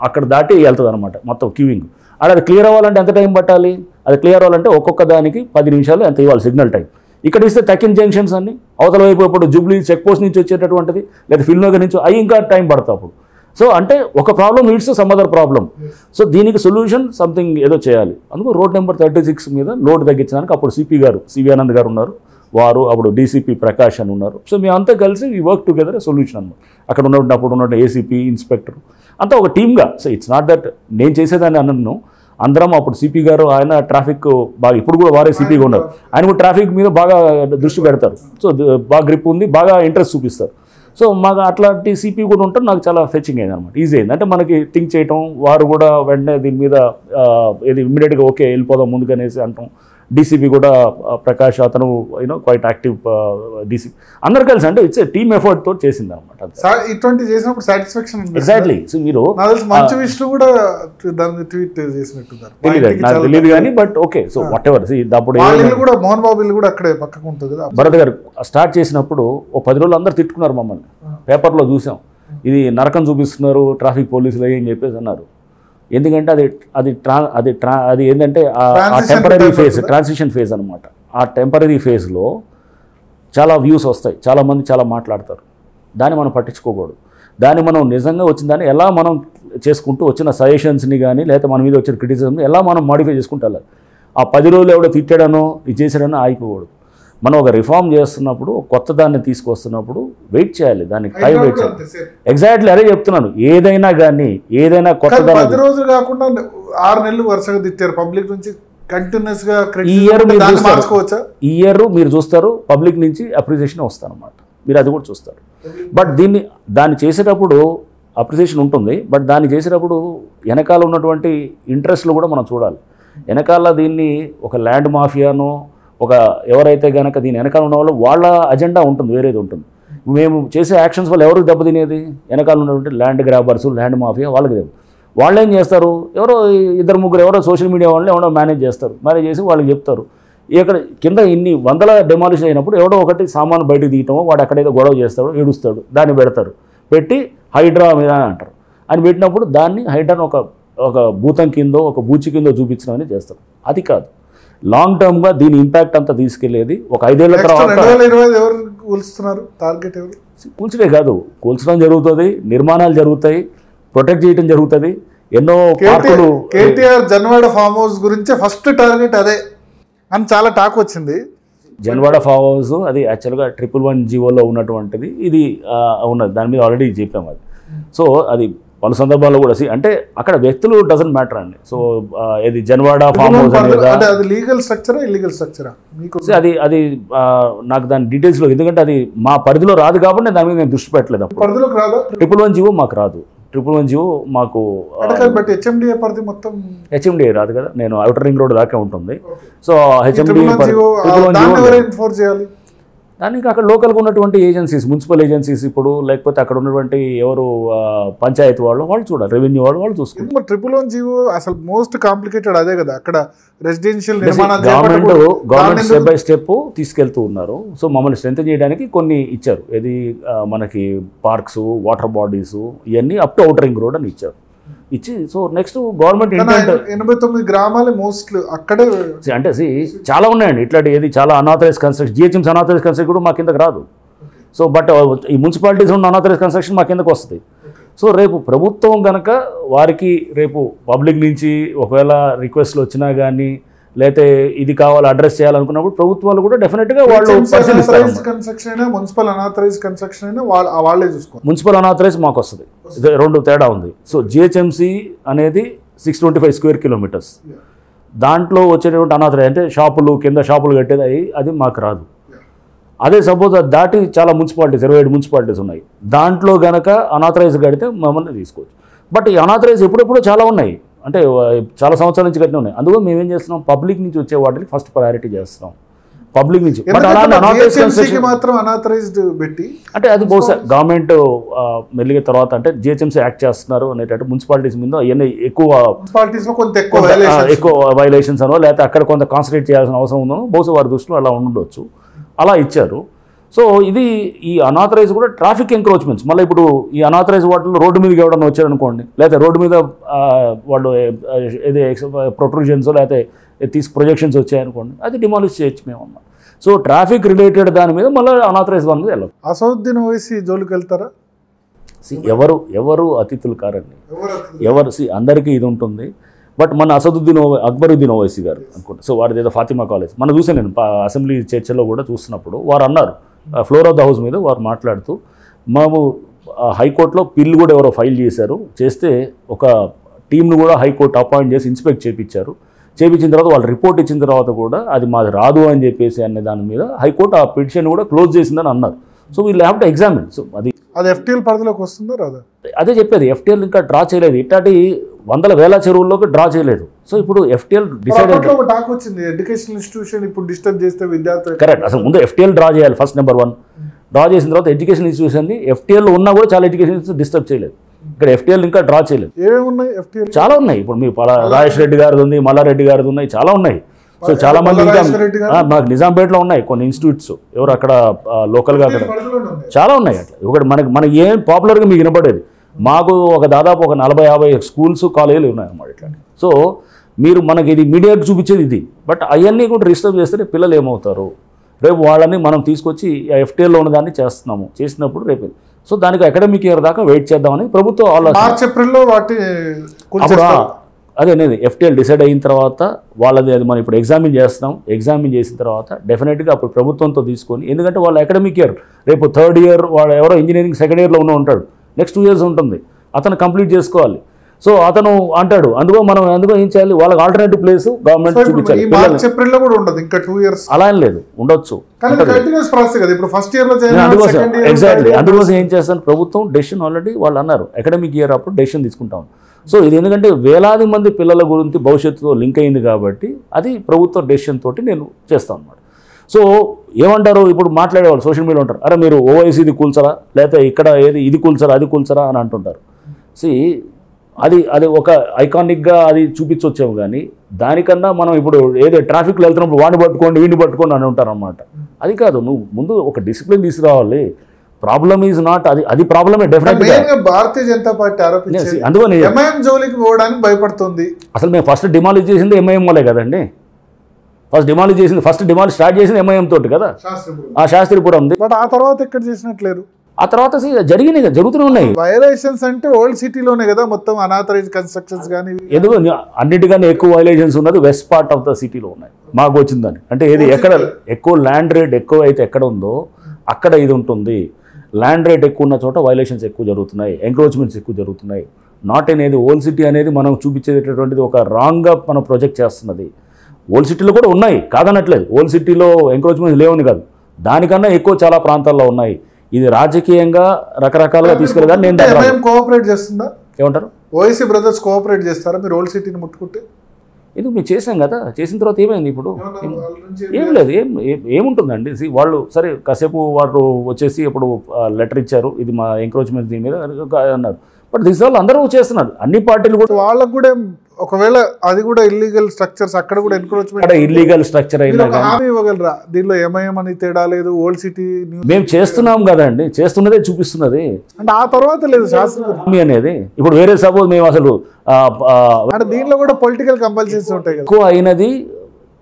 అక్కడ దాటి వెళ్తుంది అనమాట మొత్తం క్యూయింగ్. అది క్లియర్ అవ్వాలంటే ఎంత టైం పట్టాలి? అది క్లియర్ అవ్వాలంటే ఒక్కొక్క దానికి 10 నిమిషాలు ఎంత ఇవ్వాలి సిగ్నల్ టైం. ఇక్కడ ఇస్తే తక్కిన జంక్షన్స్ అన్ని అవతల వైపు ఇప్పుడు జూబ్లీ చెక్ పోస్ట్ నుంచి వచ్చేటటువంటిది లేదా ఫిల్మ్నగర్ నుంచి అవి ఇంకా టైం పడతాయి అప్పుడు. సో అంటే ఒక problem leads to some other problem. So దీనికి సొల్యూషన్ సంథింగ్ ఏదో చేయాలి. అందుకు రోడ్ నెంబర్ 36 మీద లోడ్ తగ్గించడానికి అప్పుడు సిపి గారు సివి ఆనంద్ గారు ఉన్నారు, వారు అప్పుడు డీసీపీ ప్రకాష్ అని ఉన్నారు. సో మేమంతా కలిసి ఈ వర్క్ టుగెదర్ సొల్యూషన్ అన్నమాట. అక్కడ ఉన్నప్పుడు ఏసీపీ ఇన్స్పెక్టర్ అంతా ఒక టీమ్గా. సో ఇట్స్ నాట్ దట్ నేను చేసేదాన్ని అన్నను, అందరం అప్పుడు సిపి గారు ఆయన ట్రాఫిక్ బాగా, ఇప్పుడు కూడా వారే సిపిగా ఉన్నారు, ఆయన కూడా ట్రాఫిక్ మీద బాగా దృష్టి పెడతారు. సో బాగా గ్రిప్ ఉంది, బాగా ఇంట్రెస్ట్ చూపిస్తారు. సో మాకు అట్లాంటి సిపి కూడా ఉంటారు. నాకు చాలా ఫెచింగ్ అయింది అనమాట, ఈజీ అయింది. అంటే మనకి థింక్ చేయటం, వారు కూడా వెంటనే దీని మీద ఇది ఇమ్మీడియట్గా ఓకే వెళ్ళిపోదాం ముందుకనేసి అంటాం. డీసీపీ కూడా ప్రకాష్ అతను క్వైట్ యాక్టివ్ డీసీపీ, అందరు కలిసి అంటే ఇట్స్ టీమ్ ఎఫర్ట్ తోటి చేసింది అనమాట. ఇటువంటి చేసినప్పుడు సాటిస్ఫాక్షన్ ఎగ్జాక్ట్లీ. సో మీరు మంచి విషయం కూడా దాన్ని ట్వీట్ చేసినట్టున్నారు, నాకు తెలియదు కానీ but okay. So what ever అప్పుడు కూడా మోహన్ బాబు కూడా అక్కడే పక్కకు ఉంటుంది కదా. భరత్ గారు స్టార్ట్ చేసినప్పుడు ఓ 10 రోజులు అందరు తిట్టుకున్నారు మమ్మల్ని, పేపర్లో చూసాం, ఇది నరకం చూపిస్తున్నారు ట్రాఫిక్ పోలీసులు అని చెప్పేసి అన్నారు. ఎందుకంటే అది ఏంటంటే ఆ టెంపరీ ఫేజ్, ట్రాన్సిషన్ ఫేజ్ అనమాట. ఆ టెంపరీ ఫేజ్లో చాలా వ్యూస్ వస్తాయి, చాలామంది చాలా మాట్లాడతారు, దాన్ని మనం పట్టించుకోకూడదు. దాన్ని మనం నిజంగా వచ్చిన దాన్ని ఎలా మనం చేసుకుంటూ వచ్చిన సజెషన్స్ని కానీ లేదా మన మీద వచ్చిన క్రిటిసిజంని ఎలా మనం మాడిఫై చేసుకుంటూ వెళ్ళాలి. ఆ 10 రోజులు ఎవడో తిట్టాడనో ఇది చేశాడనో ఆగిపోకూడదు. మనం ఒక రిఫార్మ్ చేస్తున్నప్పుడు, కొత్త దాన్ని తీసుకొస్తున్నప్పుడు వెయిట్ చేయాలి, దానికి టైం వెయిట్ చేయాలి. ఎగ్జాక్ట్లీ అదే చెప్తున్నాను. ఏదైనా కానీ ఏదైనా కొత్త 10 రోజులు కాకుండా 6 నెలలు వరుసగా తిట్టారు పబ్లిక్ నుంచి కంటిన్యూస్ గా. ఈ ఇయర్ మీరు చూస్తారు పబ్లిక్ నుంచి అప్రిసియేషన్ వస్తారన్నమాట, మీరు అది కూడా చూస్తారు. బట్ దాన్ని చేసేటప్పుడు అప్రిసియేషన్ ఉంటుంది, బట్ దాన్ని చేసేటప్పుడు వెనకాల ఉన్నటువంటి ఇంట్రెస్ట్లు కూడా మనం చూడాలి. వెనకాల దీన్ని ఒక ల్యాండ్ మాఫియానో ఒక ఎవరైతే కనుక దీని వెనకాల ఉన్న వాళ్ళు వాళ్ళ అజెండా ఉంటుంది, వేరేది ఉంటుంది. మేము చేసే యాక్షన్స్ వల్ల ఎవరికి దెబ్బతినేది? వెనకాల ఉన్నటువంటి ల్యాండ్ గ్రాబర్స్, ల్యాండ్ మాఫియా, వాళ్ళకి దెబ్బ. వాళ్ళు ఏం చేస్తారు, ఎవరో 2-3 ఎవరో సోషల్ మీడియా వాళ్ళు ఎవరో మేనేజ్ చేస్తారు, మేనేజ్ చేసి వాళ్ళకి చెప్తారు. ఇక్కడ కింద ఇన్ని వందల డెమాలిష్ అయినప్పుడు ఎవడో ఒకటి సామాను బయటకు తీయటమో, వాడు అక్కడేదో గొడవ చేస్తాడు, ఏడుస్తాడు, దాన్ని పెడతారు, పెట్టి హైడ్రా మీద అని అంటారు. అని పెట్టినప్పుడు దాన్ని హైడ్రాను ఒక భూతం కిందో ఒక బూచి కిందో చూపించడం చేస్తారు. అది కాదు, లాంగ్ టర్మ్గా దీని ఇంపాక్ట్ అంతా తీసుకెళ్లేది. ఒక 5 ఏళ్ల తర్వాత కూల్చడే కాదు, కూల్చడం జరుగుతుంది, నిర్మాణాలు జరుగుతాయి, ప్రొటెక్ట్ చేయడం జరుగుతుంది. ఎన్నో పార్కులు. కేటీఆర్ జన్వాడ ఫామ్ హౌస్ గురించి ఫస్ట్ టార్గెట్ అదే అని చాలా టాక్ వచ్చింది. జన్వాడ ఫామ్ హౌస్ అది యాక్చువల్గా 111 జీవోలో ఉన్నటువంటిది. ఇది ఉన్నది, దాని మీద ఆల్రెడీ చెప్పాము అది. సో అది పలు సందర్భాల్లో కూడా అంటే అక్కడ వ్యక్తులు డజంట్ మ్యాటర్ అండి. సో ఇది జన్వాడ ఫామ్ హౌస్ అది లీగల్ స్ట్రక్చరా ఇల్లీగల్ స్ట్రక్చరా అది నాకు దాని డీటెయిల్స్లో, ఎందుకంటే అది మా పరిధిలో రాదు కాబట్టి దాని మీద నేను దృష్టి పెట్టలేదు. అప్పుడు 111 జీవో మాకు రాదు, 111 జీవో మాకు హెచ్ఎండిఏ రాదు కదా. నేను ఔటర్ రింగ్ రోడ్ దాకా ఉంటుంది. సో హెచ్ఎండిఏ దానికి అక్కడ లోకల్గా ఉన్నటువంటి ఏజెన్సీస్, మున్సిపల్ ఏజెన్సీస్ ఇప్పుడు, లేకపోతే అక్కడ ఉన్నటువంటి ఎవరు పంచాయతీ వాళ్ళు చూడాలి, రెవెన్యూ వాళ్ళు చూసుకుంటారు. 111 జీవో అసలు మోస్ట్ కాంప్లికేటెడ్ అదే కదా. అక్కడ residential government step by step తీసుకెళ్తూ ఉన్నారు. సో మమ్మల్ని స్ట్రెంథెన్ చేయడానికి కొన్ని ఇచ్చారు. ఇది మనకి పార్క్స్, వాటర్ బాడీస్, ఇవన్నీ up to outer ring road అని ఇచ్చారు. ఇచ్చి సో నెక్స్ట్ గవర్నమెంట్ 89 గ్రామాలు మోస్ట్లీ అక్కడే అంటే చాలా ఉన్నాయండి ఇట్లాంటి. ఏది చాలా unauthorised construction, GHMC unauthorised construction కూడా మా కిందకి రాదు. సో బట్ ఈ మున్సిపాలిటీస్ ఉన్న అనాథరైజ్ కన్స్ట్రక్షన్ మా కిందకు వస్తుంది. సో రేపు ప్రభుత్వం కనుక వారికి రేపు పబ్లిక్ నుంచి ఒకవేళ రిక్వెస్ట్లు వచ్చినా కానీ లేకపోతే ఇది కావాలి అడ్రస్ చేయాలనుకున్నప్పుడు ప్రభుత్వాలు కూడా డెఫినెట్గా వాళ్ళు పరిశీలిస్తారు. మున్సిపల్ అనాథరైజ్ కన్స్ట్రక్షన్ అయినా వాళ్ళే చూసుకోవాలి. మున్సిపల్ అనాథరైజ్ మాకు వస్తుంది, 2 తేడా ఉంది. సో జిహెచ్ఎంసీ అనేది 625 స్క్వేర్ కిలోమీటర్స్, దాంట్లో వచ్చేటువంటి అనాథరైజ్ అంటే షాపులు కింద షాపులు కట్టేది అది మాకు రాదు. అదే సపోజ్ అది దాటి చాలా మున్సిపాలిటీస్ 27 మున్సిపాలిటీస్ ఉన్నాయి. దాంట్లో గనక అనాథరైజ్ కడితే మమ్మల్ని తీసుకోవచ్చు. బట్ ఈ అనాథరైజ్ ఎప్పుడెప్పుడో చాలా ఉన్నాయి, అంటే చాలా సంవత్సరాల నుంచి కట్టిన ఉన్నాయి. అందులో మేము ఏం చేస్తున్నాం, పబ్లిక్ నుంచి వచ్చే వాటిని ఫస్ట్ ప్రయారిటీ చేస్తున్నాం, పబ్లిక్ నుంచి. బట్ GHMC మాత్రం అనాథరైజ్డ్ పెట్టి అంటే అది బహుశా గవర్నమెంట్ మెల్లిగా తర్వాత అంటే GHMC యాక్ట్ చేస్తున్నారు అనేటట్టు మున్సిపాలిటీస్ మీద అవన్నీ ఎక్కువ వైలేషన్స్ అనో లేకపోతే అక్కడ కొంత కాన్సన్ట్రేట్ చేయాల్సిన అవసరం ఉందో బహుశా వారి దృష్టిలో అలా ఉండొచ్చు, అలా ఇచ్చారు. సో ఇది ఈ అనాథరైజ్ కూడా ట్రాఫిక్ ఎంక్రోచ్మెంట్స్. మళ్ళీ ఇప్పుడు ఈ అనాథరైజ్ వాటిలో రోడ్డు మీదకి ఎవడన్నా వచ్చారనుకోండి, లేకపోతే రోడ్డు మీద వాళ్ళు ఏది ప్రొట్రూజన్స్ లేకపోతే ప్రొజెక్షన్స్ వచ్చాయనుకోండి, అది డిమాలిష్ చేయొచ్చు మేము అన్నాం. సో ట్రాఫిక్ రిలేటెడ్ దాని మీద మళ్ళీ అనాథరైజ్ దాని మీద వెళ్ళదు. అసదుద్దీన్ ఓవైసీ జోలికి వెళ్తారా? ఎవరు అతిథులు కారండి, అందరికీ ఇది ఉంటుంది. బట్ మన అక్బరుద్దీన్ ఓవైసీ గారు అనుకుంటా, సో వాడిది ఏదో ఫాతిమా కాలేజ్ మనం చూసాను, నేను అసెంబ్లీ చర్చలో కూడా చూస్తున్నప్పుడు వారు అన్నారు, ఫ్లోర్ ఆఫ్ ద హౌస్ మీద వారు మాట్లాడుతూ, మేము హైకోర్టులో పిల్లు కూడా ఎవరో ఫైల్ చేస్తే ఒక టీంను కూడా హైకోర్టు అపాయింట్ చేసి ఇన్స్పెక్ట్ చేయించిన తర్వాత వాళ్ళు రిపోర్ట్ ఇచ్చిన తర్వాత కూడా అది మాది రాదు అని చెప్పేసి అనే దాని మీద హైకోర్టు ఆ పిటిషన్ కూడా క్లోజ్ చేసిందని అన్నారు. సో వీళ్ళు హ్యావ్ టు ఎగ్జామిన్. సో అది FTL పరిధిలోకి వస్తుందో రాదా అదే చెప్పేది. FTL ఇంకా డ్రా చేయలేదు, ఇట్లాంటి వందల వేల చెరువుల్లోకి డ్రా చేయలేదు. సో ఇప్పుడు FTL డిసైడ్ టాక్ వచ్చింది, ఎడ్యుకేషన్ ఇన్స్టిట్యూషన్ ఇప్పుడు డిస్టర్బ్ చేస్తే విద్యార్థులు. కరెక్ట్, అసలు ముందు FTL డ్రా చేయాలి ఫస్ట్, నెంబర్ 1. డ్రా చేసిన తర్వాత ఎడ్యుకేషన్ ఇన్స్టిట్యూషన్ని FTL ఉన్నా కూడా చాలా ఎడ్యుకేషన్ ఇన్స్టిట్యూషన్ డిస్టర్బ్ చేయలేదు. ఇక్కడ FTL ఇంకా డ్రా చేయలేదు. ఏమేమి FTL చాలా ఉన్నాయి. ఇప్పుడు మీ రాజేష్ రెడ్డి గారిది ఉంది, మల్లారెడ్డి గారిది ఉన్నాయి, చాలా ఉన్నాయి. సో చాలా మంది ఇంకా మాకు నిజాంపేటలో ఉన్నాయి కొన్ని ఇన్స్టిట్యూట్స్, ఎవరు అక్కడ లోకల్గా అక్కడ చాలా ఉన్నాయి. అట్లా ఒకటి మనకి ఏం పాపులర్గా మీకు వినపడేది, మాకు దాదాపు ఒక 40-50 స్కూల్స్ కాలేజీలు ఉన్నాయన్నమాట ఇట్లా. సో మీరు మనకి ఇది మీడియాకి చూపించేది ఇది. బట్ అవన్నీ కూడా డిస్టర్బ్ చేస్తే పిల్లలు ఏమవుతారు, రేపు వాళ్ళని మనం తీసుకొచ్చి FTLలో ఉన్నదాన్ని చేసినప్పుడు రేపు సో దానికి అకాడమిక్ ఇయర్ దాకా వెయిట్ చేద్దామని ప్రభుత్వం అదే అనేది FTL డిసైడ్ అయిన తర్వాత వాళ్ళది అది మనం ఇప్పుడు ఎగ్జామిన్ చేసిన తర్వాత డెఫినెట్గా అప్పుడు ప్రభుత్వంతో తీసుకొని, ఎందుకంటే వాళ్ళ అకాడమిక్ ఇయర్ రేపు 3rd ఇయర్ వాడు ఎవరో ఇంజనీరింగ్ 2nd ఇయర్లో ఉంటాడు, నెక్స్ట్ 2 years ఉంటుంది, అతను కంప్లీట్ చేసుకోవాలి. సో అతను అంటాడు, అందుకో ఏం చేయాలి, వాళ్ళకి ఆల్టర్నేటివ్ ప్లేస్ గవర్నమెంట్ చూపించాలి. అలా ఏం లేదు, ఉండొచ్చు. ఎగ్జాక్ట్లీ, అందుకోసం ఏం చేస్తాను, ప్రభుత్వం డెసిషన్ ఆల్రెడీ వాళ్ళు అన్నారు అకాడమిక్ ఇయర్ అప్పుడు డెసిషన్ తీసుకుంటాం. సో ఇది ఎందుకంటే వేలాది మంది పిల్లల గురించి భవిష్యత్తులో లింక్ అయింది కాబట్టి అది ప్రభుత్వ డెసిషన్ తోటి నేను చేస్తాను అన్నమాట. సో ఏమంటారు ఇప్పుడు మాట్లాడేవాళ్ళు సోషల్ మీడియాలో ఉంటారు, అరే మీరు ఓవైసీది కూల్చరా, లేకపోతే ఇక్కడ ఇది కూల్చరా అది కూల్చరా అని అంటుంటారు. అది ఒక ఐకానిక్గా అది చూపించవచ్చాము, కానీ దానికన్నా మనం ఇప్పుడు ఏదో ట్రాఫిక్లో వెళ్తున్నప్పుడు వాడిని పట్టుకోండి వీడిని పట్టుకోండి అని ఉంటారు అన్నమాట. అది కాదు, నువ్వు ముందు ఒక డిసిప్లిన్ తీసుకురావాలి. ప్రాబ్లమ్ ఈజ్ నాట్ అది ప్రాబ్లమే డెఫినెట్గా. భారతీయ జనతా పార్టీ ఆరోపించేది అందుకని MIM జోలికి పోవడానికి భయపడుతుంది. అసలు మేము ఫస్ట్ డిమాలిష్ చేసింది MIM వాళ్ళే కదండి. ఫస్ట్ డిమాలిష్ స్టార్ట్ చేసింది MIM తోటి కదా, ఆ శాస్త్రిపురం. బట్ ఆ తర్వాత ఎక్కడ చేసినట్లేరు. ఆ తర్వాత జరుగుతూనే ఉన్నాయి వైలేషన్స్. అంటే ఓల్డ్ సిటీలోనే కదా మొత్తం అనాథరైజ్ కన్స్ట్రక్షన్స్ కానీ, ఎందుకు అన్నిటికన్నా ఎక్కువ వైలేషన్స్ ఉన్నది వెస్ట్ పార్ట్ ఆఫ్ ద సిటీలో ఉన్నాయి మాకు వచ్చిందని. అంటే ఏది ఎక్కడ ఎక్కువ ల్యాండ్ రేట్ ఎక్కువ అయితే ఎక్కడ ఉందో అక్కడ ఇది ఉంటుంది. ల్యాండ్ రేట్ ఎక్కువ ఉన్న చోట వైలేషన్స్ ఎక్కువ జరుగుతున్నాయి, ఎంక్రోచ్మెంట్స్ ఎక్కువ జరుగుతున్నాయి. నాట్ అనేది ఓల్డ్ సిటీ అనేది మనం చూపించేటటువంటిది ఒక రాంగ్గా మనం ప్రొజెక్ట్ చేస్తున్నది. ఓల్డ్ సిటీలో కూడా ఉన్నాయి కాదనట్లేదు, ఓల్డ్ సిటీలో ఎంక్రోచ్మెంట్స్ లేవని కాదు, దానికన్నా ఎక్కువ చాలా ప్రాంతాల్లో ఉన్నాయి. ఇది రాజకీయంగా రకరకాలుగా తీసుకెళ్ళగానే నేను కోఆపరేట్ చేస్తుందా ఏమంటారు, ఓవైసీ బ్రదర్స్ కోఆపరేట్ చేస్తారా మీరు ఓల్డ్ సిటీని ముట్టుకుంటే? ఎందుకు మేము చేసాం కదా, చేసిన తర్వాత ఏమైంది, ఇప్పుడు ఏం లేదు, ఏముంటుందండి. వాళ్ళు సరే కాసేపు వాళ్ళు వచ్చేసి ఇప్పుడు లెటర్ ఇచ్చారు, ఇది మా ఎంక్రోచ్మెంట్ దీని మీద అన్నారు. బట్ దిస్ వాళ్ళు అందరూ చేస్తున్నారు, అన్ని పార్టీలు కూడా. వాళ్ళకు కూడా ఒకవేళ అది కూడా ఇల్లీగల్ స్ట్రక్చర్స్ అక్కడ కూడా ఎన్క్రోచ్మెంట్ ఇల్లీగల్ స్ట్రక్చర్ అయినా ఇవ్వగలరా? దీనిలో MIM అని తేడా లేదు, ఓల్డ్ సిటీ మేము చేస్తున్నాం కదండి, చేస్తున్నదే చూపిస్తున్నది. అంటే ఆ తర్వాత లేదు శాస్త్రం అనేది. ఇప్పుడు వేరే సపోజ్ మేము అసలు అంటే దీనిలో కూడా పొలిటికల్ కంపల్సరీస్ ఉంటాయి కదా. ఎక్కువ అయినది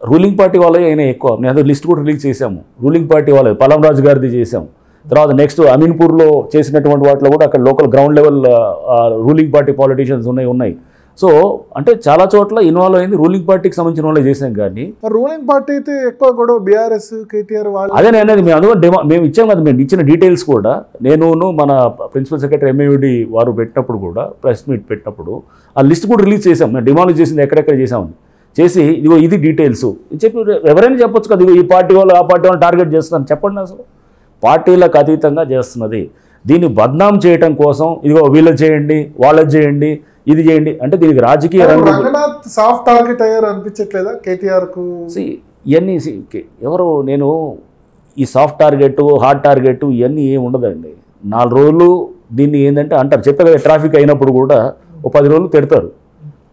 రూలింగ్ పార్టీ వాళ్ళే అయినా ఎక్కువ. మేము అదే లిస్ట్ కూడా రిలీజ్ చేసాము, రూలింగ్ పార్టీ వాళ్ళే పలం రాజు గారిది చేసాము. తర్వాత నెక్స్ట్ అమీన్పూర్లో చేసినటువంటి వాటిలో కూడా అక్కడ local ground level ruling party politicians ఉన్నాయి. సో అంటే చాలా చోట్ల ఇన్వాల్వ్ అయింది రూలింగ్ పార్టీకి సంబంధించిన వాళ్ళే చేసాం. కానీ రూలింగ్ పార్టీ అయితే ఎక్కువ కూడా BRS KTR వాళ్ళు అదే అనేది మేము అందుకని మేము ఇచ్చాం కదా. మేము ఇచ్చిన డీటెయిల్స్ కూడా నేను మన ప్రిన్సిపల్ సెక్రటరీ MAUD వారు పెట్టినప్పుడు కూడా ప్రెస్ మీట్ పెట్టినప్పుడు ఆ లిస్ట్ కూడా రిలీజ్ చేసాం. మేము డిమాలిష్ చేసింది ఎక్కడెక్కడ చేసామని. చేసి ఇదిగో ఇది డీటెయిల్స్ చెప్పి ఎవరైనా చెప్పొచ్చు కదా, ఇదిగో ఈ పార్టీ వాళ్ళు ఆ పార్టీ వాళ్ళు టార్గెట్ చేస్తున్నారు చెప్పండి. అసలు పార్టీలకు అతీతంగా చేస్తున్నది. దీన్ని బద్నాం చేయటం కోసం ఇదిగో వీళ్ళు చేయండి వాళ్ళది చేయండి ఇది చేయండి అంటే దీనికి రాజకీయ రంగు. రంగనాథ్ సాఫ్ట్ టార్గెట్ అయ్యారు అనిపించట్లేదా కేటీఆర్కు? ఇవన్నీ ఎవరు నేను ఈ సాఫ్ట్ టార్గెట్ హార్డ్ టార్గెట్ ఇవన్నీ ఏమి ఉండదండి. 4 రోజులు దీన్ని ఏంటంటే అంటారు చెప్పే కదా, ట్రాఫిక్ అయినప్పుడు కూడా ఓ 10 రోజులు తిడతారు,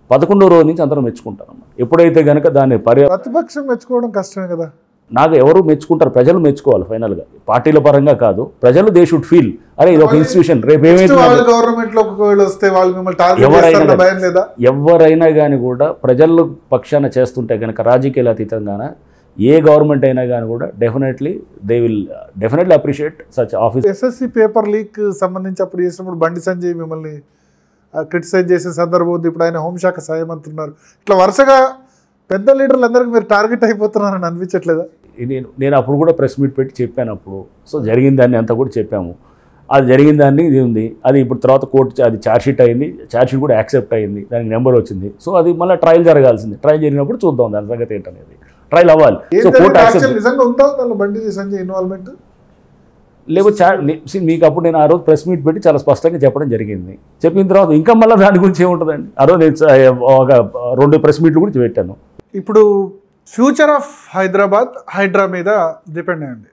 11వ రోజు నుంచి అందరం మెచ్చుకుంటారు అన్నమాట. ఎప్పుడైతే కనుక దాన్ని ప్రతిపక్షం మెచ్చుకోవడం కష్టమే కదా. నాకు ఎవరు మెచ్చుకుంటారు, ప్రజలు మెచ్చుకోవాలి ఫైనల్గా, పార్టీల పరంగా కాదు. ప్రజలు దే షుడ్ ఫీల్ అరే ఇది ఒక ఇన్స్టిట్యూషన్, రేపు ఏమైతే ఎవరైనా కానీ కూడా ప్రజల పక్షాన చేస్తుంటే కనుక రాజకీయాల అతీతంగాన ఏ గవర్నమెంట్ అయినా కానీ కూడా definitely they will definitely appreciate such office. SSC paper leak సంబంధించి అప్పుడు చేసినప్పుడు బండి సంజయ్ మిమ్మల్ని క్రిటిసైజ్ చేసిన సందర్భం ఉంది. ఇప్పుడు ఆయన హోంశాఖ సహాయ మంత్రి ఉన్నారు. ఇట్లా వరుసగా పెద్ద లీడర్లు అందరికీ మీరు టార్గెట్ అయిపోతున్నారని అనిపించట్లేదా? నేను అప్పుడు కూడా ప్రెస్ మీట్ పెట్టి చెప్పాను అప్పుడు. సో జరిగిన దాన్ని అంతా కూడా చెప్పాము. అది జరిగిన దాన్ని ఇది ఉంది, అది ఇప్పుడు తర్వాత కోర్టు అది ఛార్జ్షీట్ అయింది, ఛార్జ్షీట్ కూడా యాక్సెప్ట్ అయింది, దానికి నెంబర్ వచ్చింది. సో అది మళ్ళీ ట్రయల్ జరగాల్సింది, ట్రయల్ జరిగినప్పుడు చూద్దాం దాని సంగతి ఏంటనేది, ట్రయల్ అవ్వాలి. సో కోర్టు నిజంగా ఉందా బండి సంజయ్ ఇన్వాల్వ్మెంట్? లేకపోతే మీకు అప్పుడు నేను ఆ రోజు ప్రెస్ మీట్ పెట్టి చాలా స్పష్టంగా చెప్పడం జరిగింది. చెప్పిన తర్వాత ఇంకా మళ్ళీ దాని గురించి ఏముంటుందండి. ఆ రోజు నేను ఒక 2 ప్రెస్ మీట్లు కూడా పెట్టాను. ఇప్పుడు ఫ్యూచర్ ఆఫ్ హైదరాబాద్ హైడ్రా మీద డిపెండ్ అయ్యింది.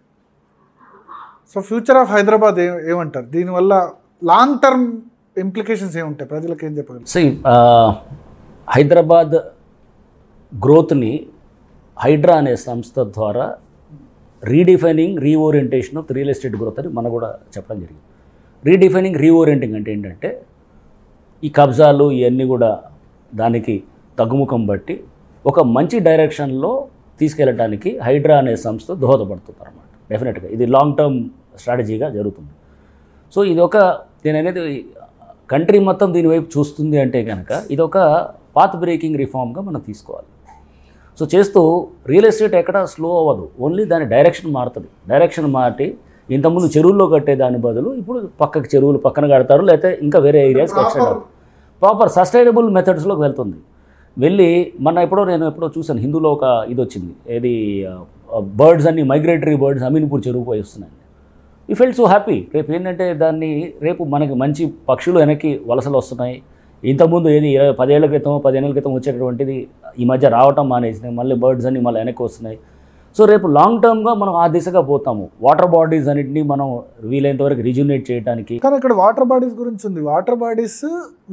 సో ఫ్యూచర్ ఆఫ్ హైదరాబాద్ ఏమంటారు? దీనివల్ల లాంగ్ టర్మ్ ఇంప్లికేషన్స్ ఏముంటాయి, ప్రజలకు ఏం చెప్పగలరు? హైదరాబాద్ గ్రోత్ని హైడ్రా అనే సంస్థ ద్వారా redefining reorientation of real estate growth అని మనం కూడా చెప్పడం జరిగింది. రీడిఫైనింగ్ రీఓరియంటింగ్ అంటే ఏంటంటే ఈ కబ్జాలు ఇవన్నీ కూడా దానికి తగ్గుముఖం బట్టి ఒక మంచి డైరెక్షన్లో తీసుకెళ్ళడానికి హైడ్రా అనే సంస్థ దోహదపడుతుంది అన్నమాట. డెఫినెట్గా ఇది లాంగ్ టర్మ్ స్ట్రాటజీగా జరుగుతుంది. సో ఇది ఒక నేను అనేది కంట్రీ మొత్తం దీనివైపు చూస్తుంది అంటే కనుక ఇది ఒక పాత్ బ్రేకింగ్ రిఫార్మ్గా మనం తీసుకోవాలి. సో చేస్తూ రియల్ ఎస్టేట్ ఎక్కడ స్లో అవ్వదు, ఓన్లీ దాని డైరెక్షన్ మారుతుంది. డైరెక్షన్ మార్చి ఇంతకుముందు చెరువుల్లో కట్టే దాని బదులు ఇప్పుడు పక్కకి చెరువులు పక్కన కడతారు, లేకపోతే ఇంకా వేరే ఏరియాస్కి ఎక్స్టెండ్ అవుతుంది. ప్రాపర్ సస్టైనబుల్ మెథడ్స్లోకి వెళ్తుంది. వెళ్ళి నేను ఎప్పుడో చూసాను, హిందూలో ఒక ఇది వచ్చింది, ఏది బర్డ్స్ అన్ని మైగ్రేటరీ బర్డ్స్ అమీన్పూర్ చెరువు పోయి వస్తున్నాయి. ఈ ఫెల్ట్ సో హ్యాపీ. రేపు ఏంటంటే రేపు మనకి మంచి పక్షులు వెనక్కి వలసలు వస్తున్నాయి. ఇంతకుముందు 10 ఏళ్ల క్రితం 15 ఏళ్ల క్రితం వచ్చేటటువంటిది ఈ మధ్య రావటం మానేసినాయి, మళ్ళీ బర్డ్స్ అన్ని మళ్ళీ వెనక్కి వస్తున్నాయి. సో రేపు లాంగ్ టర్మ్గా మనం ఆ దిశగా పోతాము. వాటర్ బాడీస్ అన్నింటినీ మనం వీలైనంత వరకు రిజ్యూనేట్ చేయడానికి. కానీ ఇక్కడ వాటర్ బాడీస్ గురించి ఉంది. వాటర్ బాడీస్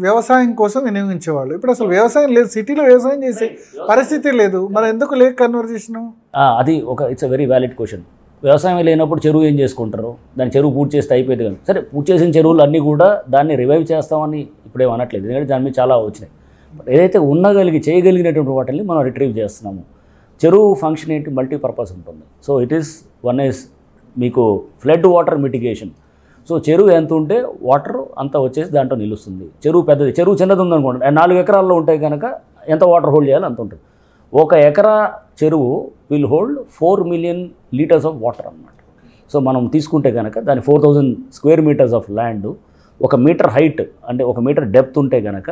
వ్యవసాయం కోసం వినియోగించేవాళ్ళు, ఇప్పుడు అసలు వ్యవసాయం లేదు, సిటీలో వ్యవసాయం చేసే పరిస్థితి లేదు, మరి ఎందుకు లేక్ కన్వర్జేషన్? అది it's a very valid question. వ్యవసాయం లేనప్పుడు చెరువు ఏం చేసుకుంటారు? దాని చెరువు పూర్తి చేస్తే అయిపోయింది కదా. సరే, పూర్తి చేసిన చెరువులు అన్నీ కూడా దాన్ని రివైవ్ చేస్తామని ఇప్పుడేం అనట్లేదు, ఎందుకంటే దాని మీద చాలా వచ్చినాయి. ఏదైతే చేయగలిగినటువంటి వాటిని మనం రిట్రీవ్ చేస్తున్నాము. చెరువు ఫంక్షన్ ఏంటి, మల్టీపర్పస్ ఉంటుంది. So it is one is మీకు ఫ్లడ్ వాటర్ మిటిగేషన్. సో చెరువు ఎంత ఉంటే వాటర్ అంత వచ్చేసి దాంట్లో నిలుస్తుంది. చెరువు పెద్దది, చెరువు చిన్నది ఉందనుకోండి, 4 ఎకరాల్లో ఉంటాయి కనుక ఎంత వాటర్ హోల్డ్ చేయాలి అంత ఉంటుంది. 1 ఎకరా చెరువు will hold 4 million litres of water అన్నమాట. సో మనం తీసుకుంటే కనుక దాని 4000 square metres of land, 1 metre height అంటే 1 మీటర్ డెప్త్ ఉంటే కనుక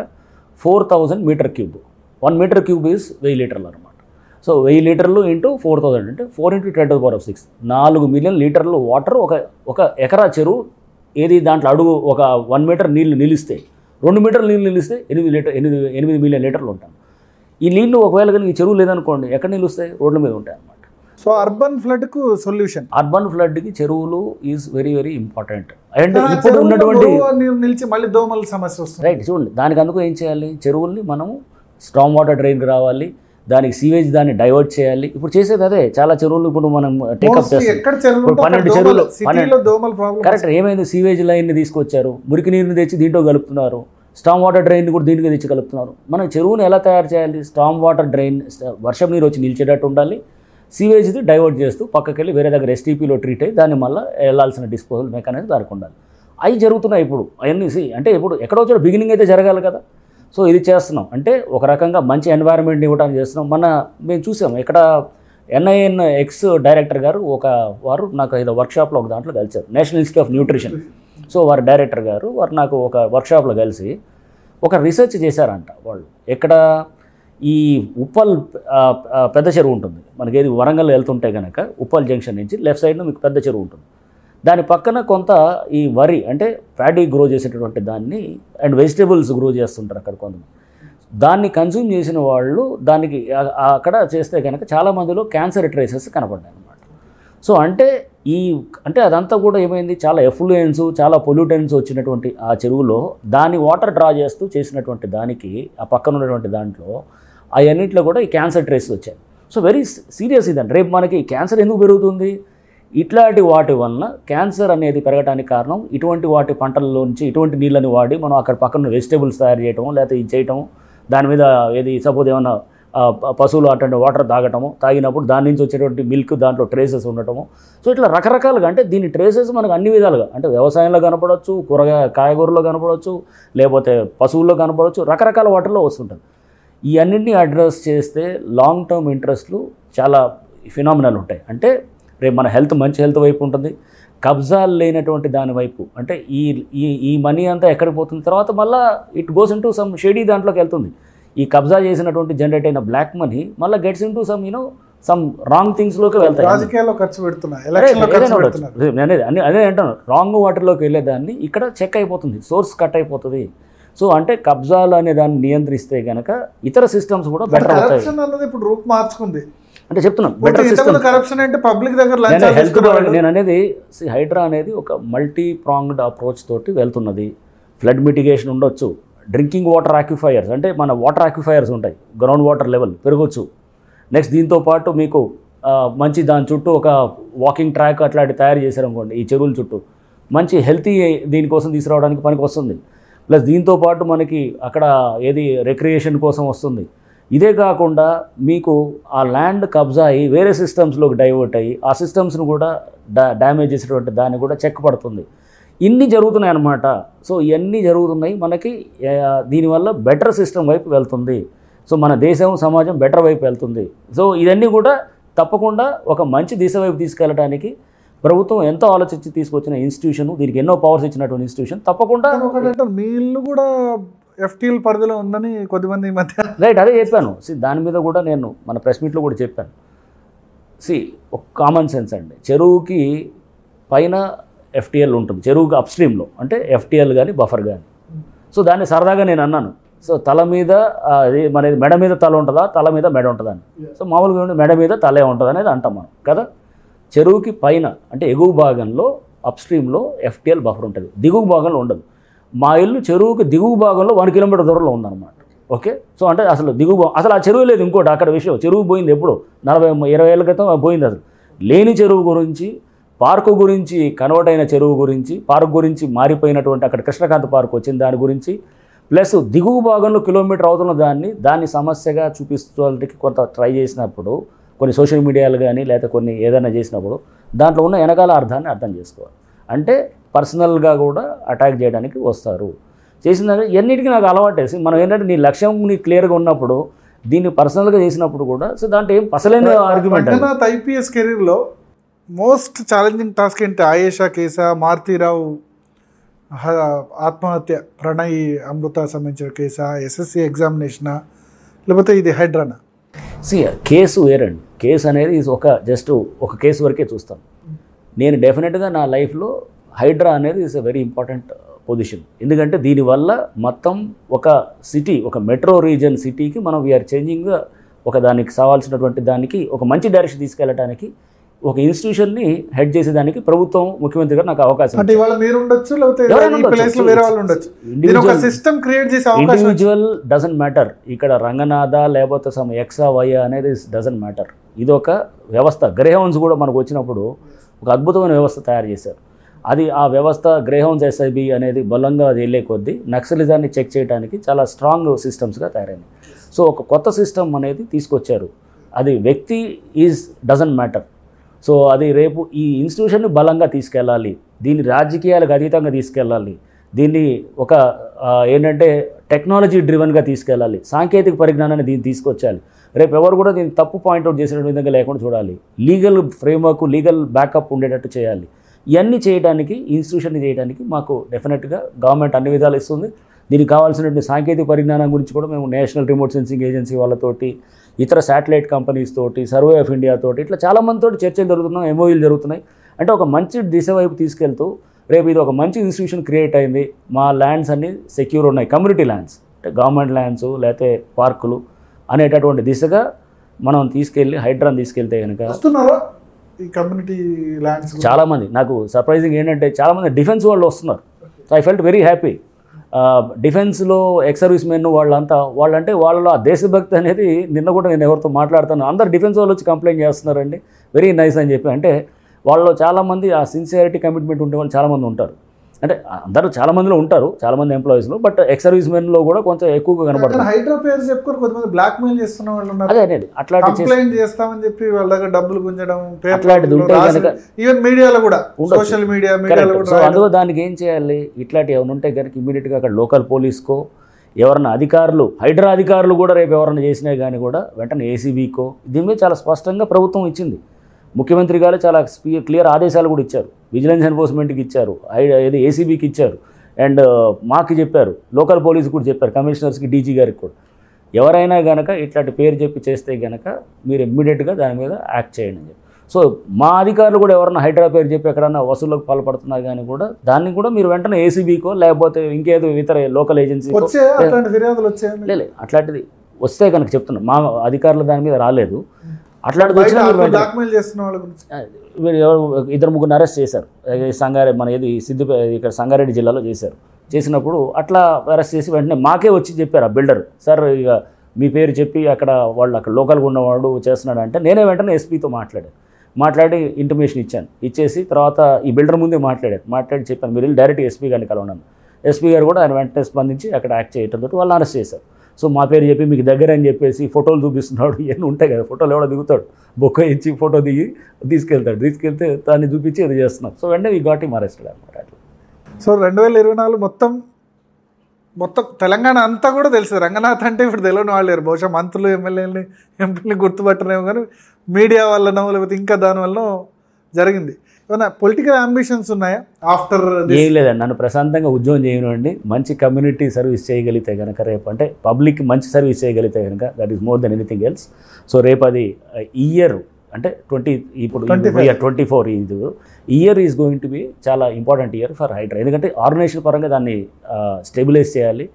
4000 metre cube. 1 metre cube is 1000 లీటర్లు అనమాట. సో 1000 లీటర్లు ఇంటూ 4000 అంటే 4 × 10⁶ 4 మిలియన్ లీటర్లు వాటర్ ఒక ఎకరా చెరువు. ఏది దాంట్లో అడుగు ఒక 1 మీటర్ నీళ్ళు నిలిస్తే, 2 మీటర్లు నీళ్ళు నిలిస్తే 8 మిలియన్ లీటర్లు ఉంటాయి. ఈ నీళ్ళు ఒకవేళ కానీ ఈ చెరువు లేదనుకోండి, ఎక్కడ నీళ్ళు వస్తాయి? రోడ్ల మీద ఉంటాయి అన్నమాట. సో అర్బన్ ఫ్లడ్కు సొల్యూషన్, అర్బన్ ఫ్లడ్కి చెరువులు is very very important. And ఇప్పుడు ఉన్నటువంటి నిలిచి మళ్ళీ దోమల సమస్య వస్తుంది. రైట్, చూడండి, దానికి అందుకు ఏం చేయాలి? చెరువుల్ని మనం స్ట్రాంగ్ వాటర్ డ్రైన్కి రావాలి, దానికి సీవేజ్ దాన్ని డైవర్ట్ చేయాలి. ఇప్పుడు చేసేది అదే. చాలా చెరువులు ఇప్పుడు మనం టేకప్ చేస్తాం. 12 చెరువులు కరెక్ట్. ఏమైంది? సీవేజ్ లైన్ని తీసుకొచ్చారు, మురికి నీరుని తెచ్చి దీంట్లో కలుపుతున్నారు, స్టామ్ వాటర్ డ్రైన్ కూడా దీనికి తెచ్చి కలుపుతున్నారు. మనం చెరువుని ఎలా తయారు చేయాలి? స్టామ్ వాటర్ డ్రైన్ వర్షం నీరు వచ్చి నిలిచేటట్టు ఉండాలి, సీవేజ్ది డైవర్ట్ చేస్తూ పక్కకి వెళ్ళి వేరే దగ్గర ఎస్టీపీలో ట్రీట్ అయ్యి దాన్ని మళ్ళీ వెళ్ళాల్సిన డిస్పోజల్ మెకానిజం దానికి ఉండాలి. అవి జరుగుతున్నాయి ఇప్పుడు అవన్నీ. అంటే ఇప్పుడు ఎక్కడో వచ్చాడు బిగినింగ్ అయితే జరగాలి కదా. సో ఇది చేస్తున్నాం అంటే ఒక రకంగా మంచి ఎన్వైరన్మెంట్ ఇవ్వడానికి చేస్తున్నాం. మేము చూసాము ఇక్కడ NINX డైరెక్టర్ గారు వారు నాకు ఏదో వర్క్షాప్లో ఒక దాంట్లో కలిసారు, national institute of nutrition. So వారి డైరెక్టర్ గారు వారు నాకు ఒక వర్క్షాప్లో కలిసి ఒక రీసెర్చ్ చేశారంట. వాళ్ళు ఎక్కడ ఈ ఉప్పల్ పెద్ద చెరువు ఉంటుంది మనకి, ఏది వరంగల్ వెళ్తుంటే కనుక ఉప్పల్ జంక్షన్ నుంచి లెఫ్ట్ సైడ్లో మీకు పెద్ద చెరువు ఉంటుంది. దాని పక్కన కొంత ఈ వరి అంటే ప్యాడీ గ్రో చేసేటటువంటి దాన్ని అండ్ వెజిటేబుల్స్ గ్రో చేస్తుంటారు అక్కడ కొంతమంది. దాన్ని కన్జ్యూమ్ చేసిన వాళ్ళు దానికి అక్కడ చేస్తే కనుక చాలామందిలో క్యాన్సర్ ట్రేసెస్ కనపడ్డాయి అన్నమాట. సో అంటే అదంతా కూడా ఏమైంది, చాలా ఎఫ్లూయెన్స్, చాలా పొల్యూటెన్స్ వచ్చినటువంటి ఆ చెరువులో దాన్ని వాటర్ డ్రా చేస్తూ చేసినటువంటి దానికి ఆ పక్కన ఉన్నటువంటి దాంట్లో అవన్నింటిలో కూడా ఈ క్యాన్సర్ ట్రేసెస్ వచ్చాయి. సో వెరీ సీరియస్ ఇదండి. రేపు మనకి క్యాన్సర్ ఎందుకు పెరుగుతుంది, ఇట్లాంటి వాటి వలన క్యాన్సర్ అనేది పెరగడానికి కారణం ఇటువంటి వాటి పంటల్లోంచి ఇటువంటి నీళ్ళని వాడి మనం అక్కడ పక్కన వెజిటేబుల్స్ తయారు చేయటం, లేకపోతే ఇది చేయటం, దాని మీద ఏది సపోజ్ ఏమన్నా పశువులు అటువంటి వాటర్ తాగినప్పుడు దాని నుంచి వచ్చేటువంటి మిల్క్ దాంట్లో ట్రేసెస్ ఉండటము. సో ఇట్లా రకరకాలుగా అంటే దీని ట్రేసెస్ మనకు అన్ని విధాలుగా అంటే వ్యవసాయంలో కనపడవచ్చు, కాయగూరలో కనపడవచ్చు, లేకపోతే పశువుల్లో కనపడవచ్చు, రకరకాల వాటిల్లో వస్తుంటుంది. ఈ అన్నింటినీ అడ్రస్ చేస్తే లాంగ్ టర్మ్ ఇంట్రెస్ట్లు చాలా ఫినామినల్ ఉంటాయి. అంటే రేపు మన హెల్త్ మంచి హెల్త్ వైపు ఉంటుంది, కబ్జాలు లేనటువంటి దాని వైపు అంటే ఈ మనీ అంతా ఎక్కడికి పోతుంది, తర్వాత మళ్ళీ it goes into some shady దాంట్లోకి వెళ్తుంది. ఈ కబ్జా చేసినటువంటి జనరేట్ అయిన బ్లాక్ మనీ మళ్ళీ గెట్స్ ఇంటూ సమ్ రాంగ్ థింగ్స్లోకి వెళ్తాయి. రాజకీయాల్లో ఖర్చు పెడుతున్నారు, అదే అంటాను, రాంగ్ వాటర్లోకి వెళ్ళేదాన్ని ఇక్కడ చెక్ అయిపోతుంది, సోర్స్ కట్ అయిపోతుంది. సో అంటే కబ్జాలు అనే దాన్ని నియంత్రిస్తే కనుక ఇతర సిస్టమ్స్ కూడా బెటర్ అవుతాయి. ఇప్పుడు రూపు మార్చుకుంది అంటే చెప్తున్నాను బెటర్ సిస్టమ్. కరప్షన్ అంటే పబ్లిక్ దగ్గర హెల్త్ నేను అనేది హైడ్రా అనేది ఒక మల్టీ ప్రాంగ్డ్ అప్రోచ్ తోటి వెళ్తున్నది. ఫ్లడ్ మిటిగేషన్ ఉండొచ్చు, డ్రింకింగ్ వాటర్ ఆక్యుఫైయర్స్ అంటే మన వాటర్ ఆక్యుఫైయర్స్ ఉంటాయి, గ్రౌండ్ వాటర్ లెవెల్ పెరగచ్చు. నెక్స్ట్ దీంతోపాటు మీకు మంచి దాని చుట్టూ ఒక వాకింగ్ ట్రాక్ అట్లాంటి తయారు చేశారనుకోండి, ఈ చెరువుల చుట్టూ మంచి హెల్తీ దీనికోసం తీసుకురావడానికి పనికి వస్తుంది. ప్లస్ దీంతోపాటు మనకి అక్కడ ఏది రిక్రియేషన్ కోసం వస్తుంది. ఇదే కాకుండా మీకు ఆ ల్యాండ్ కబ్జా అయ్యి వేరే సిస్టమ్స్లోకి డైవర్ట్ అయ్యి ఆ సిస్టమ్స్ను కూడా డ్యామేజ్ చేసేటువంటి దాన్ని కూడా చెక్ పడుతుంది. ఇన్ని జరుగుతున్నాయి అన్నమాట. సో ఇవన్నీ జరుగుతున్నాయి, మనకి దీనివల్ల బెటర్ సిస్టమ్ వైపు వెళ్తుంది. సో మన దేశం సమాజం బెటర్ వైపు వెళ్తుంది. సో ఇవన్నీ కూడా తప్పకుండా ఒక మంచి దిశ వైపు తీసుకెళ్ళడానికి ప్రభుత్వం ఎంతో ఆలోచించి తీసుకొచ్చిన ఇన్స్టిట్యూషన్, దీనికి ఎన్నో పవర్స్ ఇచ్చినటువంటి ఇన్స్టిట్యూషన్ తప్పకుండా. మీ ఇల్లు కూడా ఎఫ్టీఎల్ పరిధిలో ఉందని కొద్దిమంది ఈ మధ్య రైట్ అదే చెప్పాను. దాని మీద కూడా నేను మన ప్రెస్ మీట్లో కూడా చెప్పాను. ఒక కామన్ సెన్స్ అండి, చెరువుకి పైన ఎఫ్టీఎల్ ఉంటుంది, చెరువుకి అప్స్ట్రీమ్లో అంటే ఎఫ్టీఎల్ కానీ బఫర్ కానీ. సో దాన్ని సరదాగా నేను అన్నాను, సో తల మీద మన మెడ మీద తల ఉంటుందా, తల మీద మెడ ఉంటుందా అని. సో మామూలుగా మెడ మీద తలే ఉంటుంది అనేది అంటాం మనం కదా. చెరువుకి పైన అంటే ఎగువ భాగంలో అప్స్ట్రీమ్లో ఎఫ్టీఎల్ బఫర్ ఉంటుంది, దిగువ భాగంలో ఉండదు. మా ఇల్లు చెరువుకి దిగువ భాగంలో 1 కిలోమీటర్ దూరంలో ఉందన్నమాట. ఓకే, సో అంటే అసలు అసలు ఆ చెరువు లేదు. ఇంకోటి అక్కడ విషయం, చెరువు పోయింది ఎప్పుడు 40-20 ఏళ్ళ క్రితం పోయింది. అసలు లేని చెరువు గురించి, పార్కు గురించి, కన్వర్ట్ అయిన చెరువు గురించి, పార్క్ గురించి మారిపోయినటువంటి అక్కడ కృష్ణకాంత్ పార్క్ వచ్చింది దాని గురించి, ప్లస్ దిగువ భాగంలో కిలోమీటర్ అవుతున్న దాన్ని సమస్యగా చూపిస్తూ కొంత ట్రై చేసినప్పుడు కొన్ని సోషల్ మీడియాలు కానీ లేకపోతే కొన్ని ఏదైనా చేసినప్పుడు దాంట్లో ఉన్న వెనకాల అర్థాన్ని అర్థం చేసుకోవాలి. అంటే పర్సనల్గా కూడా అటాక్ చేయడానికి వస్తారు. చేసిన ఎన్నిటికీ నాకు అలవాటేసి మనం ఏంటంటే నీ లక్ష్యం నీకు క్లియర్గా ఉన్నప్పుడు దీన్ని పర్సనల్గా చేసినప్పుడు కూడా సో దాంట్లో ఏం అసలైన ఆర్గ్యుమెంట్. ఐపీఎస్ కెరీర్లో మోస్ట్ ఛాలెంజింగ్ టాస్క్ ఏంటి? ఆయేషా కేసా, మారుతీరావు ఆత్మహత్య, ప్రణయ్ అమృత సంబంధించిన కేసా, ఎస్ఎస్సి ఎగ్జామినేషనా, లేకపోతే ఇది హైడ్రానా? కేసు వేరండి. కేసు అనేది జస్ట్ ఒక కేసు వరకే చూస్తాను నేను. డెఫినెట్గా నా లైఫ్లో హైడ్రా అనేది is a very important position. ఎందుకంటే దీనివల్ల మొత్తం ఒక సిటీ, ఒక మెట్రో రీజన్ సిటీకి మనం వీఆర్ చేంజింగ్, దానికి కావాల్సినటువంటి దానికి ఒక మంచి డైరెక్షన్ తీసుకెళ్ళడానికి ఒక ఇన్స్టిట్యూషన్ని హెడ్ చేసేదానికి ప్రభుత్వం, ముఖ్యమంత్రి గారు నాకు అవకాశం. అంటే ఇవాళ మీరు ఉండొచ్చు, లేకపోతే వేరే వాళ్ళు ఉండొచ్చు. Individual doesn't matter. ఇక్కడ రంగనాథ లేకపోతే సమ్ ఎక్సా వై అనేది డజంట్ మ్యాటర్. ఇది ఒక వ్యవస్థ. గ్రేహౌన్స్ కూడా మనకు వచ్చినప్పుడు ఒక అద్భుతమైన వ్యవస్థ తయారు చేశారు. అది ఆ వ్యవస్థ గ్రేహౌన్స్ ఎస్ఐబి అనేది బలంగా అది వెళ్ళే కొద్దీ నక్సలిజాన్ని చెక్ చేయడానికి చాలా స్ట్రాంగ్ సిస్టమ్స్గా తయారైంది. సో ఒక కొత్త సిస్టమ్ అనేది తీసుకొచ్చారు. అది వ్యక్తి డజంట్ మ్యాటర్. సో అది రేపు ఈ ఇన్స్టిట్యూషన్ని బలంగా తీసుకెళ్ళాలి, దీన్ని రాజకీయాలకు అతీతంగా తీసుకెళ్ళాలి, దీన్ని ఒక ఏంటంటే టెక్నాలజీ డ్రివెన్గా తీసుకెళ్ళాలి, సాంకేతిక పరిజ్ఞానాన్ని దీన్ని తీసుకొచ్చాలి. రేపు ఎవరు కూడా దీన్ని తప్పు పాయింట్అవుట్ చేసిన విధంగా లేకుండా చూడాలి. లీగల్ ఫ్రేమ్వర్క్, లీగల్ బ్యాకప్ ఉండేటట్టు చేయాలి. ఇవన్నీ చేయడానికి, ఇన్స్టిట్యూషన్ని చేయడానికి మాకు డెఫినెట్గా గవర్నమెంట్ అన్ని విధాలు ఇస్తుంది. దీనికి కావాల్సినటువంటి సాంకేతిక పరిజ్ఞానం గురించి కూడా మేము నేషనల్ రిమోట్ సెన్సింగ్ ఏజెన్సీ వాళ్ళతోటి, ఇతర శాటిలైట్ కంపెనీస్ తోటి, సర్వే ఆఫ్ ఇండియా తోటి, ఇట్లా చాలామందితో చర్చలు జరుగుతున్నాయి, ఎంఓయూలు జరుగుతున్నాయి. అంటే ఒక మంచి దిశ వైపు తీసుకెళ్తూ రేపు ఇది ఒక మంచి ఇన్స్టిట్యూషన్ క్రియేట్ అయింది, మా ల్యాండ్స్ అన్నీ సెక్యూర్ ఉన్నాయి, కమ్యూనిటీ ల్యాండ్స్ అంటే గవర్నమెంట్ ల్యాండ్స్ లేకపోతే పార్కులు అనేటటువంటి దిశగా మనం తీసుకెళ్ళి హైడ్రాని తీసుకెళ్తే కనుక ఈ కమ్యూనిటీ ల్యాండ్స్ చాలామంది, నాకు సర్ప్రైజింగ్ ఏంటంటే చాలామంది డిఫెన్స్ వాళ్ళు వస్తున్నారు. So I felt very happy. డిఫెన్స్లో ఎక్స్ సర్వీస్ మెన్ వాళ్ళంటే వాళ్ళలో ఆ దేశభక్తి అనేది నిన్న కూడా నేను ఎవరితో మాట్లాడుతాను, అందరు డిఫెన్స్ వాళ్ళు వచ్చి కంప్లైంట్ చేస్తున్నారండి, వెరీ నైస్ అని చెప్పి. అంటే వాళ్ళలో చాలామంది ఆ సిన్సియారిటీ కమిట్మెంట్ ఉండే వాళ్ళు చాలామంది ఉంటారు. అంటే అందరూ చాలామందిలో ఉంటారు, చాలామంది ఎంప్లాయీస్లో, బట్ ఎక్స్ సర్వీస్ మెన్లో కూడా కొంచెం ఎక్కువగా కనబడుతుంది. హైడ్రా పేరు చెప్పుకొని కొంతమంది బ్లాక్ మెయిల్ చేస్తున్న వాళ్ళు ఉన్నారు. అదే అనేది అట్లాంటి కంప్లైంట్ చేస్తామని చెప్పి వాళ్ళ దగ్గర డబ్బులు గుంజడం, అట్లాంటిది ఉంటే కనుక ఈవెన్ మీడియాలో కూడా, సోషల్ మీడియాలో కూడా. సో అందులో దానికి ఏం చేయాలి, ఇట్లాంటి ఏమైనా ఉంటే కనుక ఇమీడియట్గా అక్కడ లోకల్ పోలీస్కో ఎవరన్నా అధికారులు, హైడ్రా అధికారులు కూడా రేపు ఎవరైనా చేసినా కానీ కూడా వెంటనే ఏసీబీకో దీని మీద చాలా స్పష్టంగా ప్రభుత్వం ఇచ్చింది. ముఖ్యమంత్రి గారు చాలా క్లియర్ ఆదేశాలు కూడా ఇచ్చారు, విజిలెన్స్ ఎన్ఫోర్స్మెంట్కి ఇచ్చారు, ఏది ఏసీబీకి ఇచ్చారు, అండ్ మాకు చెప్పారు, లోకల్ పోలీసు కూడా చెప్పారు, కమిషనర్స్కి, డీజీ గారికి కూడా. ఎవరైనా కనుక ఇట్లాంటి పేరు చెప్పి చేస్తే కనుక మీరు ఇమ్మీడియట్గా దాని మీద యాక్ట్ చేయండి అని చెప్పి. సో మా అధికారులు కూడా ఎవరైనా హైడ్రా పేరు చెప్పి ఎక్కడన్నా వసూళ్ళకు పాల్పడుతున్నారు కానీ కూడా దాన్ని కూడా మీరు వెంటనే ఏసీబీకో లేకపోతే ఇంకేదో ఇతర లోకల్ ఏజెన్సీ లేదు, అట్లాంటిది వస్తే కనుక చెప్తున్నాం, మా అధికారులు దాని మీద రాలేదు. అట్లాంటిది వచ్చినా మీరు ఇద్దరు ముగ్గురు అరెస్ట్ చేశారు, మన ఏది ఇక్కడ సంగారెడ్డి జిల్లాలో చేశారు. చేసినప్పుడు అట్లా అరెస్ట్ చేసి వెంటనే మాకే వచ్చి చెప్పారు ఆ బిల్డర్, సార్ ఇక మీ పేరు చెప్పి అక్కడ అక్కడ లోకల్గా ఉన్నవాడు చేస్తున్నాడు అంటే నేనే వెంటనే ఎస్పీతో మాట్లాడి ఇంటిమేషన్ ఇచ్చేసి తర్వాత ఈ బిల్డర్ ముందే మాట్లాడి చెప్పాను, మీరు వెళ్ళి డైరెక్ట్ ఎస్పీ గారిని కలవన్నాను. ఎస్పీ గారు కూడా ఆయన వెంటనే స్పందించి అక్కడ యాక్ట్ చేయడంతో వాళ్ళని అరెస్ట్ చేశారు. సో మా పేరు చెప్పి మీకు దగ్గర అని చెప్పేసి ఫోటోలు చూపిస్తున్నాడు, ఇవన్నీ ఉంటాయి కదా, ఫోటోలు ఎవడో దిగుతాడు, బొక్క ఇచ్చి ఫోటో దిగి తీసుకెళ్తే దాన్ని చూపించి అది చేస్తున్నాం. సో వెంటనే ఈ గాట్ హిమ్ అరెస్టెడ్ అనమాట. అట్లా సో 2024 మొత్తం తెలంగాణ అంతా కూడా తెలుసు. రంగనాథ్ అంటే ఇప్పుడు తెలియని వాళ్ళు లేరు, బహుశా మంత్రులు ఎంపీని గుర్తుపట్టనేమో, కానీ మీడియా వల్లనో లేకపోతే ఇంకా దానివల్ల జరిగింది. ఏమైనా పొలిటికల్ అంబిషన్స్ ఉన్నాయా ఆఫ్టర్? ఏం లేదండి, నన్ను ప్రశాంతంగా ఉద్యోగం చేయనివ్వండి, మంచి కమ్యూనిటీ సర్వీస్ చేయగలిగితే కనుక రేపు, అంటే పబ్లిక్ మంచి సర్వీస్ చేయగలిగితే కనుక that is more than anything else. So రేపు అది ఇయర్ అంటే 2024 ఇది year is going to be చాలా ఇంపార్టెంట్ ఇయర్ ఫర్ హైడ్రా. ఎందుకంటే ఆర్గనైజేషన్ పరంగా దాన్ని స్టెబిలైజ్ చేయాలి,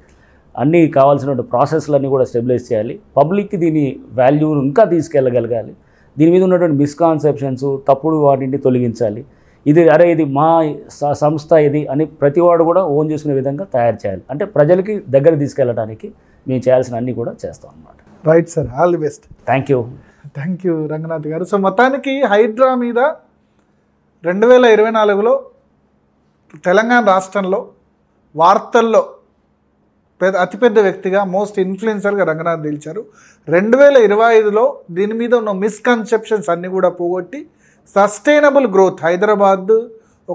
అన్నీ కావాల్సిన ప్రాసెస్లన్నీ కూడా స్టెబిలైజ్ చేయాలి, పబ్లిక్కి దీని వాల్యూను ఇంకా తీసుకెళ్ళగలగాలి, దీని మీద ఉన్నటువంటి మిస్కాన్సెప్షన్స్ తప్పుడు వాటిని తొలగించాలి. ఇది మా సంస్థ ఇది అని ప్రతివాడు కూడా ఓన్ చేసుకునే విధంగా తయారు చేయాలి. అంటే ప్రజలకి దగ్గర తీసుకెళ్ళడానికి మేము చేయాల్సిన అన్నీ కూడా చేస్తాం అన్నమాట. Right sir, all the best. Thank you Ranganath గారు. సో మొత్తానికి హైడ్రా మీద 2024లో తెలంగాణ రాష్ట్రంలో వార్తల్లో అతిపెద్ద వ్యక్తిగా, మోస్ట్ ఇన్ఫ్లుయెన్సర్గా రంగనాథ్ నిలిచారు. 2025లో దీని మీద ఉన్న మిస్కన్సెప్షన్స్ అన్నీ కూడా పోగొట్టి సస్టైనబుల్ గ్రోత్, హైదరాబాద్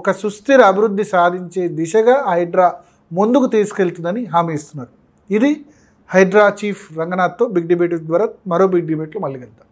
ఒక సుస్థిర అభివృద్ధి సాధించే దిశగా హైడ్రా ముందుకు తీసుకెళ్తుందని హామీ ఇస్తున్నారు. ఇది హైడ్రా చీఫ్ రంగనాథ్తో బిగ్ డిబేట్ ద్వారా మరో బిగ్ డిబేట్లో మళ్ళీ కలుద్దాం.